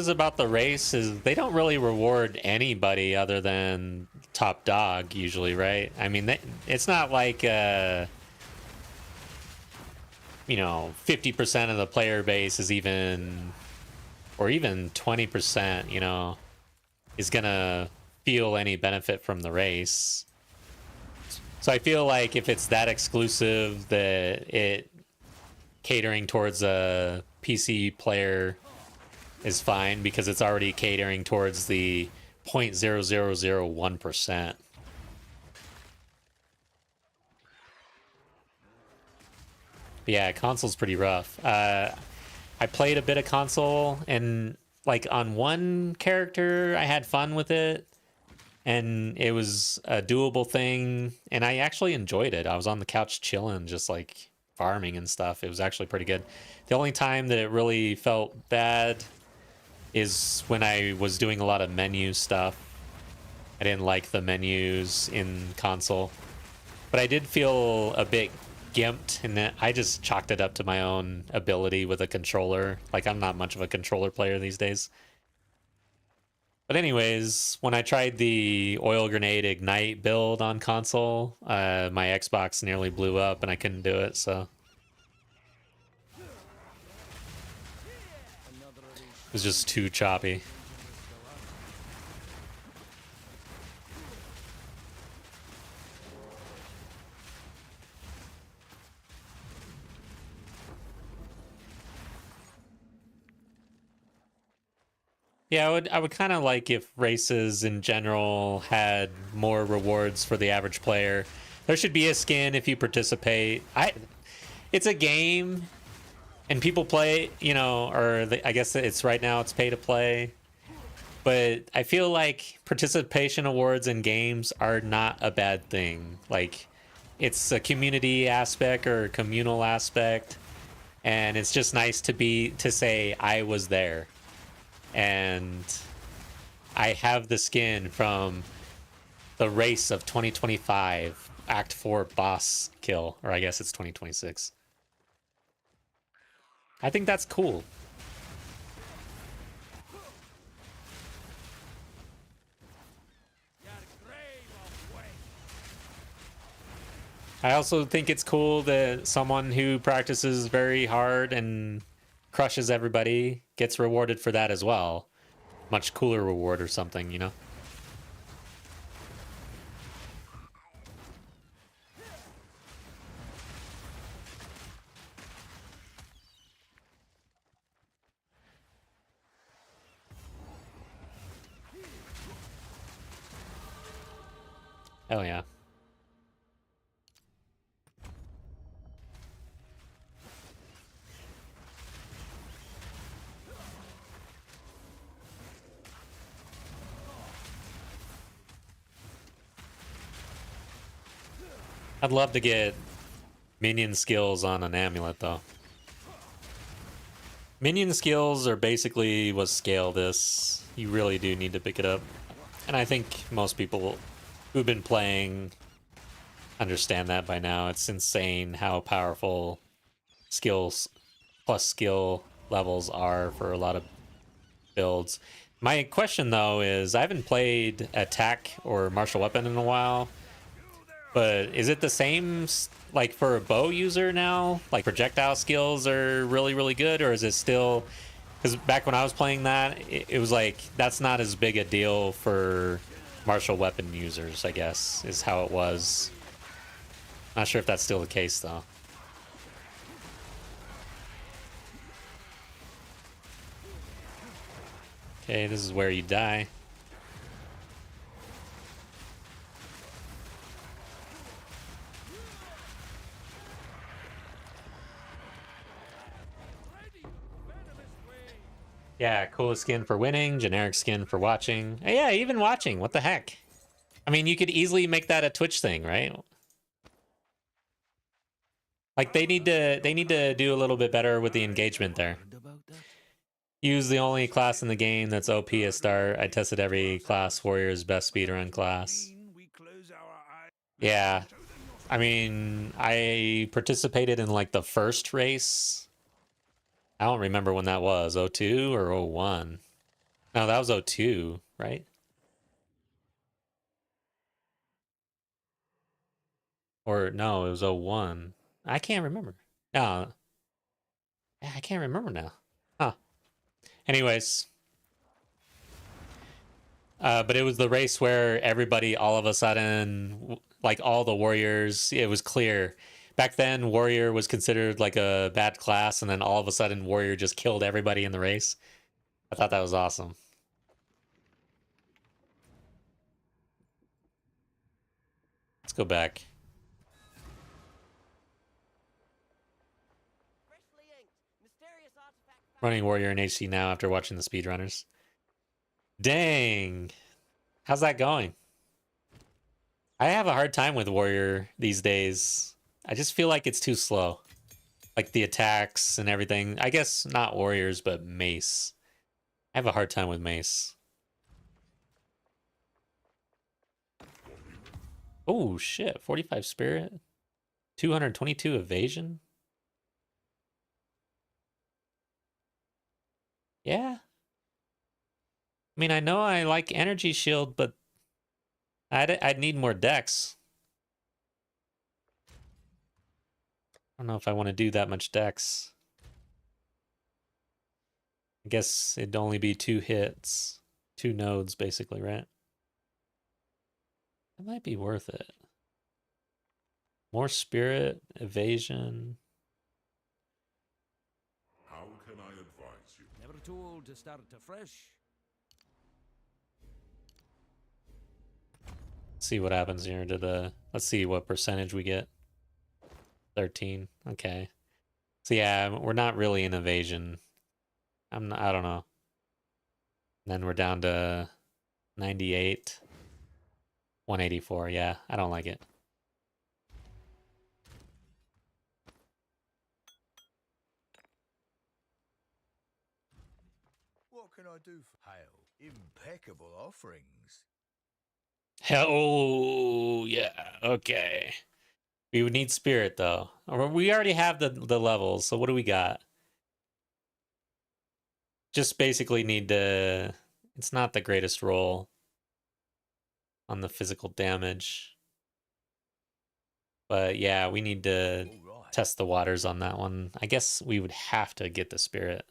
about the race is they don't really reward anybody other than top dog usually, right? I mean, it's not like, you know, 50% of the player base is even, or even 20%, you know, is gonna feel any benefit from the race. So I feel like if it's that exclusive that it catering towards a PC player is fine because it's already catering towards the 0.0001%. Yeah, console's pretty rough. I played a bit of console, and like on one character, I had fun with it, and it was a doable thing, and I actually enjoyed it. I was on the couch chilling, just like farming and stuff. It was actually pretty good. The only time that it really felt bad is when I was doing a lot of menu stuff. I didn't like the menus in console, but I did feel a bit gimped, and that I just chalked it up to my own ability with a controller. Like, I'm not much of a controller player these days. But anyways, when I tried the oil grenade ignite build on console, my Xbox nearly blew up and I couldn't do it, so it was just too choppy. Yeah, I would kind of like if races in general had more rewards for the average player. There should be a skin if you participate. It's a game, and people play, you know, or I guess it's right now it's pay to play. But I feel like participation awards in games are not a bad thing. Like, it's a community aspect or a communal aspect, and it's just nice to say I was there. And I have the skin from the race of 2025 Act 4 boss kill, or I guess it's 2026. I think that's cool. Your grave of I also think it's cool that someone who practices very hard and crushes everybody gets rewarded for that as well. Much cooler reward or something, you know? Oh yeah. I'd love to get minion skills on an amulet though. Minion skills are basically what scale this. You really do need to pick it up. And I think most people who've been playing understand that by now. It's insane how powerful skills plus skill levels are for a lot of builds. My question though is I haven't played attack or martial weapon in a while, but is it the same like for a bow user now? Like projectile skills are really, really good, or is it still, because back when I was playing that, it was like that's not as big a deal for martial weapon users, I guess, is how it was. Not sure if that's still the case though. Okay, this is where you die. Yeah, coolest skin for winning, generic skin for watching. Yeah, even watching. What the heck? I mean, you could easily make that a Twitch thing, right? Like they need to do a little bit better with the engagement there. Heard about that? Use the only class in the game that's OP at start. I tested every class. Warrior's best speedrun class. We close our eyes. Yeah. I mean, I participated in like the first race. I don't remember when that was. 02 or 01? No, that was 02, right? Or no, it was 01. I can't remember. No. I can't remember now. Huh. Anyways, but it was the race where everybody, all of a sudden, like all the warriors, it was clear. Back then, warrior was considered like a bad class, and then all of a sudden, warrior just killed everybody in the race. I thought that was awesome. Let's go back. Freshly inked. Mysterious artifact found. Running warrior in HC now after watching the speedrunners. Dang. How's that going? I have a hard time with warrior these days. I just feel like it's too slow. Like the attacks and everything. I guess not warriors, but mace. I have a hard time with mace. Oh shit, 45 spirit. 222 evasion. Yeah. I mean, I know I like energy shield, but I'd need more dex. I don't know if I want to do that much dex. I guess it'd only be 2 hits. 2 nodes, basically, right? That might be worth it. More spirit, evasion. How can I advise you? Never too old to start afresh. See what happens here to the... Let's see what percentage we get. 13. Okay. So yeah, we're not really in evasion. I don't know. And then we're down to 98. 184. Yeah, I don't like it. What can I do for Hail? Impeccable offerings. Hell, oh, yeah. Okay. We would need spirit though. Or we already have the levels. So what do we got? Just basically need to... It's not the greatest roll on the physical damage. But yeah, we need to All right. test the waters on that one. I guess we would have to get the spirit.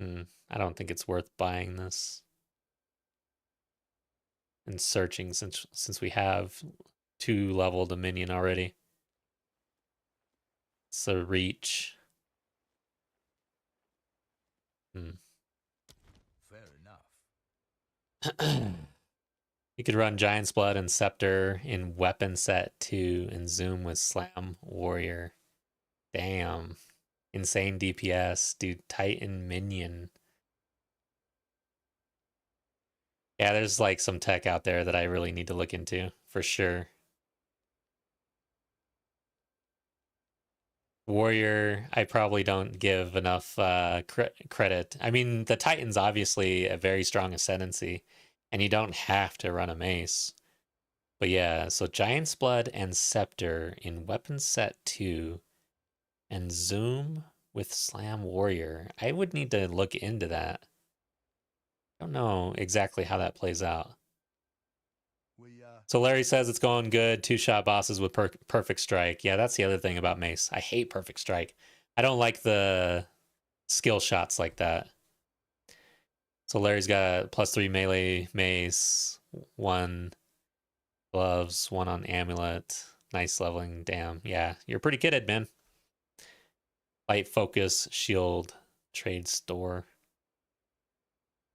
I don't think it's worth buying this and searching since we have 2 leveled a minion already. It's a reach. Fair enough. You could run Giant's Blood and Scepter in weapon set 2 and zoom with Slam Warrior. Damn. Insane DPS. Dude, Titan Minion. Yeah, there's like some tech out there that I really need to look into, for sure. Warrior, I probably don't give enough credit. I mean, the Titan's obviously a very strong ascendancy, and you don't have to run a mace. But yeah, so Giant's Blood and Scepter in weapon set 2 and zoom with Slam Warrior. I would need to look into that. I don't know exactly how that plays out. So Larry says it's going good. 2-shot bosses with perfect strike. Yeah, that's the other thing about mace. I hate perfect strike. I don't like the skill shots like that. So Larry's got +3 melee mace, 1 gloves, 1 on amulet. Nice leveling. Damn. Yeah, you're pretty kitted, man. Light focus, shield, trade store.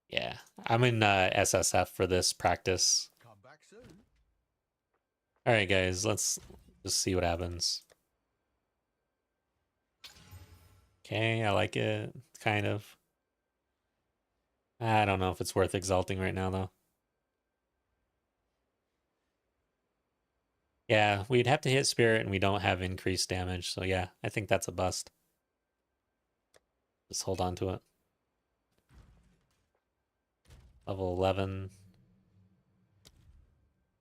Yeah, I'm in SSF for this practice. Come back soon. All right, guys, let's just see what happens. Okay, I like it, kind of. I don't know if it's worth exalting right now, though. Yeah, we'd have to hit spirit, and we don't have increased damage, so yeah, I think that's a bust. Just hold on to it. Level 11.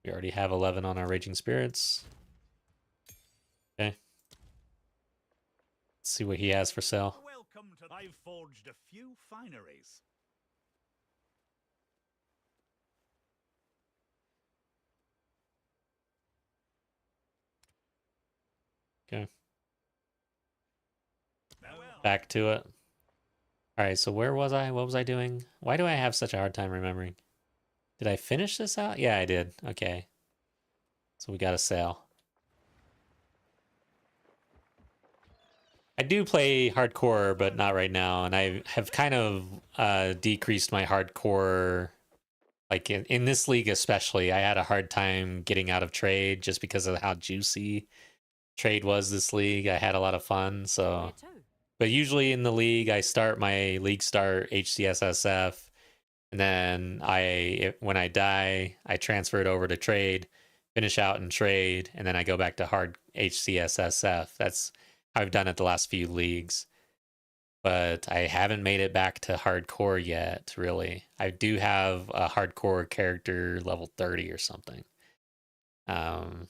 We already have 11 on our Raging Spirits. Okay. Let's see what he has for sale. Welcome to. I've forged a few fineries. Okay. Well. Back to it. All right, so where was I? What was I doing? Why do I have such a hard time remembering? Did I finish this out? Yeah, I did. Okay. So we got a sale. I do play hardcore, but not right now. And I have kind of decreased my hardcore. Like in this league especially, I had a hard time getting out of trade just because of how juicy trade was this league. I had a lot of fun, so... Where to? But usually in the league, I start my league start HCSSF, and then when I die, I transfer it over to trade, finish out in trade, and then I go back to hard HCSSF. That's how I've done it the last few leagues. But I haven't made it back to hardcore yet, really. I do have a hardcore character level 30 or something. And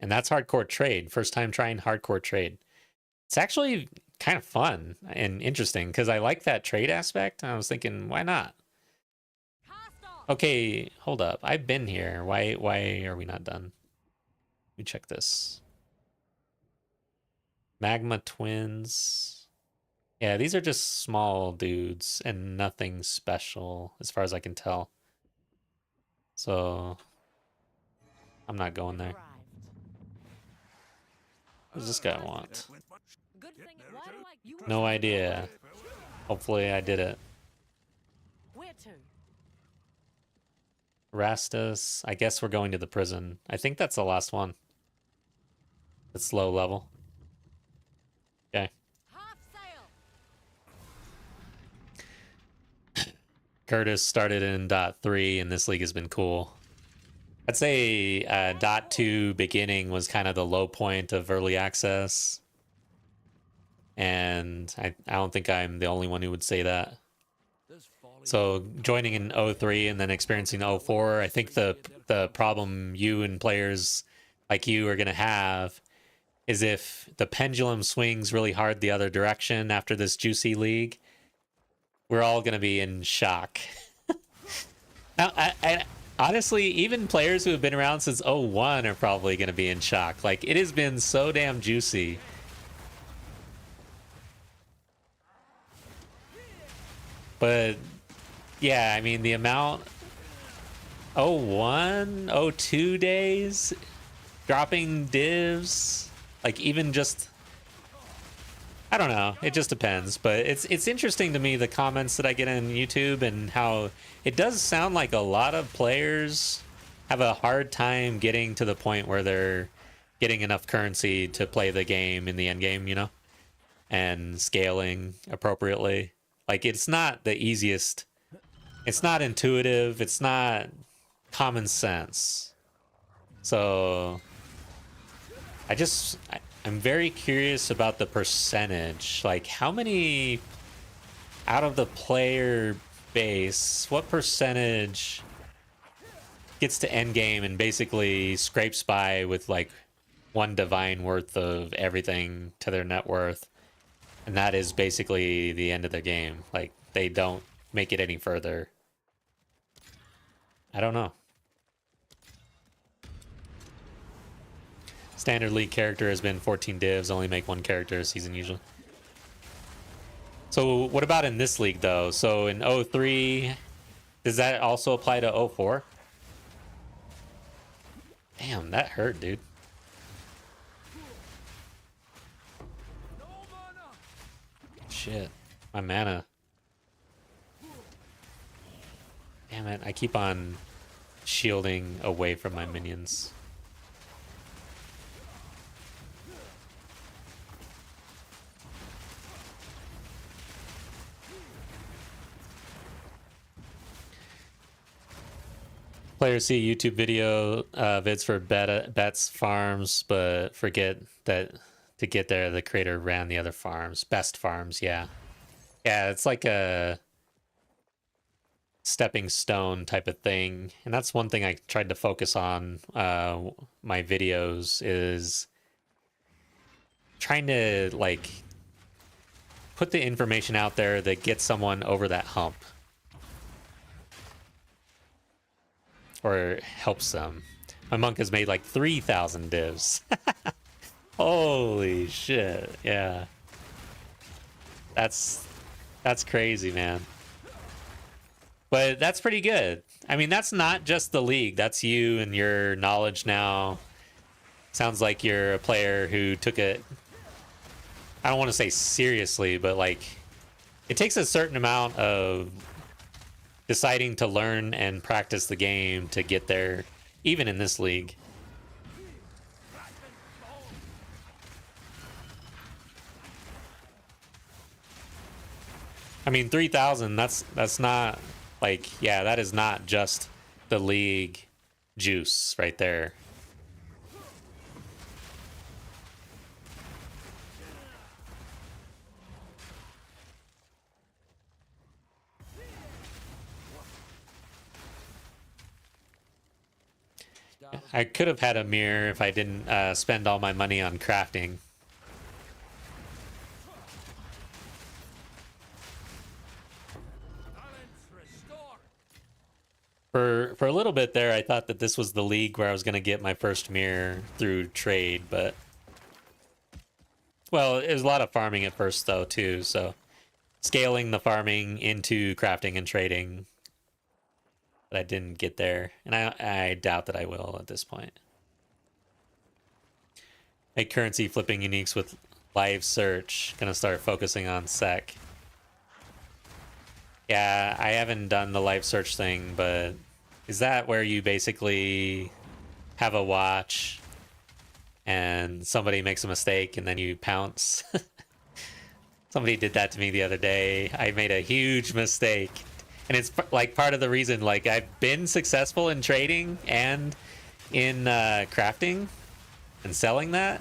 that's hardcore trade. First time trying hardcore trade. It's actually kind of fun and interesting because I like that trade aspect. I was thinking, why not? Cast off. Okay, hold up. I've been here. Why are we not done? Let me check this. Magma Twins. Yeah, these are just small dudes and nothing special as far as I can tell. So I'm not going there. Arrived. What does this guy want? Good thing. Why do I? You No idea. Hopefully I did it. Where to? Rastus. I guess we're going to the prison. I think that's the last one. It's low level. Okay. Half sail. Curtis started in .3 and this league has been cool. I'd say .2 beginning was kind of the low point of early access. And I don't think I'm the only one who would say that. So joining in 03 and then experiencing 04, I think the problem you and players like you are going to have is if the pendulum swings really hard the other direction after this juicy league, we're all going to be in shock. Now, honestly, even players who have been around since '01 are probably going to be in shock. Like, it has been so damn juicy. But yeah, I mean, the amount '01, '02 days, dropping divs, like even just, I don't know, it just depends. But it's interesting to me, the comments that I get on YouTube, and how it does sound like a lot of players have a hard time getting to the point where they're getting enough currency to play the game in the end game, you know, and scaling appropriately. Like, it's not the easiest. It's not intuitive. It's not common sense. So I'm very curious about the percentage. Like, how many out of the player base, what percentage gets to end game and basically scrapes by with like 1 divine worth of everything to their net worth, and that is basically the end of their game. Like, they don't make it any further. I don't know. Standard league character has been 14 divs, only make 1 character a season usually. So what about in this league though? So in '03, does that also apply to '04? Damn, that hurt, dude. Shit, my mana. Damn it, I keep on shielding away from my minions. Players see YouTube video vids for bets farms, but forget that to get there, the creator ran the other farms. Best farms, yeah. Yeah, it's like a stepping stone type of thing. And that's one thing I tried to focus on my videos, is trying to like put the information out there that gets someone over that hump. Or helps them. My monk has made like 3,000 divs. Holy shit, yeah. That's crazy, man. But that's pretty good. I mean, that's not just the league. That's you and your knowledge now. Sounds like you're a player who took it, I don't want to say seriously, but like, it takes a certain amount of deciding to learn and practice the game to get there, even in this league. I mean, 3,000, that's not like, yeah, that is not just the league juice right there. I could have had a mirror if I didn't spend all my money on crafting. For a little bit there, I thought that this was the league where I was going to get my first mirror through trade, but... Well, it was a lot of farming at first, though, too, so... Scaling the farming into crafting and trading. But I didn't get there, and I doubt that I will at this point. Make currency flipping uniques with live search. Gonna start focusing on sec. Yeah, I haven't done the live search thing, but is that where you basically have a watch and somebody makes a mistake and then you pounce? Somebody did that to me the other day. I made a huge mistake. And it's like part of the reason, like, I've been successful in trading and in crafting and selling that.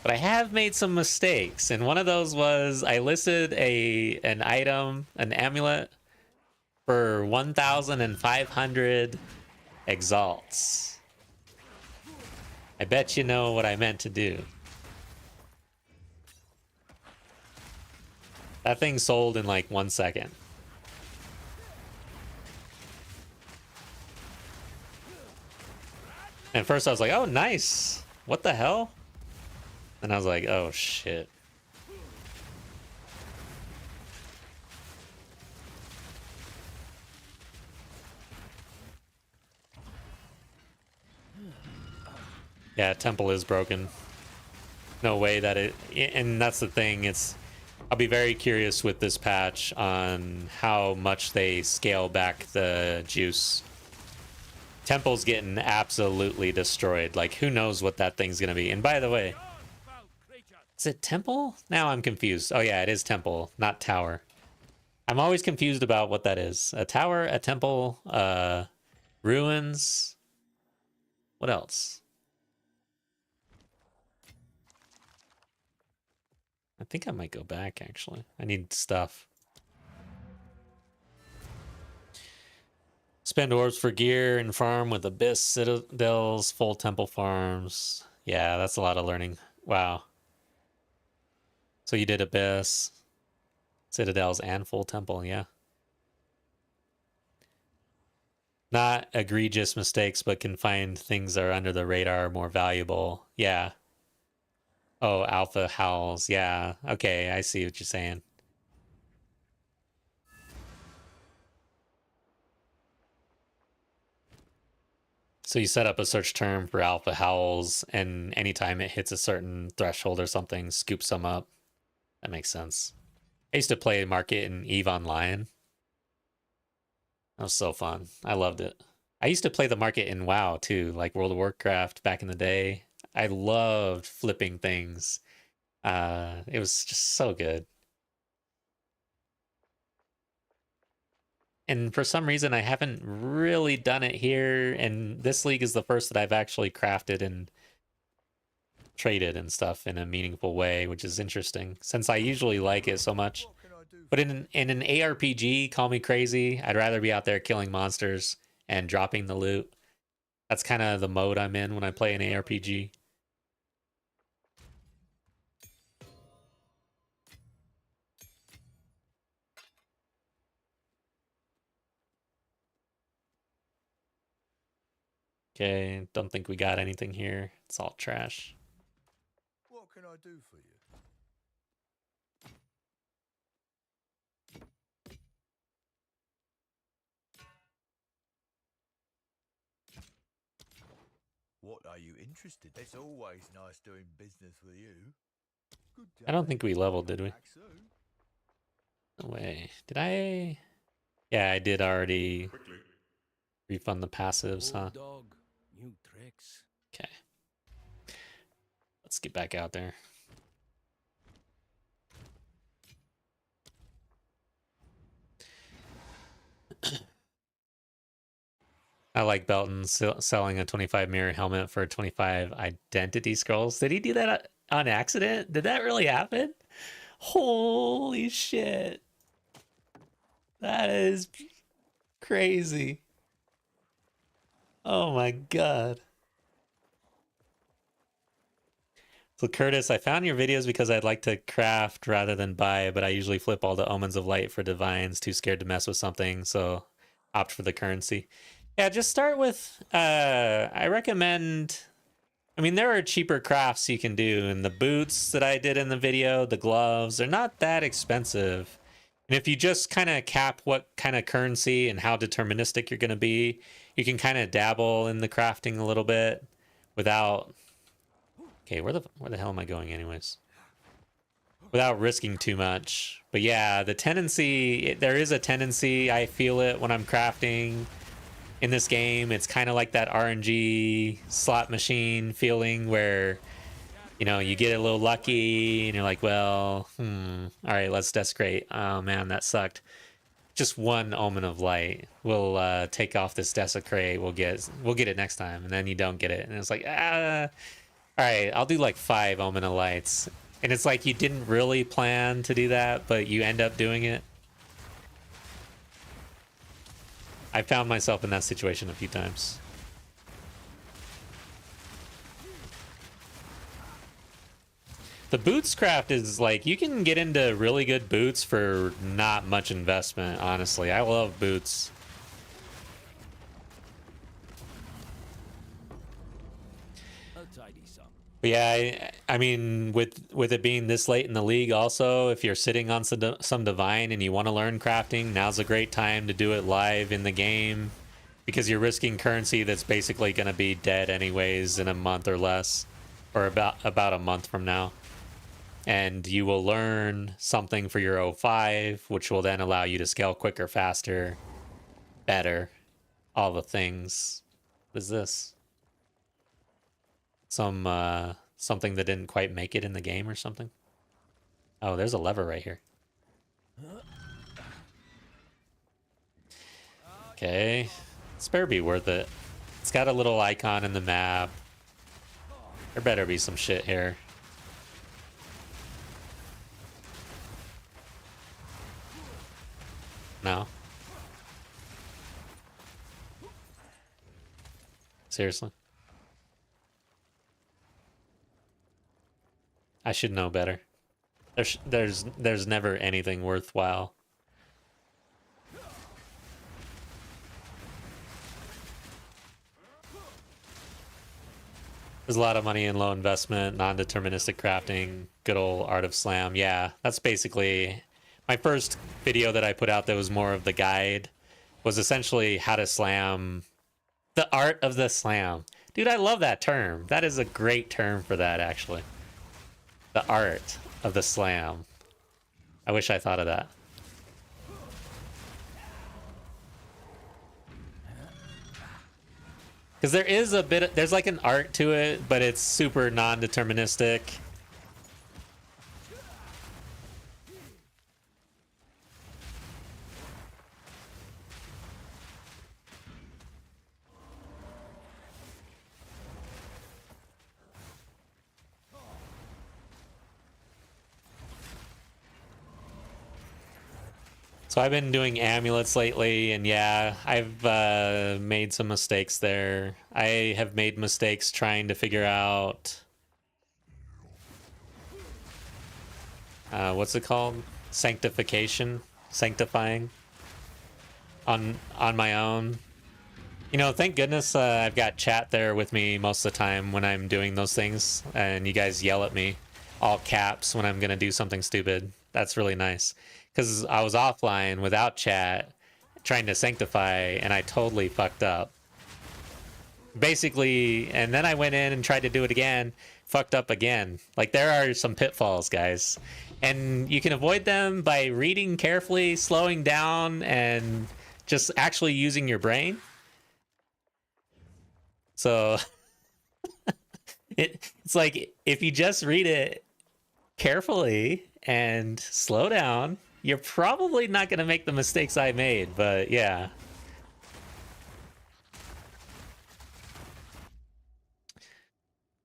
But I have made some mistakes. And one of those was I listed an item, an amulet, for 1,500 exalts. I bet you know what I meant to do. That thing sold in like 1 second. And at first I was like, oh, nice. What the hell? And I was like, oh, shit. Yeah, temple is broken. No way that it... And that's the thing. I'll be very curious with this patch on how much they scale back the juice. Temple's getting absolutely destroyed. Like, who knows what that thing's gonna be. And by the way, is it temple? Now I'm confused. Oh yeah, it is temple, not tower. I'm always confused about what that is. A tower, a temple, ruins. What else? I think I might go back, actually. I need stuff. Spend orbs for gear and farm with abyss citadels, full temple farms. Yeah, that's a lot of learning. Wow. So you did abyss, citadels, and full temple, yeah. Not egregious mistakes, but can find things that are under the radar more valuable. Yeah. Oh, alpha howls. Yeah. Okay, I see what you're saying. So you set up a search term for alpha howls, and anytime it hits a certain threshold or something, scoops them up. That makes sense. I used to play Market in EVE Online. That was so fun. I loved it. I used to play the Market in WoW too, like World of Warcraft back in the day. I loved flipping things. It was just so good. And for some reason, I haven't really done it here. And this league is the first that I've actually crafted and traded and stuff in a meaningful way, which is interesting since I usually like it so much. But in an ARPG, call me crazy, I'd rather be out there killing monsters and dropping the loot. That's kind of the mode I'm in when I play an ARPG. Okay, don't think we got anything here. It's all trash. What can I do for you? What are you interested in? It's always nice doing business with you. Good I don't day. think we leveled, did we? Back soon. No way. Did I? Yeah, I did already refund the passives, huh? Old dog, new tricks. Okay. Let's get back out there. I like Belton selling a 25 mirror helmet for 25 identity scrolls. Did he do that on accident? Did that really happen? Holy shit. That is crazy. Oh my god. So Curtis, I found your videos because I'd like to craft rather than buy, but I usually flip all the omens of light for divines, too scared to mess with something, so opt for the currency. Yeah, just start with, I recommend, I mean, there are cheaper crafts you can do, and the boots that I did in the video, the gloves, they're not that expensive. And if you just kind of cap what kind of currency and how deterministic you're going to be, you can kind of dabble in the crafting a little bit without... Okay, where the hell am I going anyways? Without risking too much. But yeah, the tendency, there is a tendency, I feel it when I'm crafting in this game. It's kind of like that RNG slot machine feeling where, you know, you get a little lucky and you're like, well, all right, let's desecrate. Oh man, that sucked. Just one omen of light. We'll take off this desecrate. We'll get it next time, and then you don't get it, and it's like, all right, I'll do like 5 omen of lights, and it's like you didn't really plan to do that, but you end up doing it. I found myself in that situation a few times. The boots craft is like, you can get into really good boots for not much investment, honestly. I love boots. A tidy sum. But yeah, I mean, with it being this late in the league, also, if you're sitting on some divine and you want to learn crafting, now's a great time to do it live in the game, because you're risking currency that's basically going to be dead anyways in a month or less, or about a month from now. And you will learn something for your O5, which will then allow you to scale quicker, faster, better, all the things. What is this? Something that didn't quite make it in the game or something? Oh, there's a lever right here. Okay. This better be worth it. It's got a little icon in the map. There better be some shit here. No. Seriously? I should know better. There's never anything worthwhile. There's a lot of money in low investment, non-deterministic crafting, good old art of slam. Yeah, that's basically my first video that I put out that was more of the guide, was essentially how to slam, the art of the slam. Dude, I love that term. That is a great term for that, actually. The art of the slam. I wish I thought of that. Because there is a bit, there's like an art to it, but it's super non-deterministic. So I've been doing amulets lately, and yeah, I've made some mistakes there. I have made mistakes trying to figure out what's it called? Sanctification, sanctifying on my own. You know, thank goodness I've got chat there with me most of the time when I'm doing those things, and you guys yell at me all caps when I'm gonna do something stupid. That's really nice. Because I was offline without chat trying to sanctify, and I totally fucked up. Basically, and then I went in and tried to do it again, fucked up again. Like, there are some pitfalls, guys. And you can avoid them by reading carefully, slowing down, and just actually using your brain. So, it's like, if you just read it carefully and slow down, you're probably not going to make the mistakes I made, but yeah.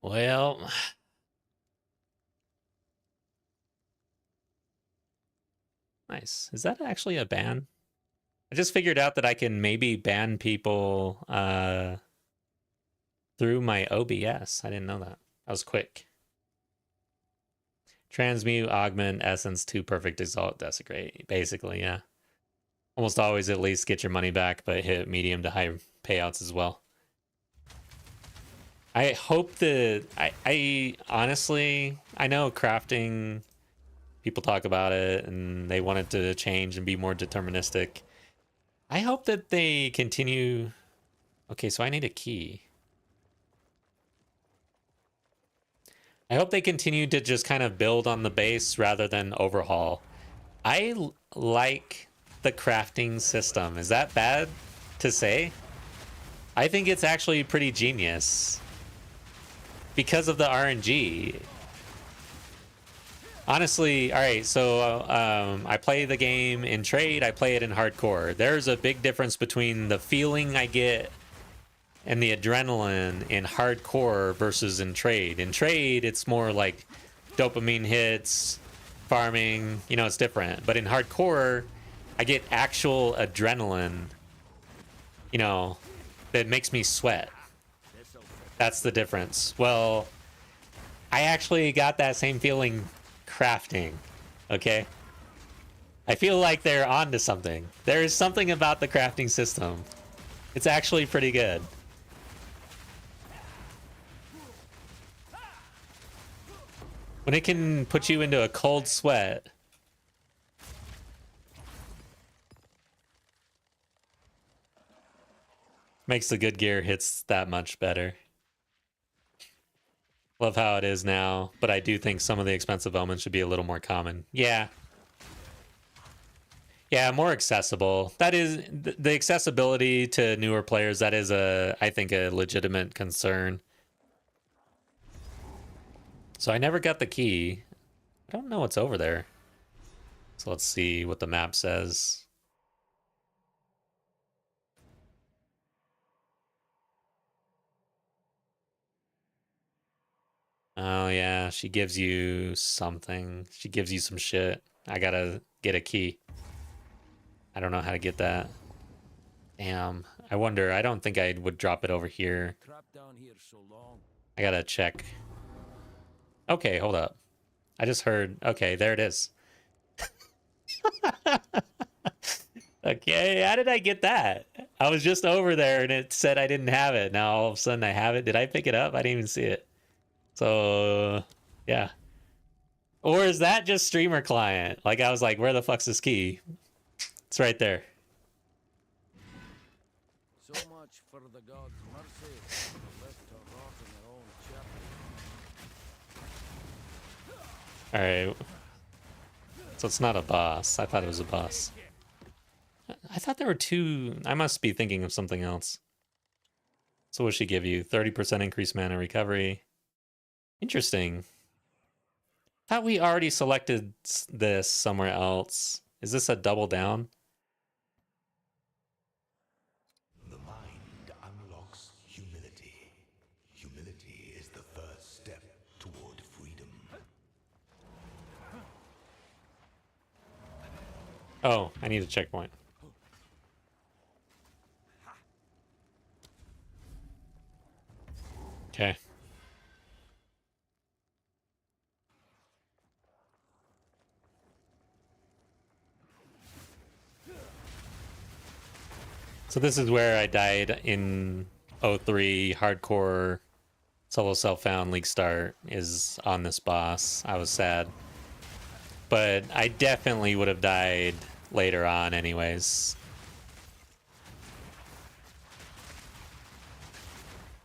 Well, nice. Is that actually a ban? I just figured out that I can maybe ban people through my OBS. I didn't know that. That was quick. Transmute, augment, essence, 2 perfect, exalt, desecrate. Basically, yeah. Almost always at least get your money back, but hit medium to high payouts as well. I hope that I honestly, I know crafting, people talk about it and they want it to change and be more deterministic. I hope that they continue. Okay, so I need a key. I hope they continue to just kind of build on the base rather than overhaul. I like the crafting system. Is that bad to say? I think it's actually pretty genius because of the RNG. Honestly, all right, so I play the game in trade, I play it in hardcore. There's a big difference between the feeling I get and the adrenaline in hardcore versus in trade. In trade, it's more like dopamine hits, farming, you know, it's different. But in hardcore, I get actual adrenaline, you know, that makes me sweat. That's the difference. Well, I actually got that same feeling crafting, okay? I feel like they're onto something. There is something about the crafting system. It's actually pretty good. When it can put you into a cold sweat. Makes the good gear hits that much better. Love how it is now, but I do think some of the expensive elements should be a little more common. Yeah. Yeah, more accessible. That is the accessibility to newer players. That is I think a legitimate concern. So I never got the key. I don't know what's over there. So let's see what the map says. Oh yeah, she gives you something. She gives you some shit. I gotta get a key. I don't know how to get that. Damn. I wonder. I don't think I would drop it over here. Trapped down here so long. I gotta check. Okay, hold up. I just heard. Okay, there it is. Okay, how did I get that? I was just over there and it said I didn't have it. Now all of a sudden I have it. Did I pick it up? I didn't even see it. So, yeah. Or is that just streamer client? Like I was like, where the fuck's this key? It's right there. So much for the gods' mercy. Left to rot in their own chapel. All right. So it's not a boss. I thought it was a boss. I thought there were two. I must be thinking of something else. So what should she give you? 30% increased mana recovery. Interesting. Thought we already selected this somewhere else. Is this a double down? The mind unlocks humility. Humility is the first step toward freedom. Oh, I need a checkpoint. Okay. So this is where I died in 03 hardcore solo self-found league start is on this boss. I was sad. But I definitely would have died later on anyways.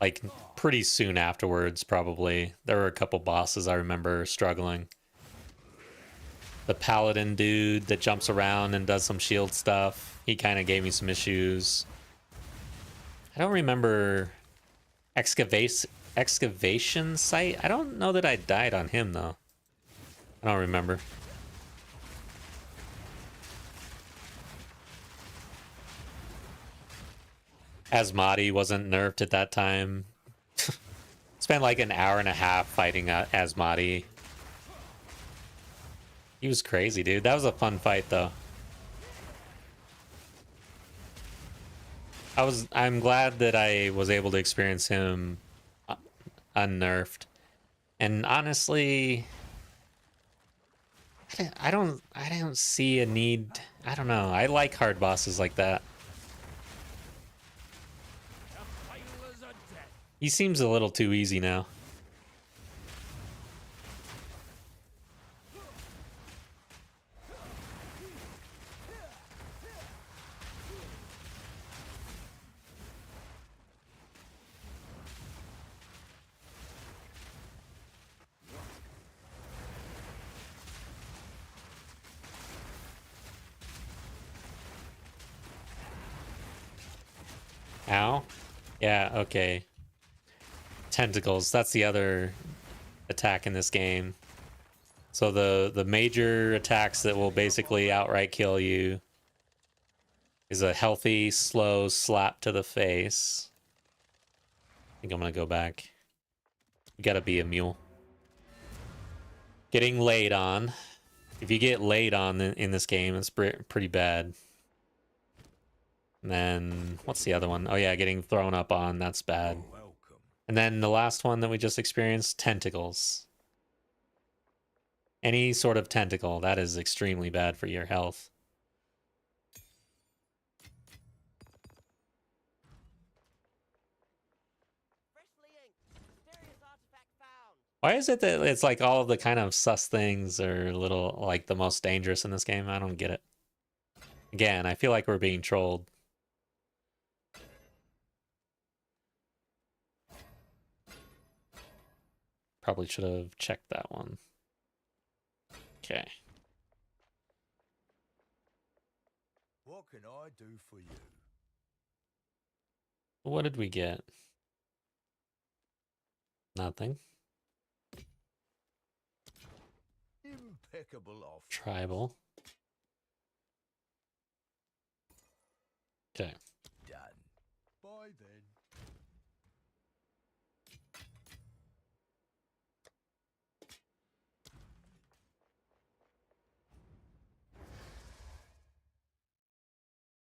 Like pretty soon afterwards, probably. There were a couple bosses I remember struggling. The paladin dude that jumps around and does some shield stuff. He kind of gave me some issues. I don't remember excavation site. I don't know that I died on him though. I don't remember. Asmati wasn't nerfed at that time. Spent like an hour and a half fighting Asmati. He was crazy, dude. That was a fun fight though. I'm glad that I was able to experience him unnerfed. And honestly, I don't see a need. I don't know. I like hard bosses like that. He seems a little too easy now. Ow. Yeah, okay. Tentacles, that's the other attack in this game. So the major attacks that will basically outright kill you is a healthy, slow slap to the face. I think I'm gonna go back. You gotta be a mule. Getting laid on. If you get laid on in this game, it's pretty bad. And then, what's the other one? Oh yeah, getting thrown up on, that's bad. Welcome. And then the last one that we just experienced, tentacles. Any sort of tentacle, that is extremely bad for your health. Freshly inked. Mysterious artifact found. Why is it that it's like all of the kind of sus things are a little like the most dangerous in this game? I don't get it. Again, I feel like we're being trolled. Probably should have checked that one. Okay. What can I do for you? What did we get? Nothing. Impeccable off. Tribal. Okay. Done. Bye then.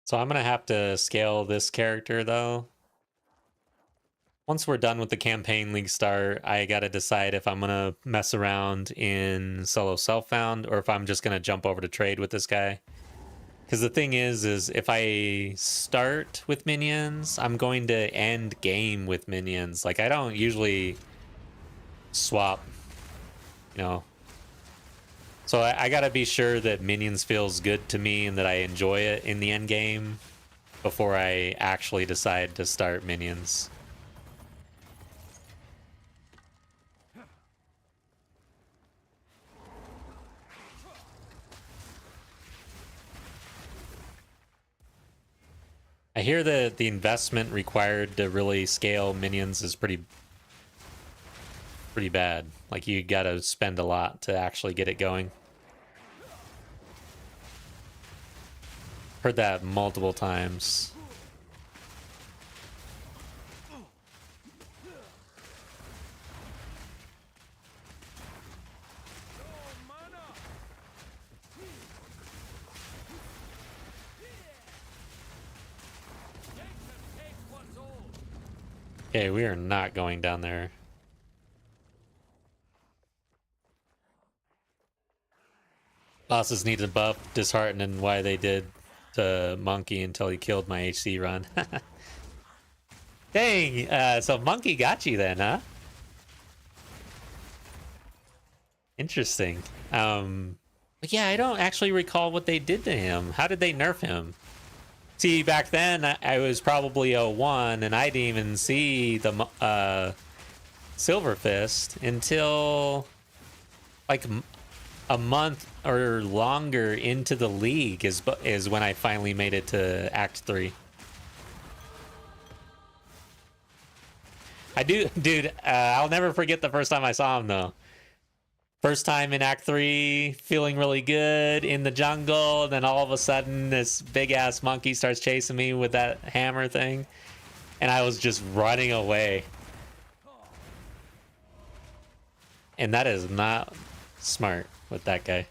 So I'm gonna have to scale this character though. Once we're done with the campaign league start, I gotta decide if I'm gonna mess around in solo self-found or if I'm just gonna jump over to trade with this guy. Because the thing is if I start with minions, I'm going to end game with minions. Like I don't usually swap, you know. So I gotta be sure that minions feels good to me and that I enjoy it in the end game before I actually decide to start minions. I hear that the investment required to really scale minions is pretty bad. Like you gotta spend a lot to actually get it going. Heard that multiple times. Okay, we are not going down there. Bosses need to buff, disheartening why they did to Monkey until he killed my HC run. Dang, so Monkey got you then, huh? Interesting. But yeah, I don't actually recall what they did to him. How did they nerf him? See, back then I was probably 01 and I didn't even see the Silver Fist until like a month or longer into the league is when I finally made it to Act 3. I do, dude. I'll never forget the first time I saw him though. First time in Act 3, feeling really good in the jungle, and then all of a sudden this big ass monkey starts chasing me with that hammer thing, and I was just running away. And that is not smart with that guy.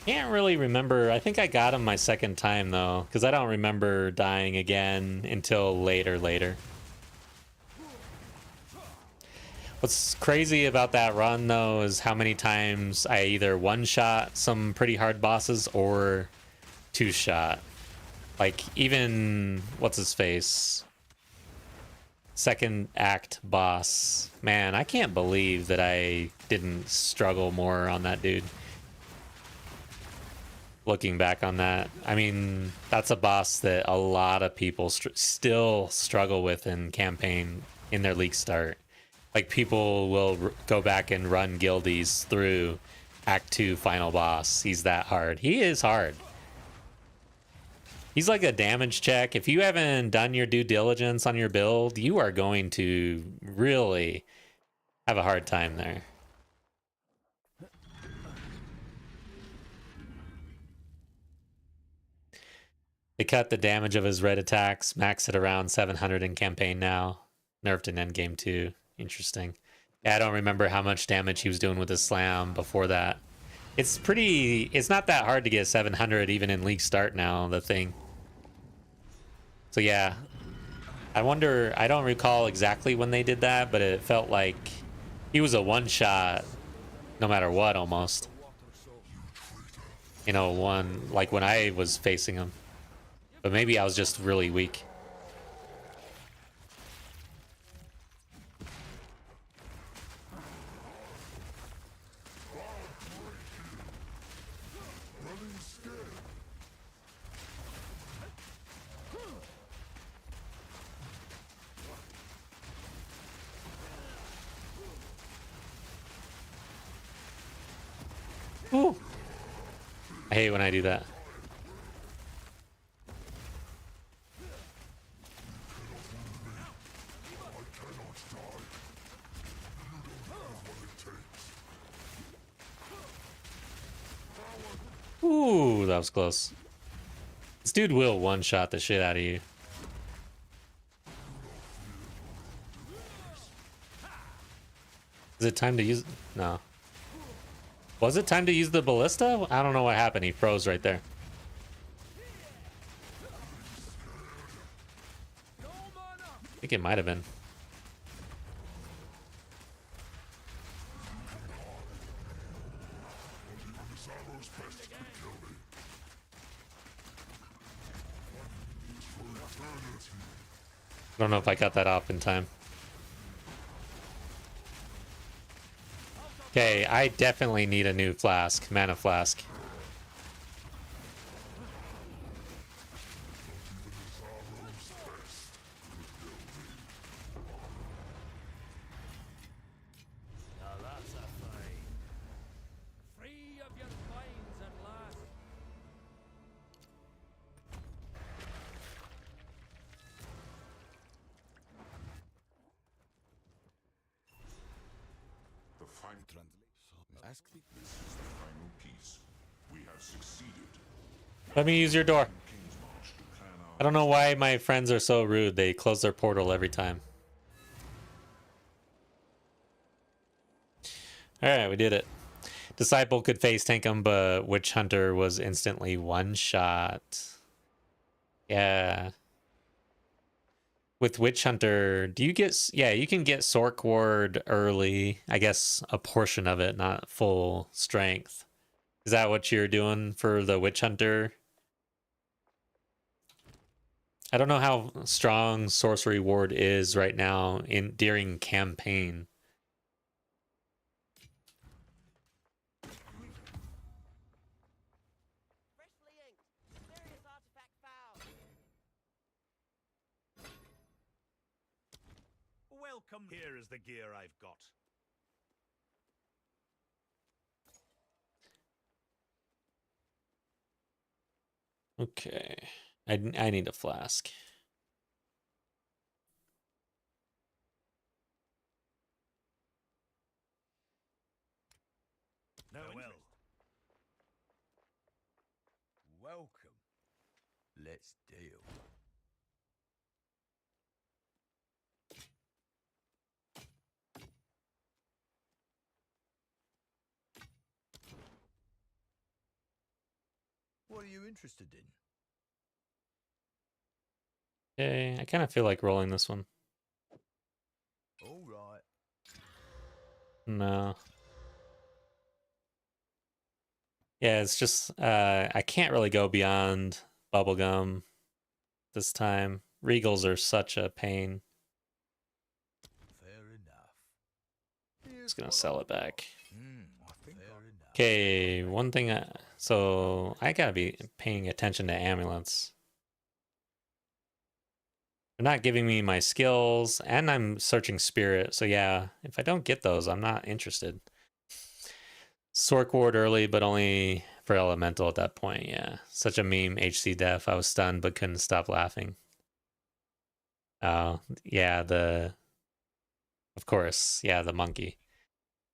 Can't really remember. I think I got him my second time though, because I don't remember dying again until later. What's crazy about that run though is how many times I either one-shot some pretty hard bosses or two-shot. Like even what's his face? Second act boss. Man, I can't believe that I didn't struggle more on that dude. Looking back on that, I mean, that's a boss that a lot of people still struggle with in campaign in their league start. Like people will go back and run guildies through Act 2 final boss. He's that hard. He is hard. He's like a damage check. If you haven't done your due diligence on your build, you are going to really have a hard time there. They cut the damage of his red attacks, max at around 700 in campaign now. Nerfed in endgame too. Interesting. Yeah, I don't remember how much damage he was doing with his slam before that. It's not that hard to get 700 even in league start now, the thing. So yeah, I wonder, I don't recall exactly when they did that, but it felt like he was a one-shot no matter what almost. You know, like when I was facing him. But maybe I was just really weak. Ooh. I hate when I do that. Ooh, that was close. This dude will one-shot the shit out of you. Is it time to use... No. Was it time to use the ballista? I don't know what happened. He froze right there. I think it might have been. I don't know if I got that off in time. Okay, I definitely need a new flask, mana flask. Now that's a fight. Free of your binds at last. The final Translate. Ask the This is the final piece. We have succeeded. Let me use your door. King's March to plan our I don't know why my friends are so rude. They close their portal every time. Alright, we did it. Disciple could face tank him, but Witch Hunter was instantly one shot. Yeah. With Witch Hunter, do you get... Yeah, you can get Sork Ward early. I guess a portion of it, not full strength. Is that what you're doing for the Witch Hunter? I don't know how strong Sorcery Ward is right now during campaign. Freshly inked. Mysterious artifact found. welcome. Here is the gear I've got. Okay. I need a flask. No, welcome. Let's deal. What are you interested in? Okay, I kind of feel like rolling this one. All right. No. Yeah, it's just I can't really go beyond bubblegum this time. Regals are such a pain. Fair enough. Just gonna sell it back. I think fair enough. Okay, one thing. So I gotta be paying attention to amulets. They're not giving me my skills, and I'm searching spirit. So yeah, if I don't get those, I'm not interested. Sork Ward early, but only for elemental at that point. Yeah, such a meme. HC def. I was stunned, but couldn't stop laughing. Oh yeah, of course, yeah, the monkey.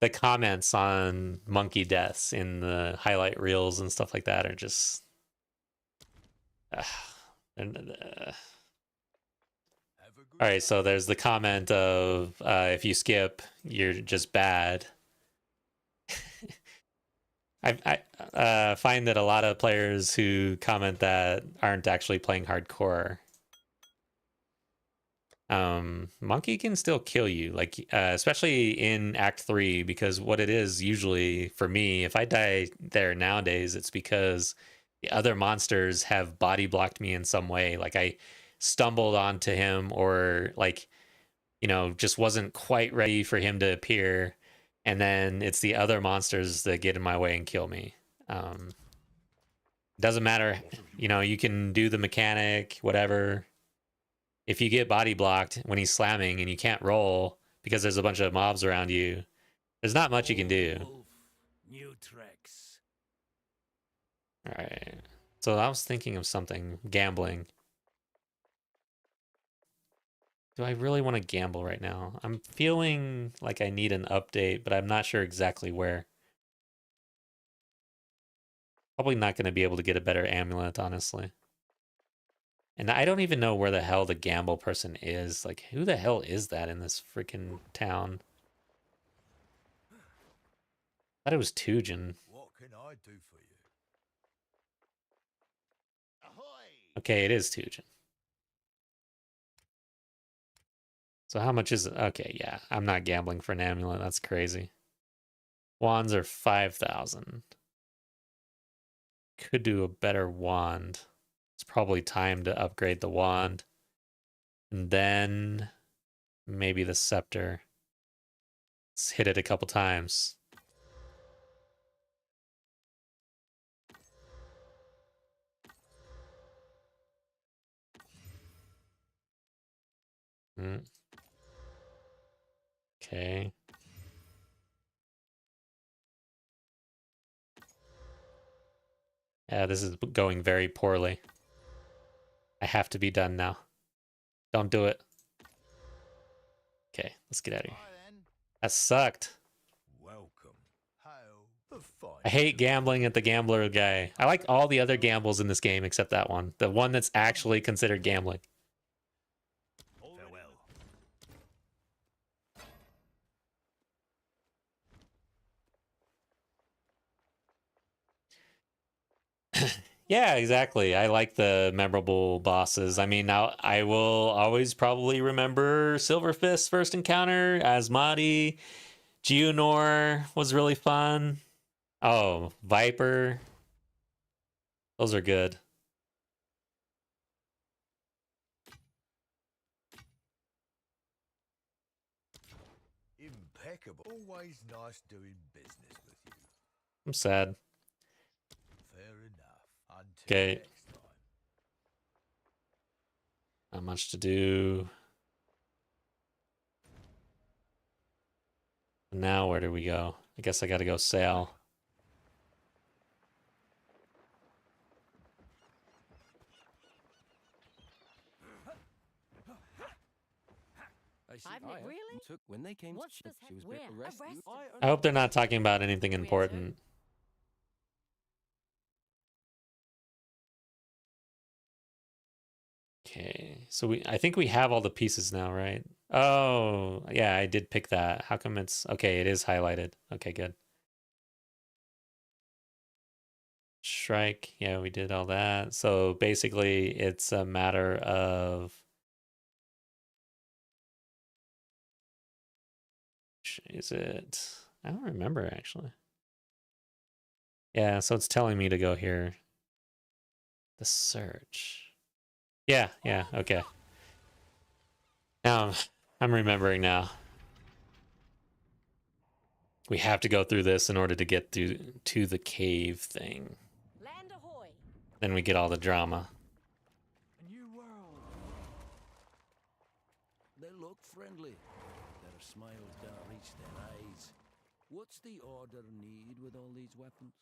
The comments on monkey deaths in the highlight reels and stuff like that are just And, Have a good all right, so there's the comment of if you skip, you're just bad. I find that a lot of players who comment that aren't actually playing hardcore. Monkey can still kill you, like especially in Act 3, because what it is usually for me, if I die there nowadays, it's because the other monsters have body blocked me in some way. Like I stumbled onto him, or like, you know, just wasn't quite ready for him to appear, and then it's the other monsters that get in my way and kill me. Doesn't matter, you know, you can do the mechanic, whatever. If you get body blocked when he's slamming and you can't roll because there's a bunch of mobs around you, there's not much you can do. Wolf, new tricks. All right. So I was thinking of something, gambling. Do I really want to gamble right now? I'm feeling like I need an update, but I'm not sure exactly where. Probably not going to be able to get a better amulet, honestly. And I don't even know where the hell the gamble person is. Like, who the hell is that in this freaking town? I thought it was Tujin. What can I do for you? Ahoy! Okay, it is Tujin. So how much is it? Okay, yeah. I'm not gambling for an amulet. That's crazy. Wands are 5,000. Could do a better wand. It's probably time to upgrade the wand. And then maybe the scepter. Let's hit it a couple times. Okay. Yeah, this is going very poorly. I have to be done now. Don't do it. Okay, let's get out of here. That sucked. Welcome. Hail the fine. I hate gambling at the gambler guy. I like all the other gambles in this game except that one. The one that's actually considered gambling. Farewell. Yeah, exactly. I like the memorable bosses. I mean, now I will always probably remember Silverfist's first encounter, Asmati. Geonor was really fun. Oh, Viper. Those are good. Impeccable. Always nice doing business with you. I'm sad. Fair enough. Until Okay. next time. Not much to do. Now where do we go? I guess I gotta go sail. Really? Took when they came. What's this? She was Where? arrested. I hope they're not talking about anything important. Okay, so I think we have all the pieces now, right? Oh, yeah, I did pick that. How come it's okay? It is highlighted. Okay, good. Shrike, yeah, we did all that. So basically, it's a matter of is it? I don't remember actually. Yeah, so it's telling me to go here. The search. Yeah, okay. Now I'm remembering now. We have to go through this in order to get to the cave thing. Land ahoy! Then we get all the drama. A new world. They look friendly. Their smiles don't reach their eyes. What's the order need with all these weapons?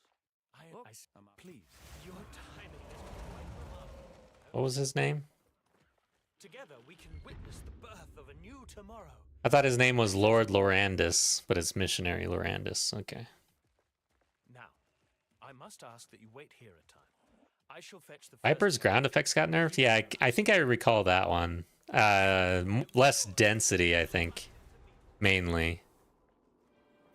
Please, your timing is quite remarkable. What was his name? Together we can witness the birth of a new tomorrow. I thought his name was Lord Lorandus, but it's Missionary Lorandus. Okay. Now, I must ask that you wait here a time. I shall fetch the Viper's ground effects got nerfed? Yeah, I think I recall that one. Less density, I think, mainly.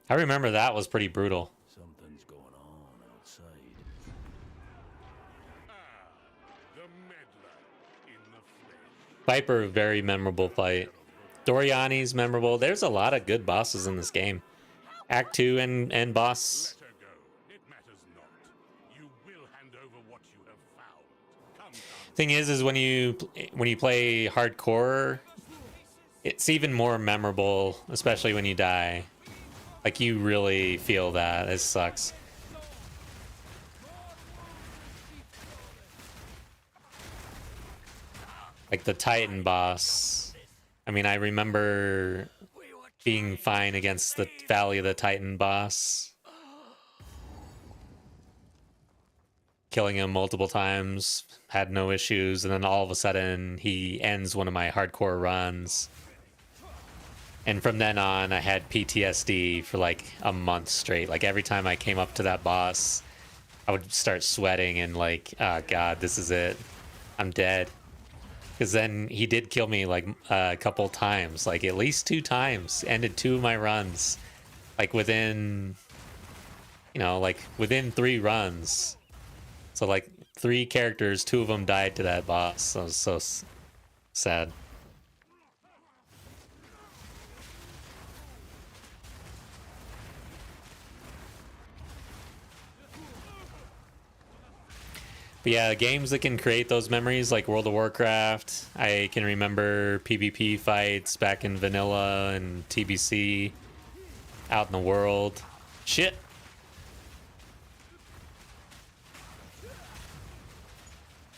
I remember that was pretty brutal. Something's going on outside. The meddler in the flesh. Viper, very memorable fight. Doriani's memorable. There's a lot of good bosses in this game. Act 2 and boss. Let her go. It matters not. You will hand over what you have found. Come, come. Thing is when you play hardcore, it's even more memorable, especially when you die. Like, you really feel that. It sucks. Like the Titan boss. I mean, I remember being fine against the Valley of the Titan boss. Killing him multiple times, had no issues, and then all of a sudden he ends one of my hardcore runs. And from then on, I had PTSD for like a month straight. Like every time I came up to that boss, I would start sweating and like, oh god, this is it. I'm dead. Because then he did kill me like a couple times, like at least 2 times. Ended 2 of my runs, like within, like within 3 runs. So like 3 characters, 2 of them died to that boss. So it was so sad. But yeah, games that can create those memories, like World of Warcraft. I can remember PvP fights back in vanilla and TBC, out in the world. Shit.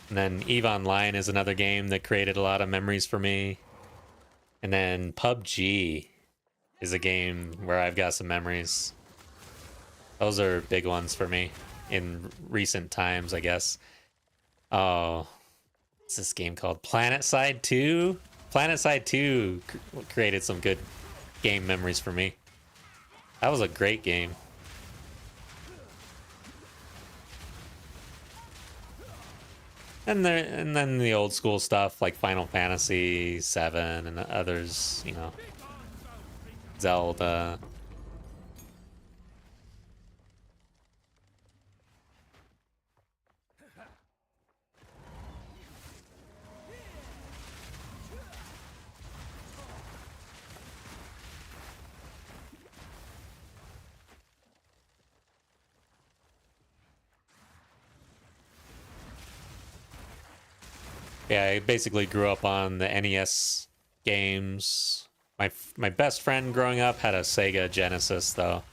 And then EVE Online is another game that created a lot of memories for me. And then PUBG is a game where I've got some memories. Those are big ones for me in recent times, I guess. Oh, what's this game called? PlanetSide 2? PlanetSide 2 created some good game memories for me. That was a great game. And then the old school stuff like Final Fantasy 7 and others, Zelda. Yeah, I basically grew up on the NES games. My best friend growing up had a Sega Genesis, though.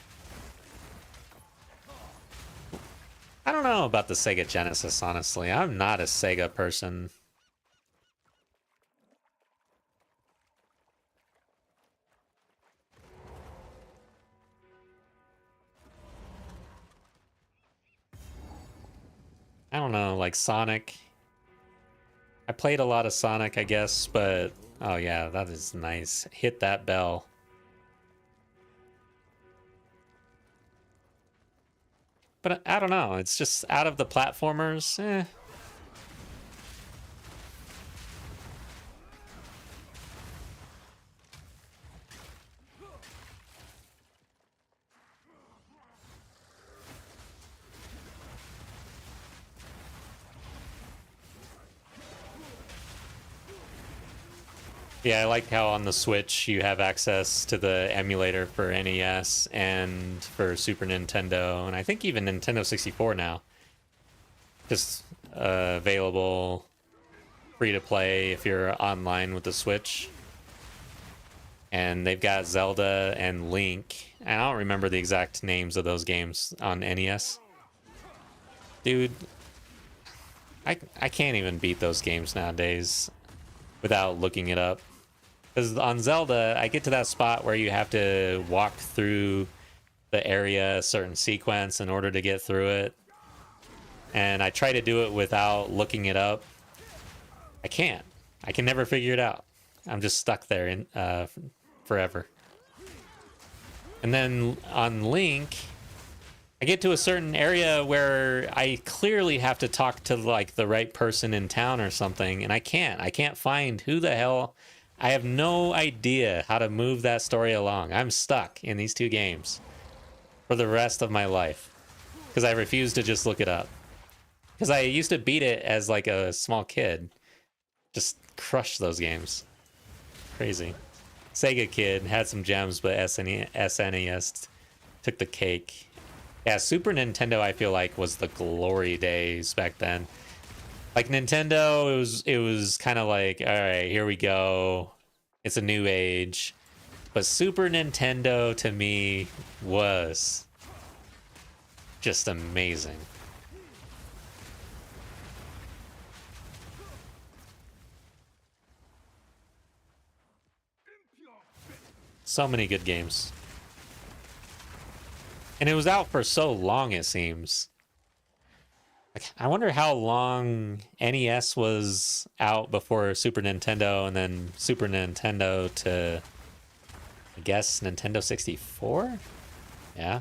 I don't know about the Sega Genesis, honestly. I'm not a Sega person. I don't know, like Sonic. I played a lot of Sonic, I guess, but oh yeah, that is nice. Hit that bell. But I don't know, it's just out of the platformers, Yeah, I like how on the Switch you have access to the emulator for NES and for Super Nintendo, and I think even Nintendo 64 now. Just available free to play if you're online with the Switch. And they've got Zelda and Link. And I don't remember the exact names of those games on NES. Dude, I can't even beat those games nowadays without looking it up. Because on Zelda, I get to that spot where you have to walk through the area, a certain sequence in order to get through it. And I try to do it without looking it up. I can't. I can never figure it out. I'm just stuck there in forever. And then on Link, I get to a certain area where I clearly have to talk to like the right person in town or something, and I can't find who the hell. I have no idea how to move that story along. I'm stuck in these two games for the rest of my life because I refuse to just look it up. Because I used to beat it as like a small kid, just crush those games. Crazy. Sega kid had some gems, but SNES took the cake. Yeah, Super Nintendo I feel like was the glory days back then. Like Nintendo, it was kind of like, all right, here we go. It's a new age. But Super Nintendo to me was just amazing. So many good games. And it was out for so long, it seems. Like, I wonder how long NES was out before Super Nintendo, and then Super Nintendo to, I guess, Nintendo 64? Yeah.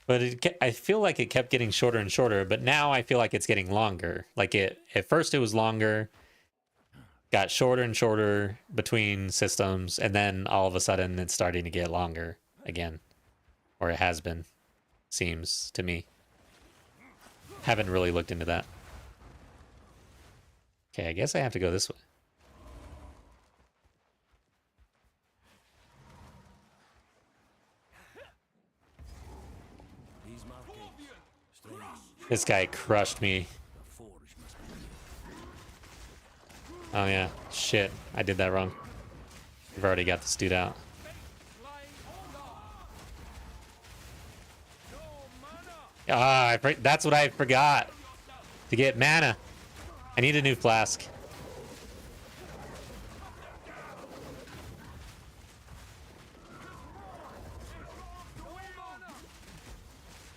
But I feel like it kept getting shorter and shorter, but now I feel like it's getting longer. Like at first it was longer, got shorter and shorter between systems, and then all of a sudden it's starting to get longer again. Or it has been, seems to me. Haven't really looked into that. Okay, I guess I have to go this way. These markings, strange. This guy crushed me. The forge must be Oh yeah, shit, I did that wrong. We've already got this dude out. Ah, that's what I forgot. To get mana. I need a new flask.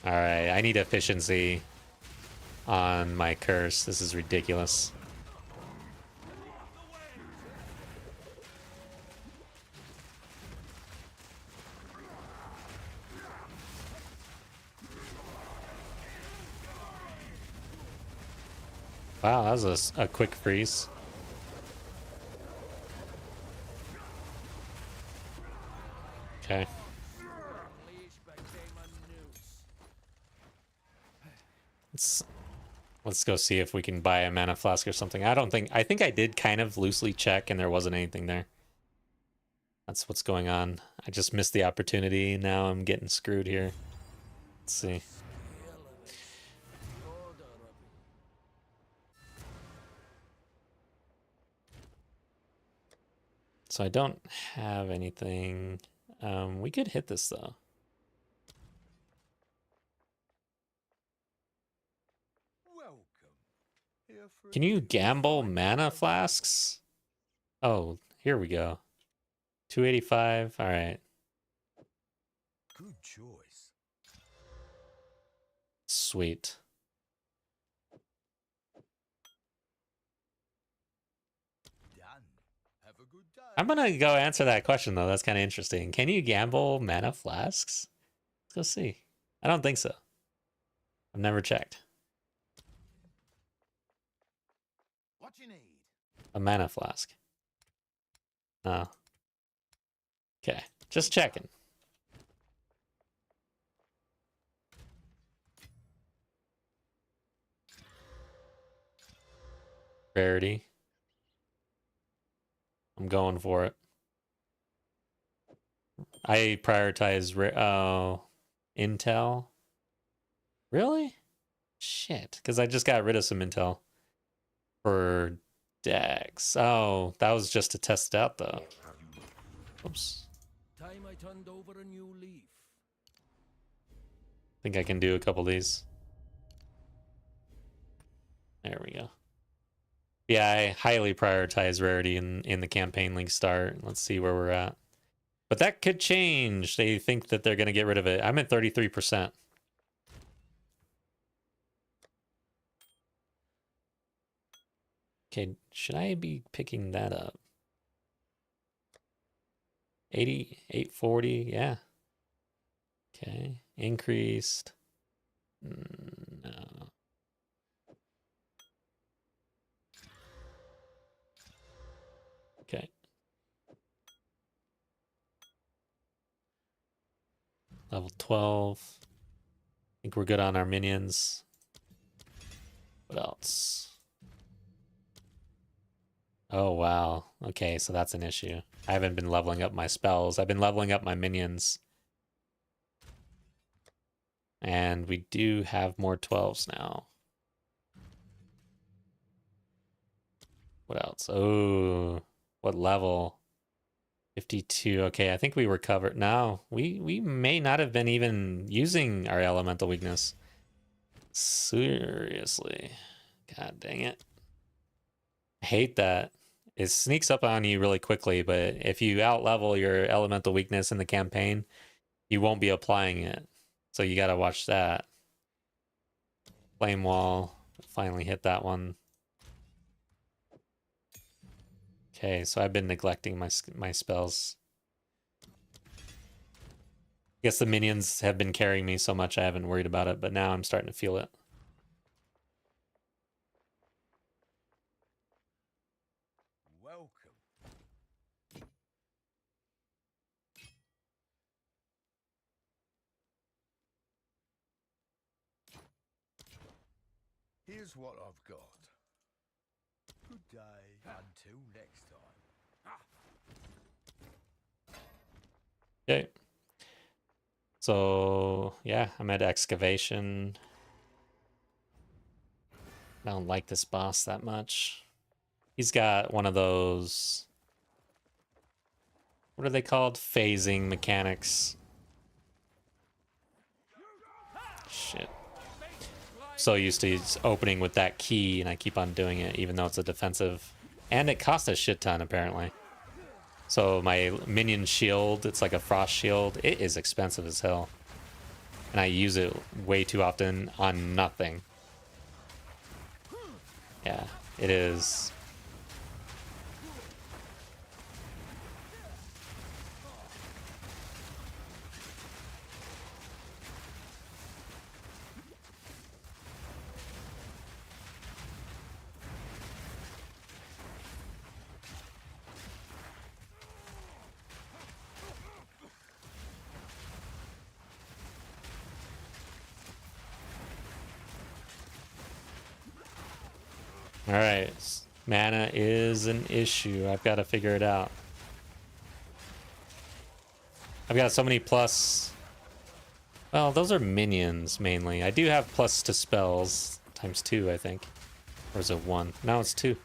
Alright, I need efficiency on my curse. This is ridiculous. Wow, that was a quick freeze. Okay. Let's go see if we can buy a mana flask or something. I think I did kind of loosely check and there wasn't anything there. That's what's going on. I just missed the opportunity. Now I'm getting screwed here. Let's see. So I don't have anything. We could hit this though. Can you gamble mana flasks? Oh, here we go. 285. All right. Good choice. Sweet. Done. Have a good day. I'm gonna go answer that question though. That's kind of interesting. Can you gamble mana flasks? Let's go see. I don't think so. I've never checked. What you need? A mana flask. Oh. Okay, just checking. Rarity. I'm going for it. I prioritize Intel. Really? Shit, because I just got rid of some Intel for Dex. Oh, that was just to test it out though. Oops. time I turned over a new leaf. Think I can do a couple of these. There we go. Yeah, I highly prioritize rarity in the campaign league start. Let's see where we're at. But that could change. They think that they're going to get rid of it. I'm at 33%. Okay, should I be picking that up? 80, 840, yeah. Okay, increased. No. Okay. Level 12. I think we're good on our minions. What else? Oh, wow. Okay, so that's an issue. I haven't been leveling up my spells. I've been leveling up my minions. And we do have more 12s now. What else? Oh, what level? 52. Okay, I think we were covered. No, we may not have been even using our elemental weakness. Seriously. God dang it. I hate that. It sneaks up on you really quickly, but if you outlevel your elemental weakness in the campaign, you won't be applying it. So you gotta watch that. Flame wall. Finally hit that one. Okay, so I've been neglecting my spells. I guess the minions have been carrying me so much I haven't worried about it, but now I'm starting to feel it. Welcome. Here's what I've got. Good day. Until next time. Okay. So, yeah, I'm at excavation. I don't like this boss that much. He's got one of those... What are they called? Phasing mechanics. Shit. So used to opening with that key, and I keep on doing it, even though it's a defensive. And it costs a shit ton, apparently. So my minion shield, it's like a frost shield. It is expensive as hell. And I use it way too often on nothing. Yeah, it is. Alright, mana is an issue. I've got to figure it out. I've got so many plus... Well, those are minions, mainly. I do have plus to spells. Times 2, I think. Or is it 1? No, it's 2.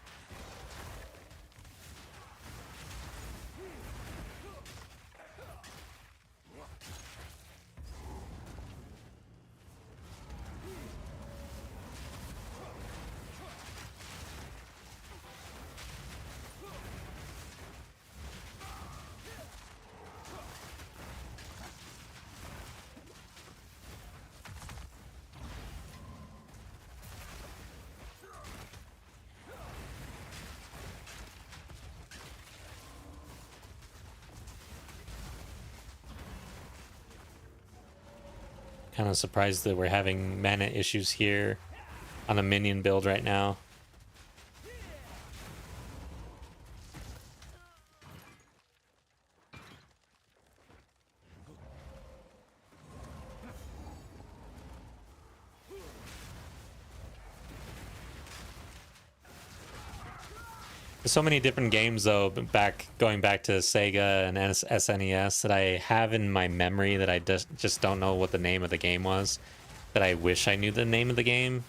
Kind of surprised that we're having mana issues here on a minion build right now. There's so many different games though, going back to Sega and SNES that I have in my memory that I just don't know what the name of the game was. That I wish I knew the name of the game.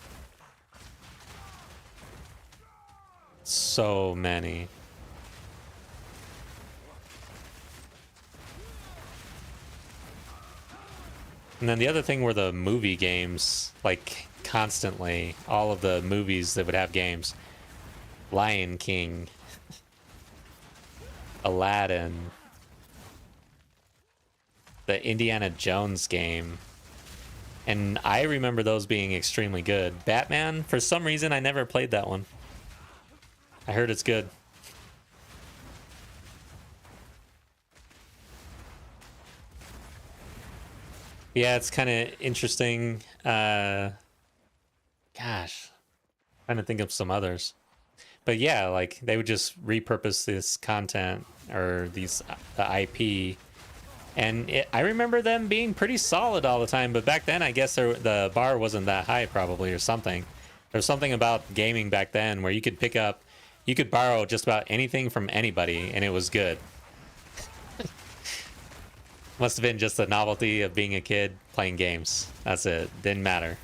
So many. And then the other thing were the movie games, like constantly, all of the movies that would have games. Lion King, Aladdin, the Indiana Jones game. And I remember those being extremely good. Batman, for some reason, I never played that one. I heard it's good. Yeah, it's kind of interesting. Gosh, trying to think of some others. But yeah, like they would just repurpose this content or the IP, and I remember them being pretty solid all the time. But back then, I guess the bar wasn't that high, probably, or something. There's something about gaming back then where you could borrow just about anything from anybody, and it was good. Must have been just the novelty of being a kid playing games. That's it. Didn't matter.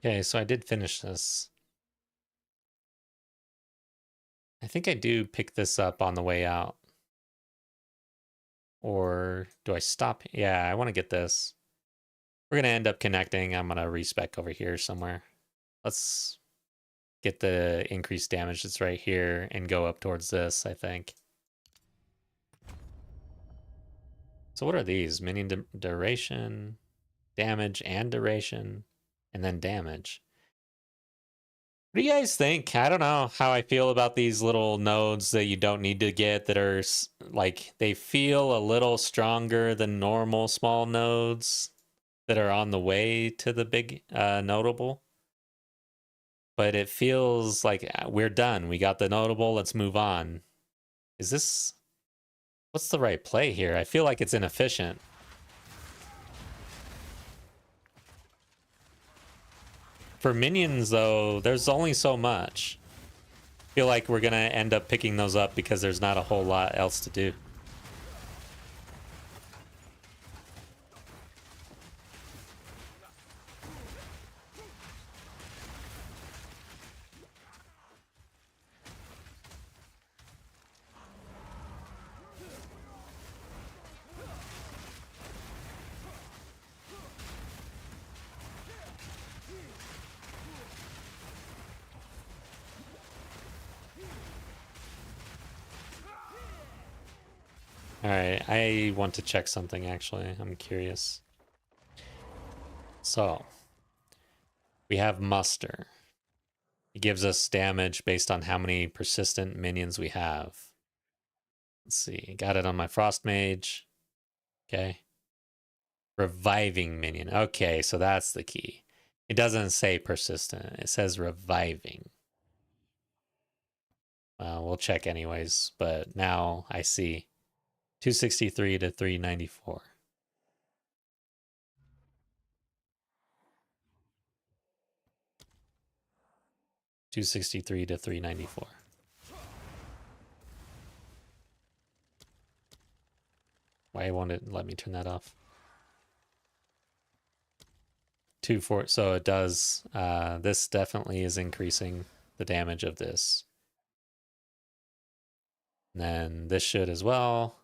Okay, so I did finish this. I think I do pick this up on the way out. Or do I stop? Yeah, I want to get this. We're going to end up connecting. I'm going to respec over here somewhere. Let's get the increased damage that's right here and go up towards this, I think. So what are these? Minion duration, damage and duration, and then damage. What do you guys think? I don't know how I feel about these little nodes that you don't need to get that are like they feel a little stronger than normal small nodes that are on the way to the big notable. But it feels like we're done. We got the notable. Let's move on. Is this... What's the right play here? I feel like it's inefficient. For minions, though, there's only so much. I feel like we're going to end up picking those up because there's not a whole lot else to do. Alright, I want to check something actually. I'm curious. So, we have muster. It gives us damage based on how many persistent minions we have. Let's see, got it on my frost mage. Okay. Reviving minion. Okay, so that's the key. It doesn't say persistent, it says reviving. We'll check anyways, but now I see 263 to 394. $263 to $394. Why won't it let me turn that off? 2-4. So it does. This definitely is increasing the damage of this. And then this should as well.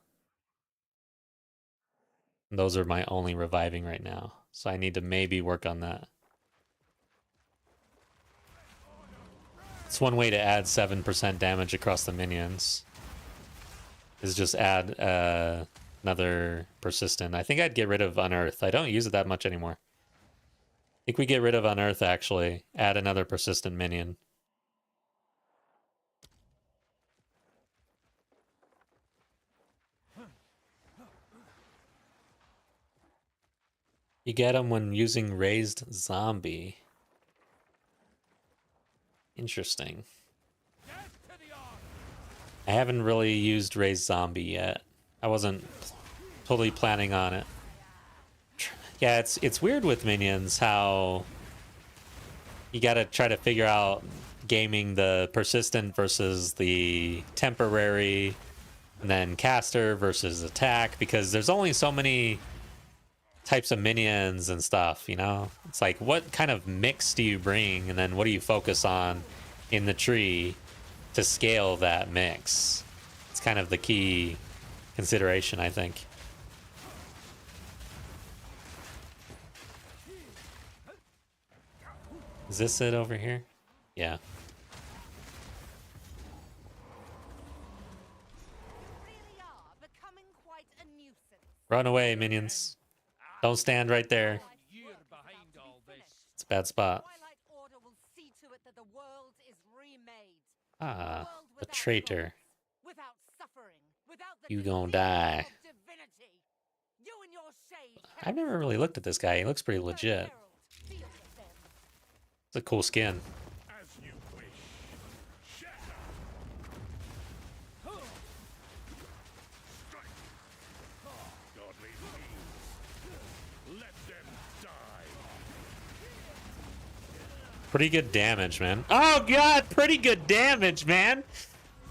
And those are my only reviving right now. So I need to maybe work on that. It's one way to add 7% damage across the minions. Is just add another persistent. I think I'd get rid of Unearth. I don't use it that much anymore. I think we get rid of Unearth actually. Add another persistent minion. You get them when using raised zombie. Interesting. I haven't really used raised zombie yet. I wasn't totally planning on it. Yeah, it's weird with minions how you gotta try to figure out gaming the persistent versus the temporary, and then caster versus attack, because there's only so many types of minions and stuff, you know? It's like, what kind of mix do you bring, and then what do you focus on in the tree to scale that mix? It's kind of the key consideration, I think. Is this it over here? Yeah. Really are becoming quite a nuisance. Run away, minions. Don't stand right there. Year behind all this. It's a bad spot. Twilight Order will see to it that the world is remade. Ah, A world the without traitor. gods, without suffering, without the You gonna deceit die. of divinity. You and your shade. I've never really looked at this guy. He looks pretty The legit. herald feels it then. It's a cool skin. As you wish. Shatter. Strike. Godly fiends. Let them die. Pretty good damage, man. Oh god, pretty good damage, man.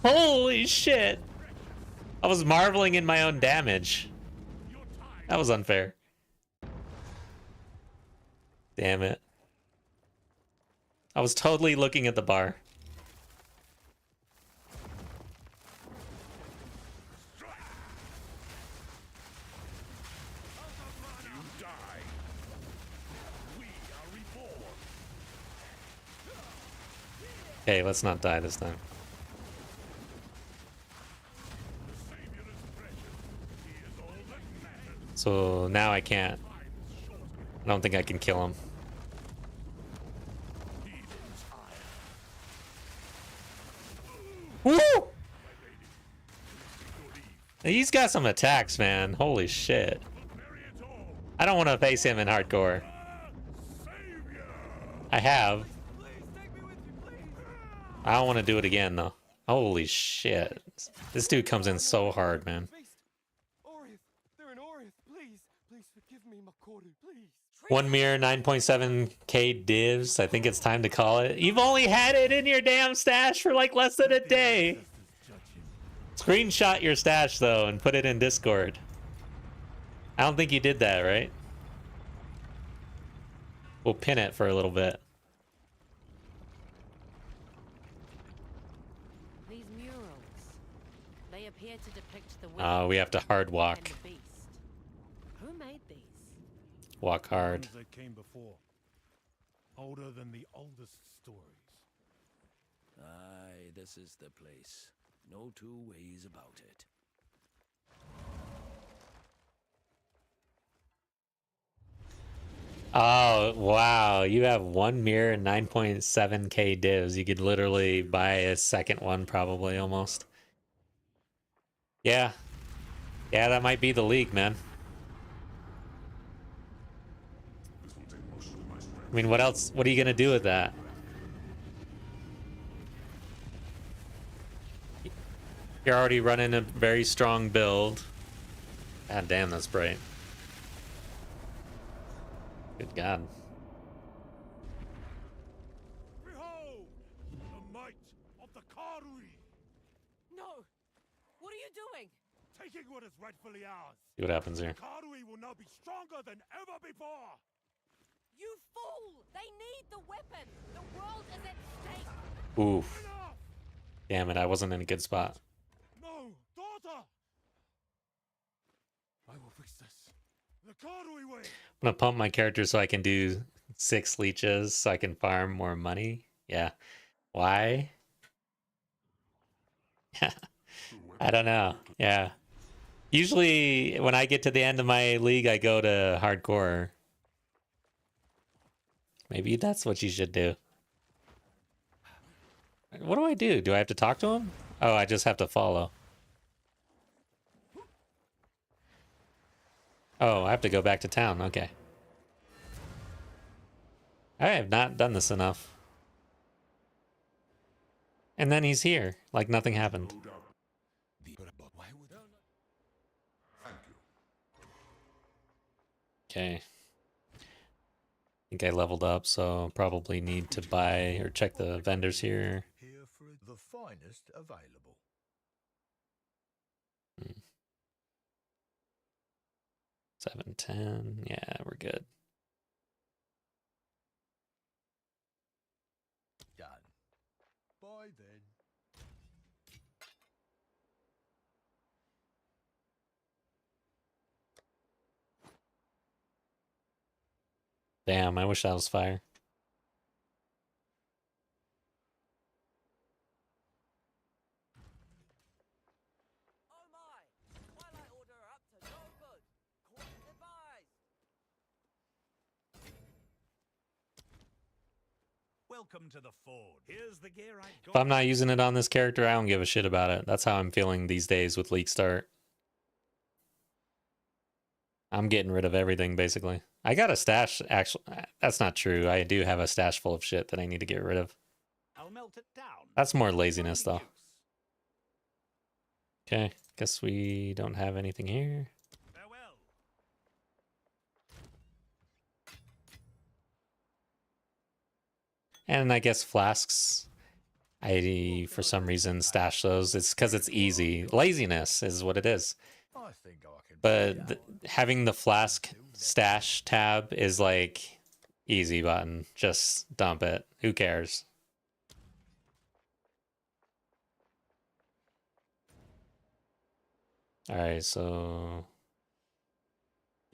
Holy shit. I was marveling in my own damage. That was unfair. Damn it. I was totally looking at the bar. You die. We are reborn. Okay, let's not die this time. The Savior is precious. He is all that matters. So now I can't. Time is short. I don't think I can kill him. Demons higher. Woo! My lady. Good eve. He's got some attacks, man. Holy shit. Bury it all. I don't want to face him in hardcore. Savior. I have. Please take me with you, please. I don't want to do it again, though. Holy shit. This dude comes in so hard, man. Feast. Orith, they're in Orith. Please, please forgive me, Makoru, please. One mirror, 9.7k divs. I think it's time to call it. You've only had it in your damn stash for like less than a day. Screenshot your stash, though, and put it in Discord. I don't think you did that, right? We'll pin it for a little bit. These murals, they appear to depict the Oh, we have to hard walk. and the beast. Who made these? Walk hard. That came before. Older than the oldest stories. Aye, this is the place. No two ways about it. Oh, wow. You have one mirror and 9.7k divs. You could literally buy a second one, probably, almost. Yeah. Yeah, that might be the league, man. I mean, what else? What are you going to do with that? You're already running a very strong build. God damn, that's bright. Good God. Behold the might of the Karui, No! What are you doing? taking what is rightfully ours. See what happens here. Karui will now be stronger than ever before. You fool! They need the weapon! The world is at stake! Oof. Enough! Damn it, I wasn't in a good spot. No, daughter! I will fix this. The Karui way. I'm gonna pump my character so I can do 6 leeches so I can farm more money. Yeah. Why? I don't know. Yeah. Usually when I get to the end of my league, I go to hardcore. Maybe that's what you should do. What do I do? Do I have to talk to him? Oh, I just have to follow. Oh, I have to go back to town. Okay. I have not done this enough. And then he's here, like nothing happened. Why would Okay. I think I leveled up, so probably need to buy or check the vendors here. Here for the finest available. 710. Yeah, we're good. Done. Bye then. Damn, I wish that was fire. Welcome to the Ford. Here's the gear I got. If I'm not using it on this character, I don't give a shit about it. That's how I'm feeling these days with League Start. I'm getting rid of everything, basically. I got a stash, actually. That's not true. I do have a stash full of shit that I need to get rid of. I'll melt it down. That's more laziness, though. Use. Okay, guess we don't have anything here. Farewell. And I guess flasks. I, for some reason, stash those. It's because it's easy. Laziness is what it is. I think I can. But having the flask stash tab is like easy button. Just dump it. Who cares? All right, so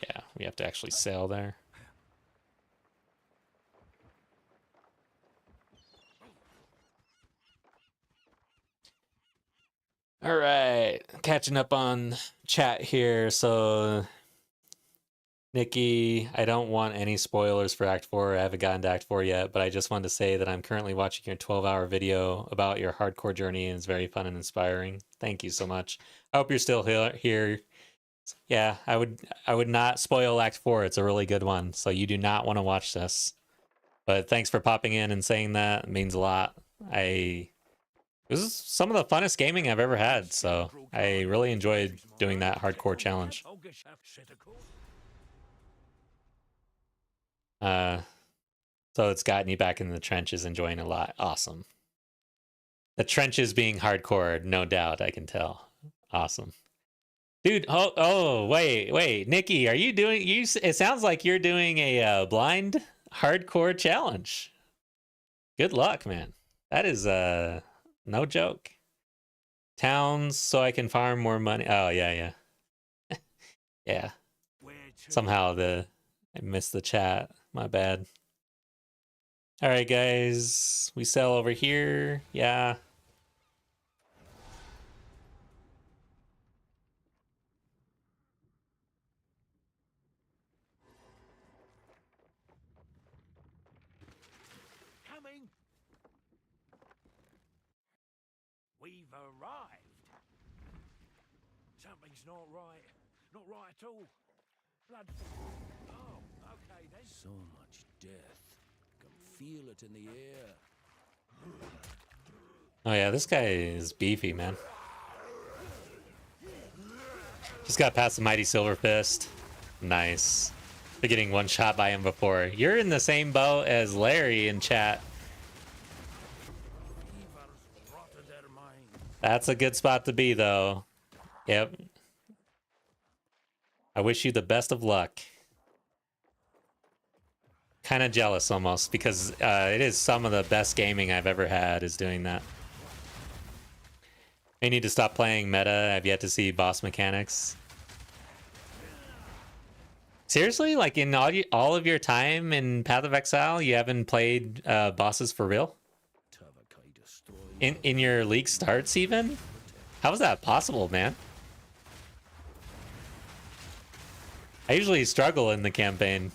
yeah, we have to actually sail there. All right, catching up on chat here. So, Nikki, I don't want any spoilers for Act 4. I haven't gotten to Act 4 yet, but I just wanted to say that I'm currently watching your 12-hour video about your hardcore journey, and it's very fun and inspiring. Thank you so much. I hope you're still here. Yeah, I would not spoil Act 4. It's a really good one, so you do not want to watch this. But thanks for popping in and saying that. It means a lot. This is some of the funnest gaming I've ever had, so I really enjoyed doing that hardcore challenge. So it's gotten you back in the trenches, enjoying a lot. Awesome. The trenches being hardcore, no doubt, I can tell. Awesome. Dude, wait, Nikki, are you doing, it sounds like you're doing a blind hardcore challenge. Good luck, man. That is, no joke. Towns so I can farm more money. Oh, yeah. Yeah. Somehow I missed the chat. My bad. All right, guys. We sell over here. Yeah. Coming. We've arrived. Something's not right. Not right at all. Blood. Oh, okay then. So much death. Can feel it in the air. Oh, yeah. This guy is beefy, man. Just got past the Mighty Silver Fist. Nice. Been getting one shot by him before. You're in the same boat as Larry in chat. That's a good spot to be, though. Yep. I wish you the best of luck. Kind of jealous almost, because it is some of the best gaming I've ever had is doing that. I need to stop playing meta. I've yet to see boss mechanics. Seriously? Like in all of your time in Path of Exile, you haven't played bosses for real? In your league starts even? How is that possible, man? I usually struggle in the campaign.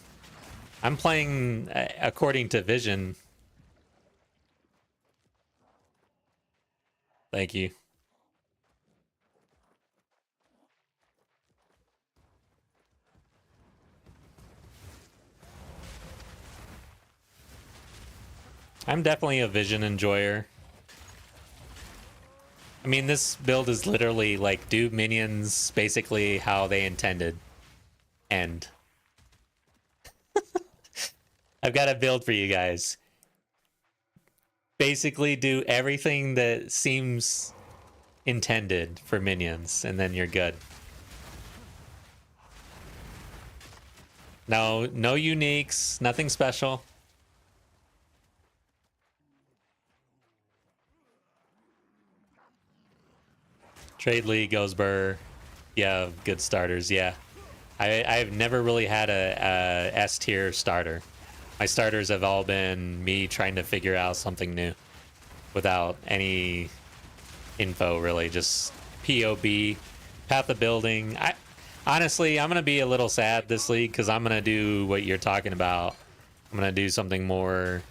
I'm playing according to vision. Thank you. I'm definitely a vision enjoyer. I mean, this build is literally like do minions basically how they intended. End. I've got a build for you guys. Basically do everything that seems intended for minions, and then you're good. No uniques, nothing special. Trade League, Gosber. Yeah, good starters, yeah. I've never really had a S tier starter. My starters have all been me trying to figure out something new without any info, really. Just POB, path of building. Honestly, I'm going to be a little sad this league because I'm going to do what you're talking about. I'm going to do something more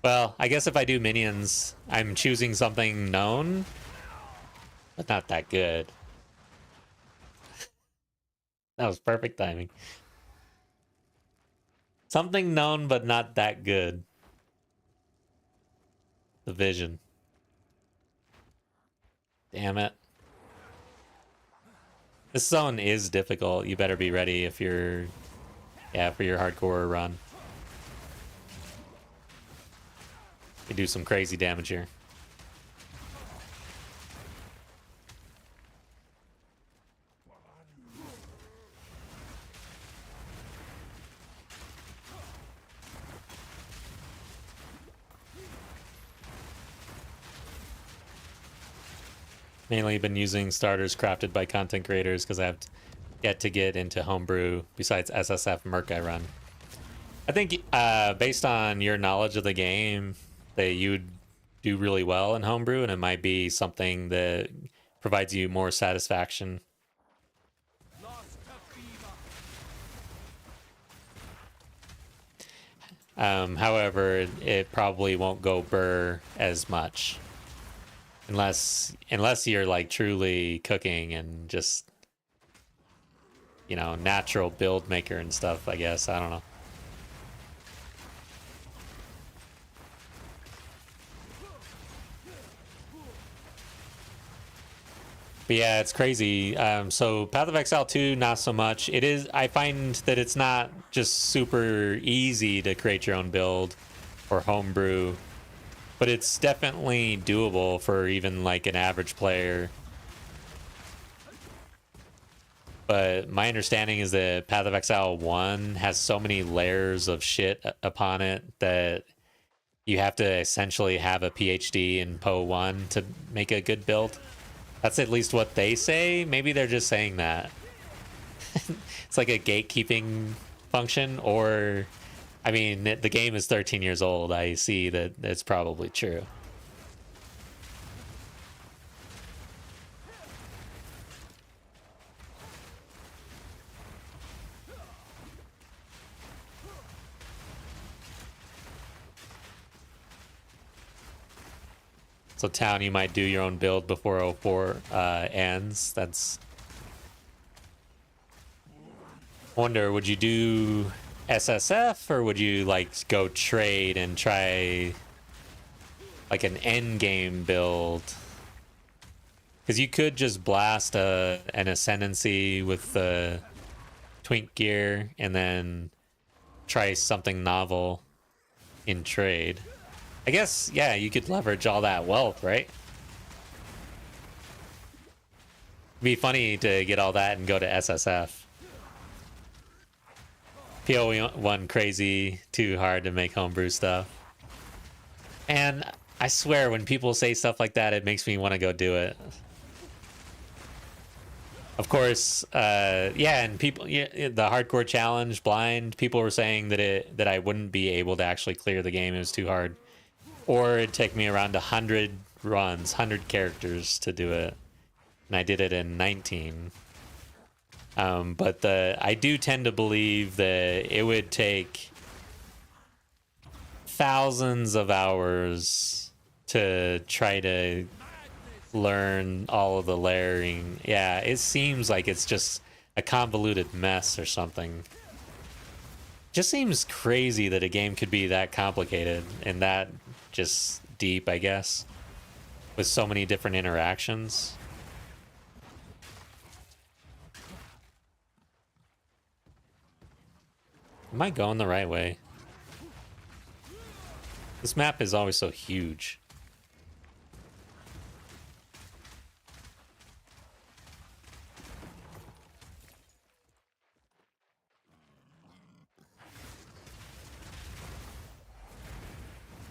Well, I guess if I do minions, I'm choosing something known, but not that good. That was perfect timing. Something known, but not that good. The vision. Damn it. This zone is difficult. You better be ready if you're, yeah, for your hardcore run. You do some crazy damage here. Mainly been using starters crafted by content creators because I have yet to get into homebrew besides SSF Merc I run. I think based on your knowledge of the game that you'd do really well in homebrew, and it might be something that provides you more satisfaction. However, it probably won't go burr as much. Unless you're like truly cooking and just, you know, natural build maker and stuff, I guess. I don't know. But yeah, it's crazy. So Path of Exile 2, not so much. It is, I find that it's not just super easy to create your own build or homebrew, but it's definitely doable for even like an average player. But my understanding is that Path of Exile 1 has so many layers of shit upon it that you have to essentially have a PhD in Poe 1 to make a good build. That's at least what they say. Maybe they're just saying that. It's like a gatekeeping function, or, I mean, the game is 13 years old. I see that it's probably true. So town, you might do your own build before 04 ends. That's... Wonder, would you do SSF or would you like go trade and try like an Endgame build? Because you could just blast an Ascendancy with the Twink gear and then try something novel in trade. I guess, yeah, you could leverage all that wealth, right? It'd be funny to get all that and go to SSF. PO1 crazy, too hard to make homebrew stuff. And I swear, when people say stuff like that, it makes me want to go do it. Of course, yeah, and people, yeah, the hardcore challenge, blind, people were saying that I wouldn't be able to actually clear the game. It was too hard. Or it'd take me around 100 runs, 100 characters to do it. And I did it in 19. But I do tend to believe that it would take thousands of hours to try to learn all of the layering. Yeah, it seems like it's just a convoluted mess or something. Just seems crazy that a game could be that complicated and that just deep, I guess, with so many different interactions. Am I going the right way? This map is always so huge.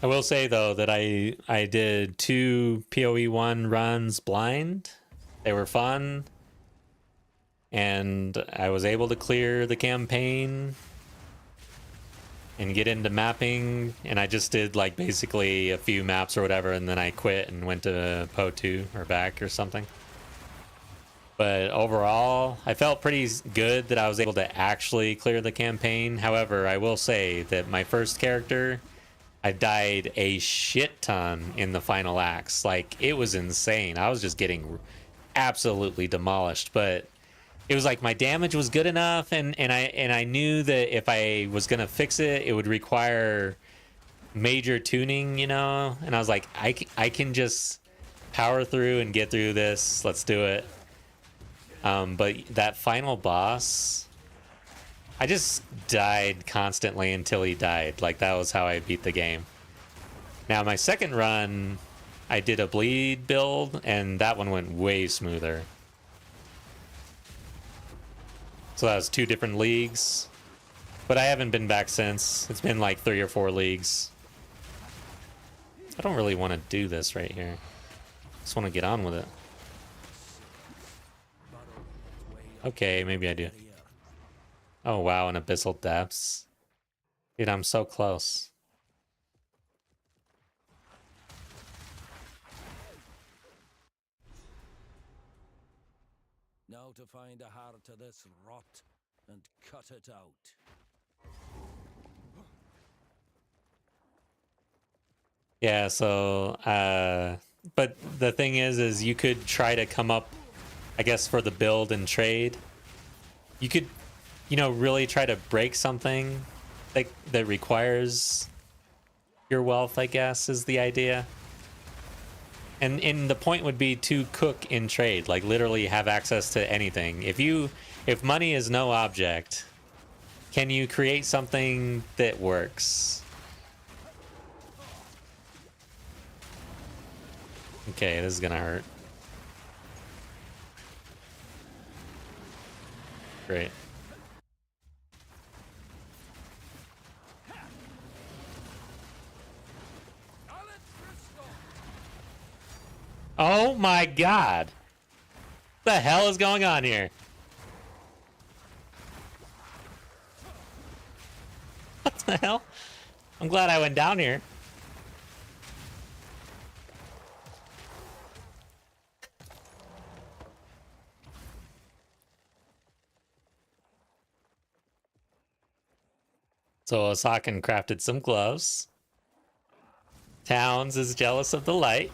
I will say though that I did 2 PoE1 runs blind. They were fun. And I was able to clear the campaign and get into mapping, and I just did like basically a few maps or whatever, and then I quit and went to Po 2 or back or something. But overall, I felt pretty good that I was able to actually clear the campaign. However, I will say that my first character I died a shit ton in the final acts. Like, it was insane. I was just getting absolutely demolished, but it was like my damage was good enough, and I knew that if I was gonna fix it, it would require major tuning, you know. And I was like, I can just power through and get through this. Let's do it. But that final boss, I just died constantly until he died. Like, that was how I beat the game. Now, my second run, I did a bleed build, and that one went way smoother. So that was 2 different leagues. But I haven't been back since. It's been like 3 or 4 leagues. I don't really want to do this right here. Just want to get on with it. Okay, maybe I do. Oh, wow, in Abyssal Depths. Dude, I'm so close. Now to find the heart of this rot and cut it out. Yeah, so, but the thing is you could try to come up, I guess, for the build and trade. You could, you know, really try to break something that requires your wealth, I guess, is the idea. And the point would be to cook in trade, like literally have access to anything. If money is no object, can you create something that works? Okay, this is gonna hurt. Great. Oh my god! What the hell is going on here? What the hell? I'm glad I went down here. So Osakan crafted some gloves. Towns is jealous of the light.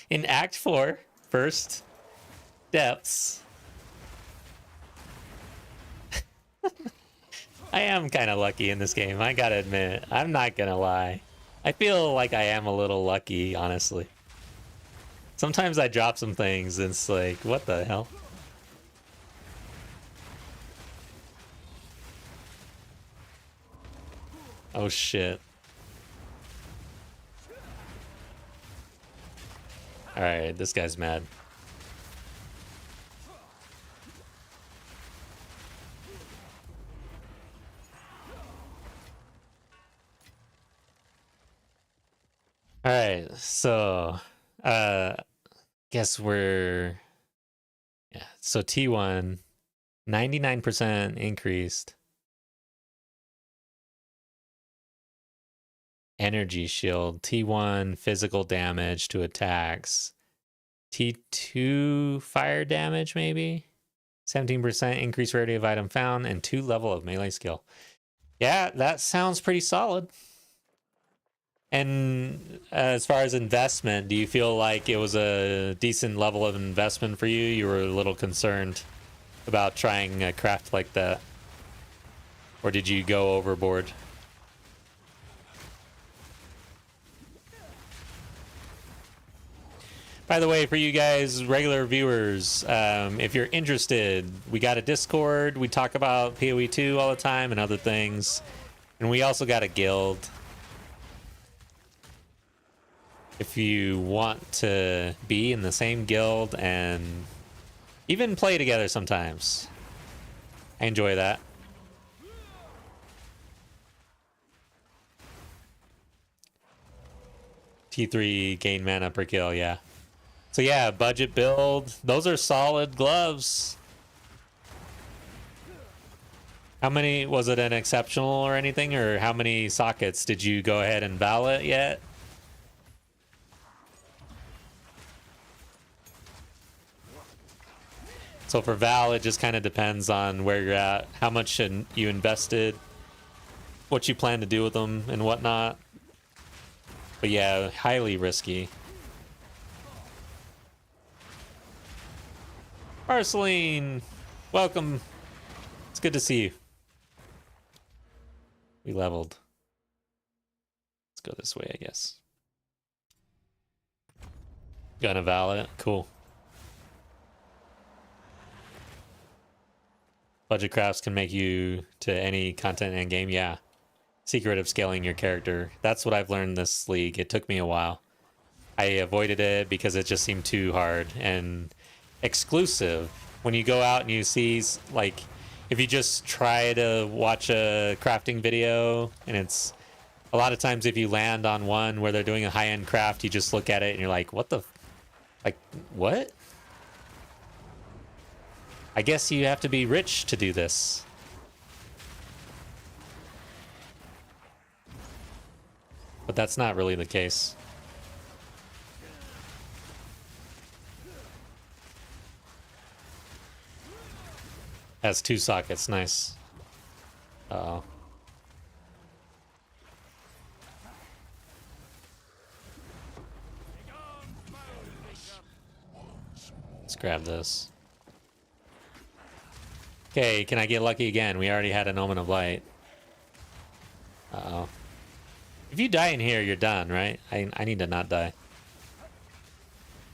In Act 4, first depths. I am kind of lucky in this game, I gotta admit. I'm not gonna lie. I feel like I am a little lucky, honestly. Sometimes I drop some things and it's like, what the hell? Oh shit. Alright, this guy's mad. Alright, so guess we're so T1 99% increased energy shield, T1 physical damage to attacks, T2 fire damage maybe, 17% increased rarity of item found, and 2 level of melee skill. Yeah, that sounds pretty solid. And as far as investment, do you feel like it was a decent level of investment for you? You were a little concerned about trying a craft like that, or did you go overboard? By the way, for you guys, regular viewers, if you're interested, we got a Discord. We talk about PoE 2 all the time and other things. And we also got a guild. If you want to be in the same guild and even play together sometimes, I enjoy that. T3 gain mana per kill, yeah. So yeah, budget build. Those are solid gloves. How many, was it an exceptional or anything, or how many sockets did you go ahead and ballot yet? So for Val, it just kind of depends on where you're at, how much you invested. what you plan to do with them and whatnot. But yeah, highly risky. Marceline, welcome. It's good to see you. We leveled. Let's go this way, I guess. Gonna valet, cool. Budget crafts can make you to any content end game, yeah. Secret of scaling your character. That's what I've learned this league. It took me a while. I avoided it because it just seemed too hard and exclusive. When you go out and you see, like, if you just try to watch a crafting video, and it's a lot of times if you land on one where they're doing a high-end craft, you just look at it and you're like, what the, like, what? I guess you have to be rich to do this. But that's not really the case. Has 2 sockets, nice. Uh-oh. Let's grab this. Okay, can I get lucky again? We already had an Omen of Light. Uh-oh. If you die in here, you're done, right? I need to not die.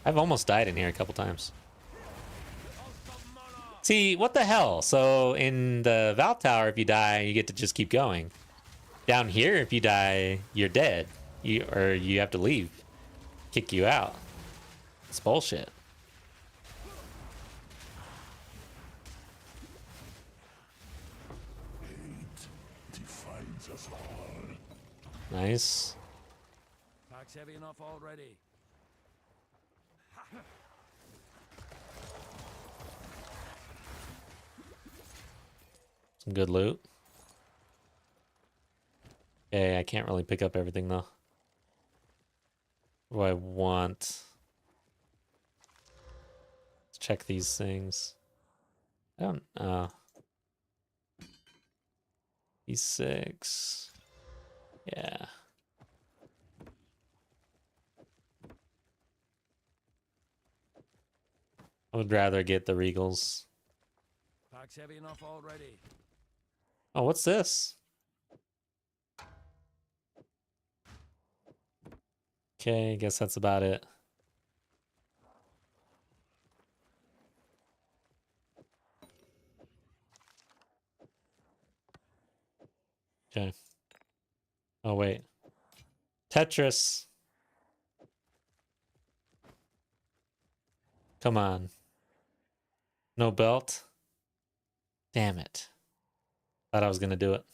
I've almost died in here a couple times. See, what the hell? So in the Val Tower, if you die, you get to just keep going. Down here, if you die, you're dead. Or you have to leave. Kick you out. It's bullshit. Nice. Pack's heavy enough already. Some good loot. Okay, I can't really pick up everything though. What do I want? Let's check these things. I don't E6. Yeah. I would rather get the Regals. Pack's heavy enough already. Oh, what's this? Okay, I guess that's about it. Okay. Oh, wait. Tetris. Come on. No belt? Damn it. Thought I was going to do it.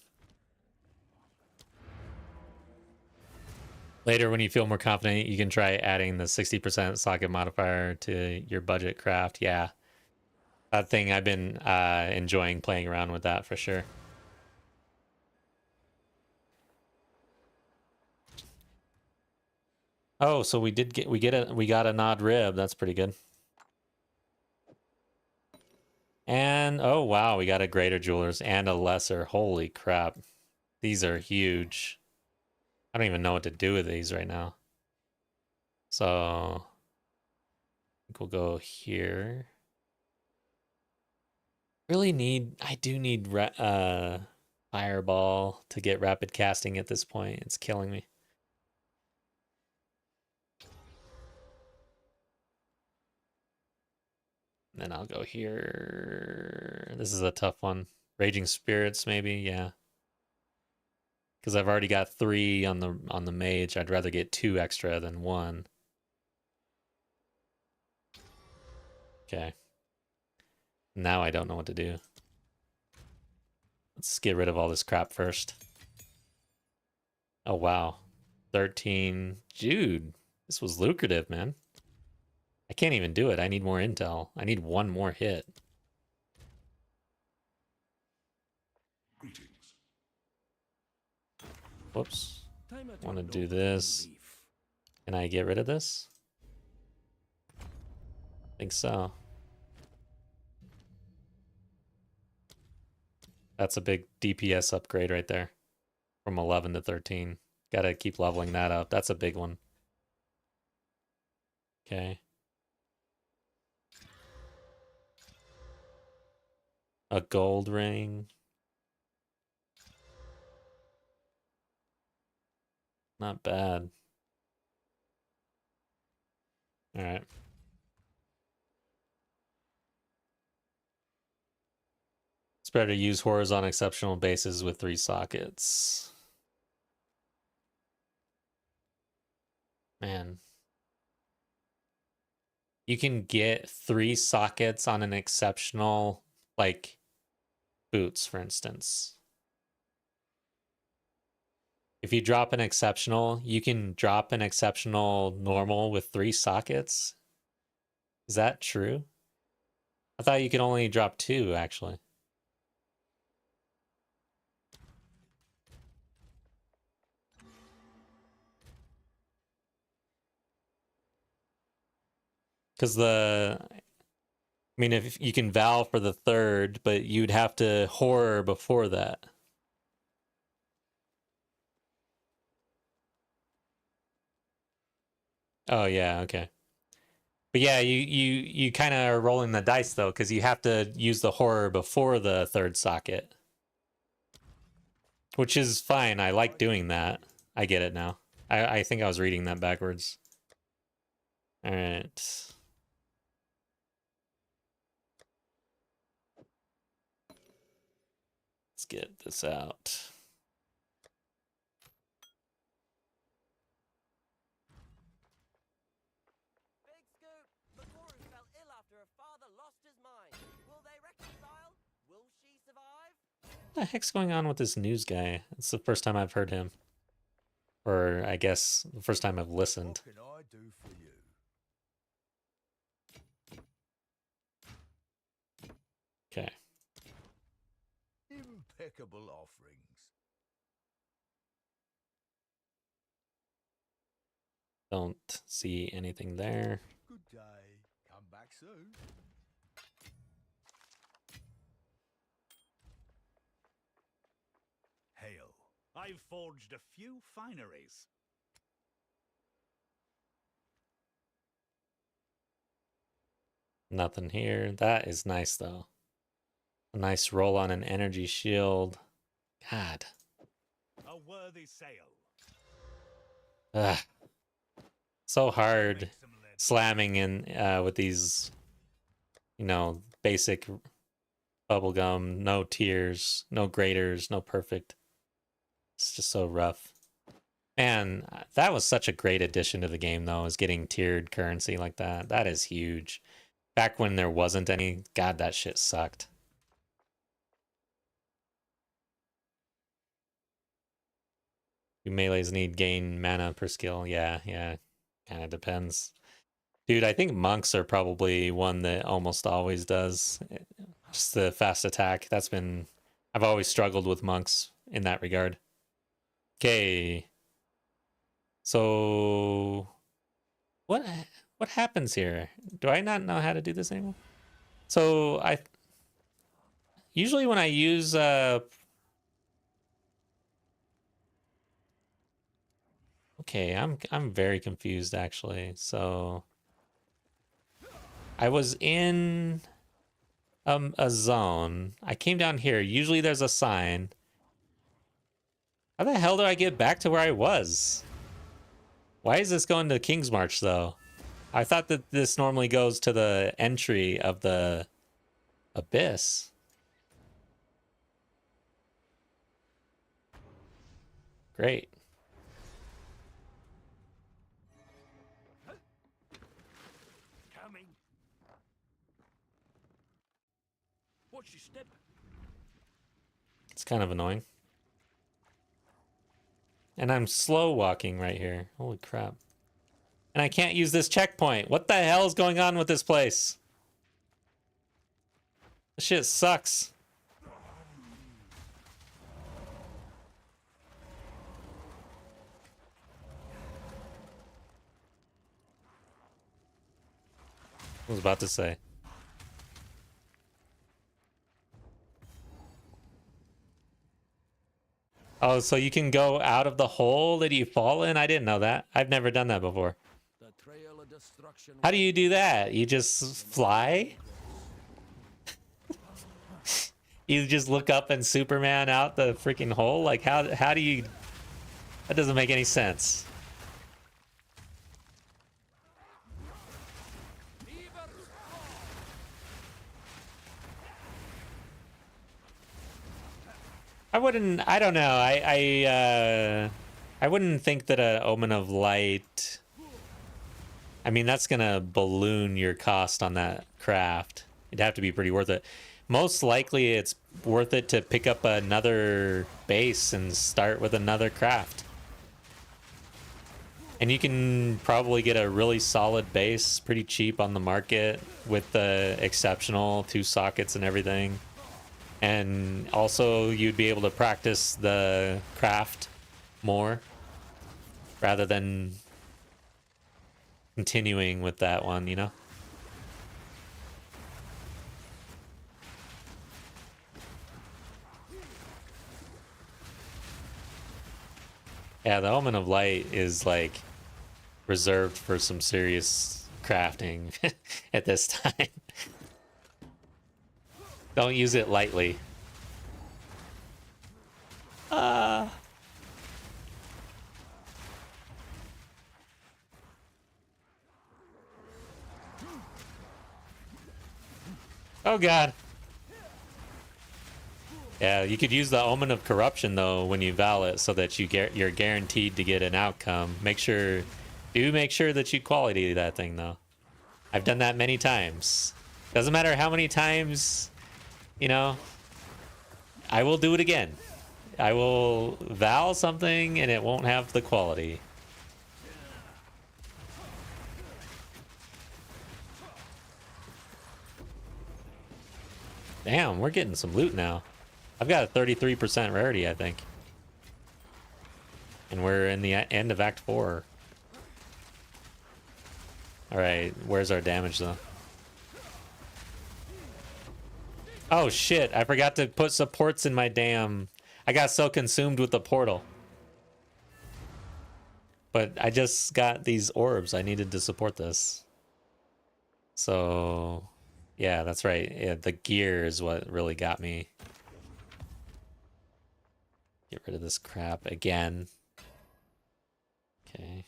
Later, when you feel more confident, you can try adding the 60% socket modifier to your budget craft. Yeah. That thing, I've been enjoying playing around with that for sure. Oh, so we got a nod rib. That's pretty good. And oh wow, we got a greater jewelers and a lesser. Holy crap. These are huge. I don't even know what to do with these right now. So I think we'll go here. I do need fireball to get rapid casting at this point. It's killing me. Then I'll go here. This is a tough one. Raging Spirits, maybe, yeah. Because I've already got 3 on the mage. I'd rather get 2 extra than 1. Okay. Now I don't know what to do. Let's get rid of all this crap first. Oh wow. 13. Dude, this was lucrative, man. I can't even do it. I need more intel. I need 1 more hit. Whoops. Want to do this. Can I get rid of this? I think so. That's a big DPS upgrade right there. from 11 to 13. Gotta keep leveling that up. That's a big one. Okay. A gold ring. Not bad. All right. It's better to use horrors on exceptional bases with 3 sockets. Man. You can get 3 sockets on an exceptional, like, boots, for instance. If you drop an exceptional, you can drop an exceptional normal with 3 sockets. Is that true? I thought you could only drop 2, actually. Because I mean, if you can Vow for the 3rd, but you'd have to Horror before that. Oh, yeah, okay. But yeah, you kind of are rolling the dice, though, because you have to use the Horror before the 3rd socket. Which is fine. I like doing that. I get it now. I think I was reading that backwards. All right. Let's get this out. Big scoop! Makoru fell ill after her father lost his mind. Will they reconcile? Will she survive? What the heck's going on with this news guy? It's the first time I've heard him. Or I guess the first time I've listened. What can I do for you? Okay. Impeccable offerings. Don't see anything there. Good day. Come back soon. Hail. I've forged a few fineries. Nothing here. That is nice, though. A nice roll on an energy shield. God. A worthy sale. Ugh. So hard Make some lead. slamming in with these, you know, basic bubblegum, no tears, no graters, no perfect. It's just so rough. Man, that was such a great addition to the game, though, is getting tiered currency like that. That is huge. Back when there wasn't any, God, that shit sucked. You melees need gain mana per skill. Yeah, kind of depends. Dude, I think monks are probably one that almost always does. Just the fast attack. I've always struggled with monks in that regard. Okay. So what happens here? Do I not know how to do this anymore? So usually when I use okay, I'm very confused actually. So I was in a zone. I came down here. Usually there's a sign. How the hell do I get back to where I was? Why is this going to King's March though? I thought that this normally goes to the entry of the abyss. Great. Coming. Watch your step. It's kind of annoying. And I'm slow walking right here. Holy crap. And I can't use this checkpoint. What the hell is going on with this place? This shit sucks. I was about to say. Oh, so you can go out of the hole that you fall in? I didn't know that. I've never done that before. The trail of destruction How do you do winds that? You just fly? You just look up and Superman out the freaking hole? Like how do you... That doesn't make any sense. I don't know. I wouldn't think that a Omen of Light... I mean, that's gonna balloon your cost on that craft. It'd have to be pretty worth it. Most likely it's worth it to pick up another base and start with another craft. And you can probably get a really solid base pretty cheap on the market with the exceptional 2 sockets and everything. And also you'd be able to practice the craft more rather than continuing with that one, you know? Yeah, the Omen of Light is like reserved for some serious crafting at this time. Don't use it lightly. Oh god. Yeah, you could use the Omen of Corruption though when you vow it, so that you're guaranteed to get an outcome. Make sure that you quality that thing though. I've done that many times. Doesn't matter how many times, you know, I will do it again. I will vow something and it won't have the quality. Damn, we're getting some loot now. I've got a 33% rarity, I think. And we're in the end of Act 4. Alright, where's our damage, though? Oh, shit. I forgot to put supports in my damn... I got so consumed with the portal. But I just got these orbs. I needed to support this. So... Yeah, that's right. Yeah, the gear is what really got me. Get rid of this crap again. Okay.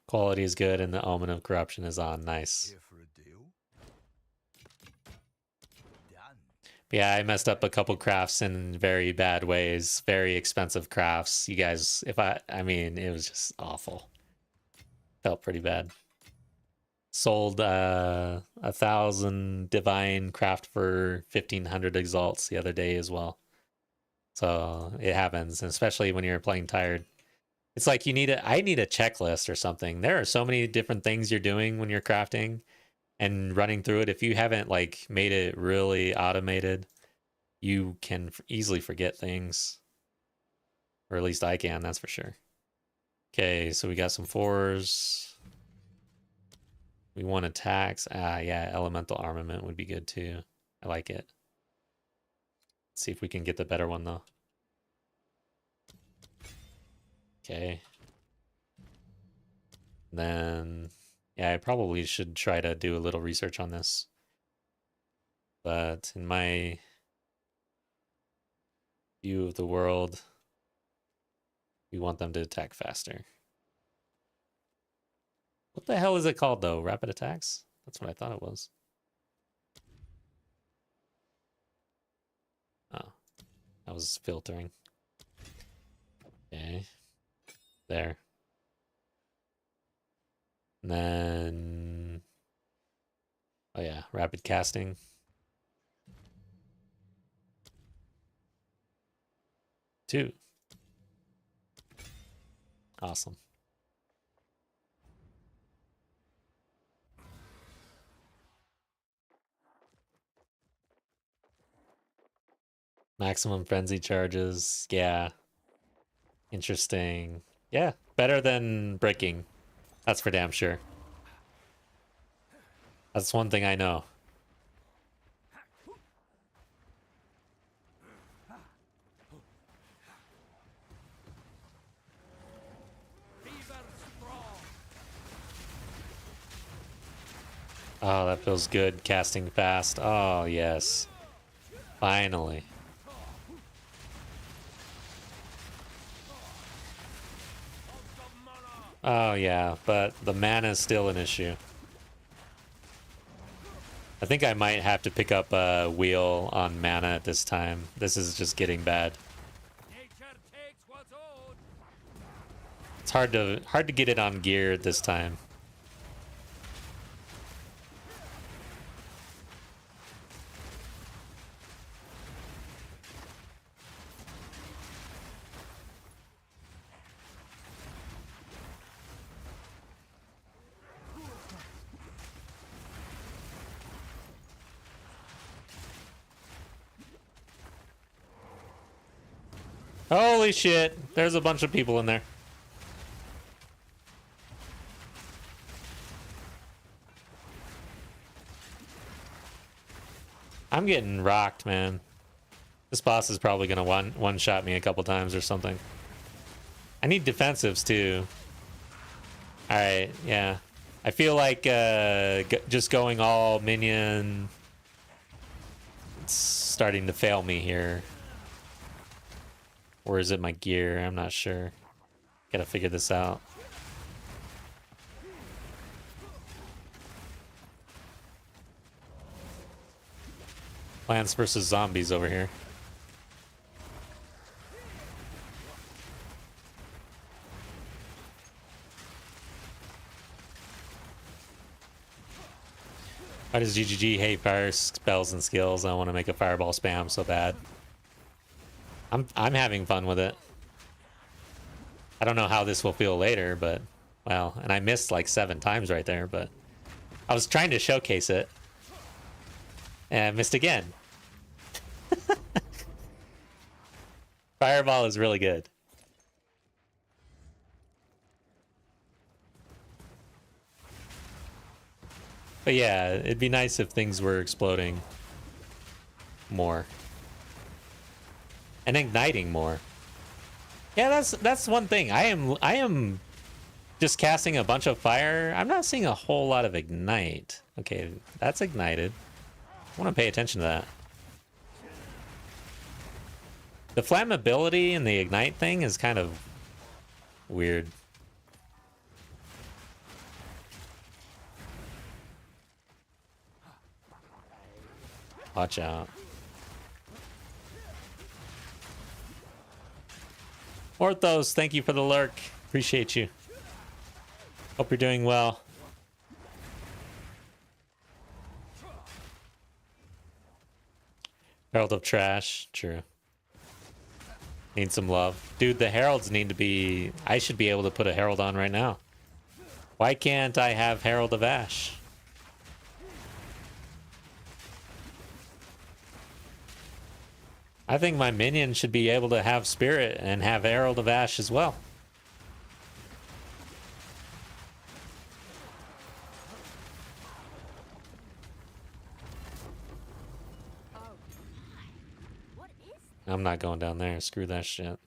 Quality is good and the Omen of Corruption is on. Nice. Here for a deal? Done. But yeah, I messed up a couple crafts in very bad ways. Very expensive crafts. You guys, I mean, it was just awful. Felt pretty bad. Sold 1,000 divine craft for 1,500 exalts the other day as well. So it happens, and especially when you're playing tired. It's like I need a checklist or something. There are so many different things you're doing when you're crafting and running through it. If you haven't like made it really automated, you can easily forget things. Or at least I can, that's for sure. Okay, so we got some 4s. We want attacks. Yeah, elemental armament would be good too. I like it. Let's see if we can get the better one though. Okay. Then, yeah, I probably should try to do a little research on this. But in my view of the world, we want them to attack faster. What the hell is it called though? Rapid attacks? That's what I thought it was. Oh, that was filtering. Okay. There. And then... Oh yeah, rapid casting. Two. Awesome. Maximum frenzy charges. Yeah. Interesting. Yeah, better than breaking. That's for damn sure. That's one thing I know. Oh, that feels good, casting fast. Oh, yes. Finally. Oh, yeah, but the mana is still an issue. I think I might have to pick up a wheel on mana at this time. This is just getting bad. Nature takes what's owed. It's hard to get it on gear at this time. Holy shit, there's a bunch of people in there. I'm getting rocked, man. This boss is probably gonna one-shot me a couple times or something. I need defensives too. Alright, yeah. I feel like just going all minion... It's starting to fail me here. Or is it my gear? I'm not sure. Gotta figure this out. Plants versus zombies over here. Why does GGG hate fire spells and skills? I want to make a fireball spam so bad. I'm having fun with it. I don't know how this will feel later, but well, and I missed like 7 times right there, but I was trying to showcase it. And I missed again. Fireball is really good. But yeah, it'd be nice if things were exploding more. And igniting more. Yeah, that's one thing. I am just casting a bunch of fire. I'm not seeing a whole lot of ignite. Okay, that's ignited. I want to pay attention to that. The flammability and the ignite thing is kind of weird. Watch out. Orthos, thank you for the lurk. Appreciate you. Hope you're doing well. Herald of Trash, true. Need some love. Dude, the heralds need to be... I should be able to put a herald on right now. Why can't I have Herald of Ash? I think my minion should be able to have Spirit and have Herald of Ash as well. I'm not going down there. Screw that shit.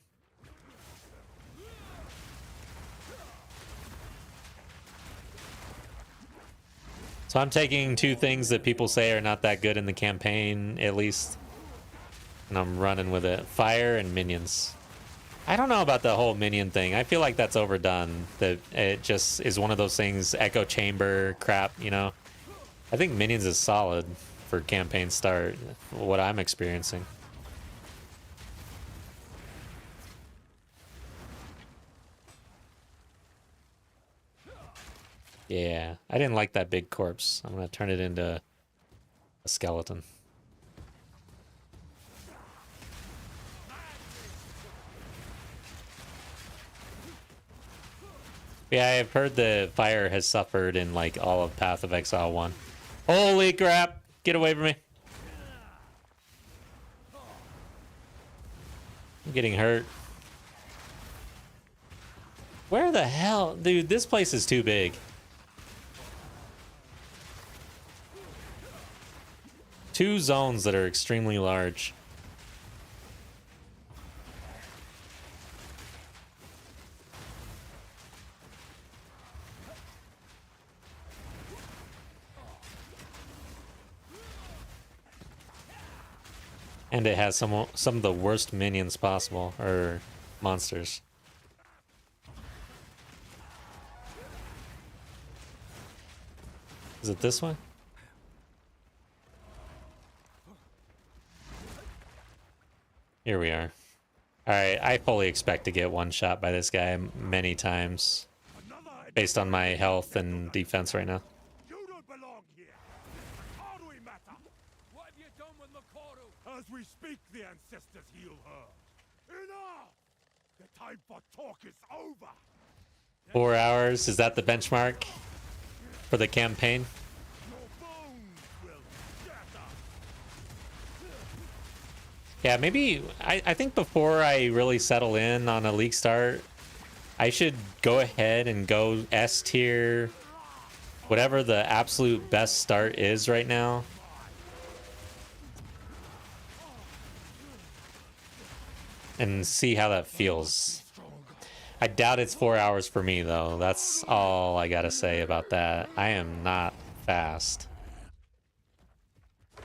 So I'm taking 2 things that people say are not that good in the campaign, at least. And I'm running with it. Fire and minions. I don't know about the whole minion thing. I feel like that's overdone. That it just is one of those things, echo chamber crap, you know? I think minions is solid for campaign start, what I'm experiencing. Yeah, I didn't like that big corpse. I'm gonna turn it into a skeleton. Yeah, I've heard the fire has suffered in like all of Path of Exile 1. Holy crap! Get away from me. I'm getting hurt. Where the hell? Dude, this place is too big. Two zones that are extremely large. And it has some of the worst minions possible, or monsters. Is it this one? Here we are. Alright, I fully expect to get one shot by this guy many times. Based on my health and defense right now. You don't belong here. How we matter? What have you done with Makoru? As we speak, the ancestors heal her. Enough! The time for talk is over. 4 hours, is that the benchmark for the campaign? Your bones will shatter. Yeah, maybe I think before I really settle in on a league start, I should go ahead and go S tier, whatever the absolute best start is right now. And see how that feels. I doubt it's 4 hours for me though. That's all I gotta say about that. I am not fast. It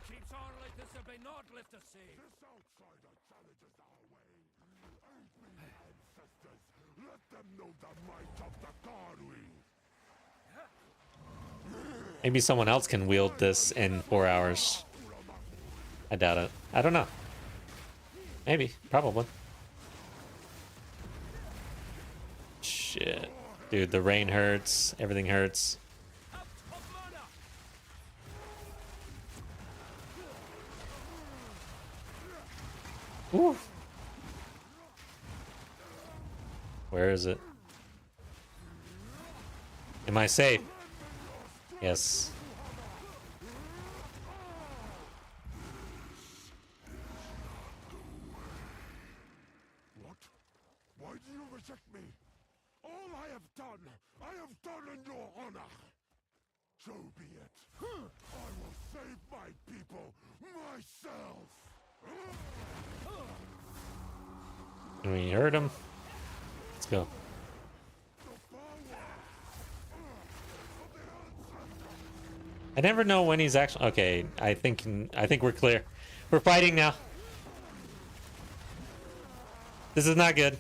keeps on like this, there be naught left to say. This outsider challenges our way. Angry ancestors, let them know the might of the Garui. Maybe someone else can wield this in 4 hours. I doubt it. I don't know. Maybe. Probably. Shit. Dude, the rain hurts. Everything hurts. Woo. Where is it? Am I safe? Yes. What? Why do you reject me? All I have done in your honor. So be it. I will save my people myself. Can we hurt him? Let's go. I never know when he's actually okay. I think we're clear. We're fighting now. This is not good.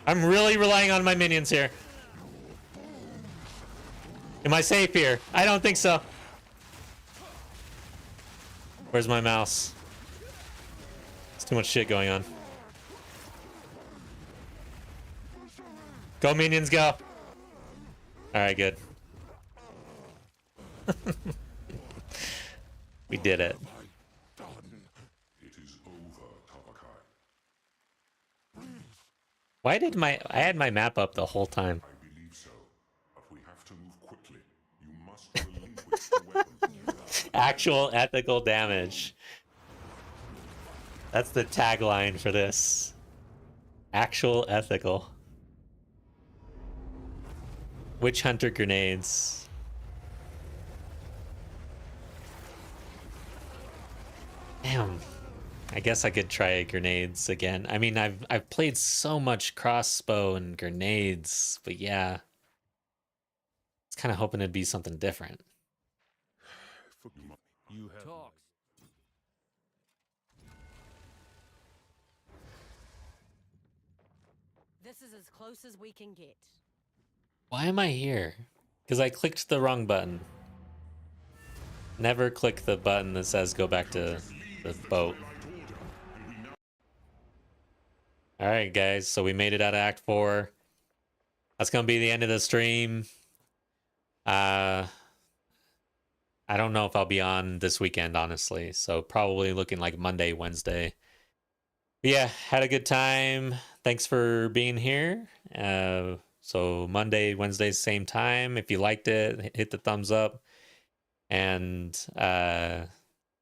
I'm really relying on my minions here. Am I safe here? I don't think so. Where's my mouse? There's too much shit going on. Go minions, go. Alright, good. We did it. It is over, Tabakai. Why did I had my map up the whole time? I believe so, but we have to move quickly. You must relinquish the weapons you have. Actual ethical damage. That's the tagline for this. Actual ethical. Witch Hunter grenades. Damn. I guess I could try grenades again. I mean, I've played so much crossbow and grenades, but yeah. I was kind of hoping it'd be something different. You have Talks. This is as close as we can get. Why am I here? Because I clicked the wrong button. Never click the button that says go back to the boat. Alright guys, so we made it out of Act 4. That's gonna be the end of the stream. I don't know if I'll be on this weekend, honestly. So probably looking like Monday, Wednesday. But yeah, had a good time. Thanks for being here. So Monday, Wednesday, same time. If you liked it, hit the thumbs up. And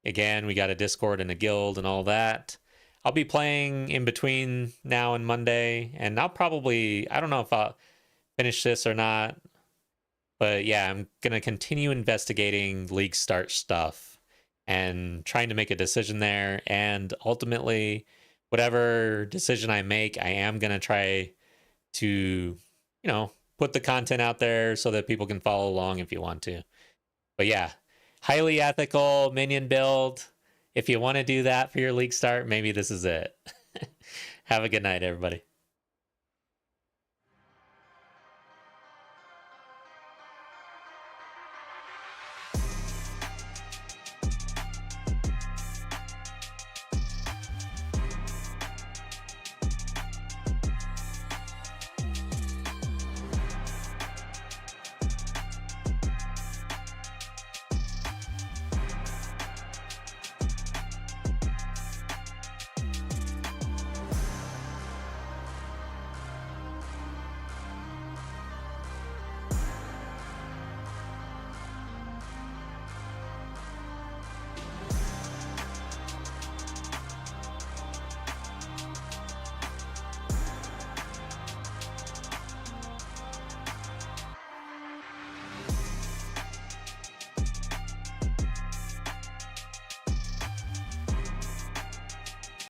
again, we got a Discord and a guild and all that. I'll be playing in between now and Monday. And I'll probably, I don't know if I'll finish this or not. But yeah, I'm going to continue investigating League Start stuff and trying to make a decision there. And ultimately, whatever decision I make, I am going to try to, you know, put the content out there so that people can follow along if you want to. But yeah, highly ethical minion build. If you want to do that for your league start, maybe this is it. Have a good night, everybody.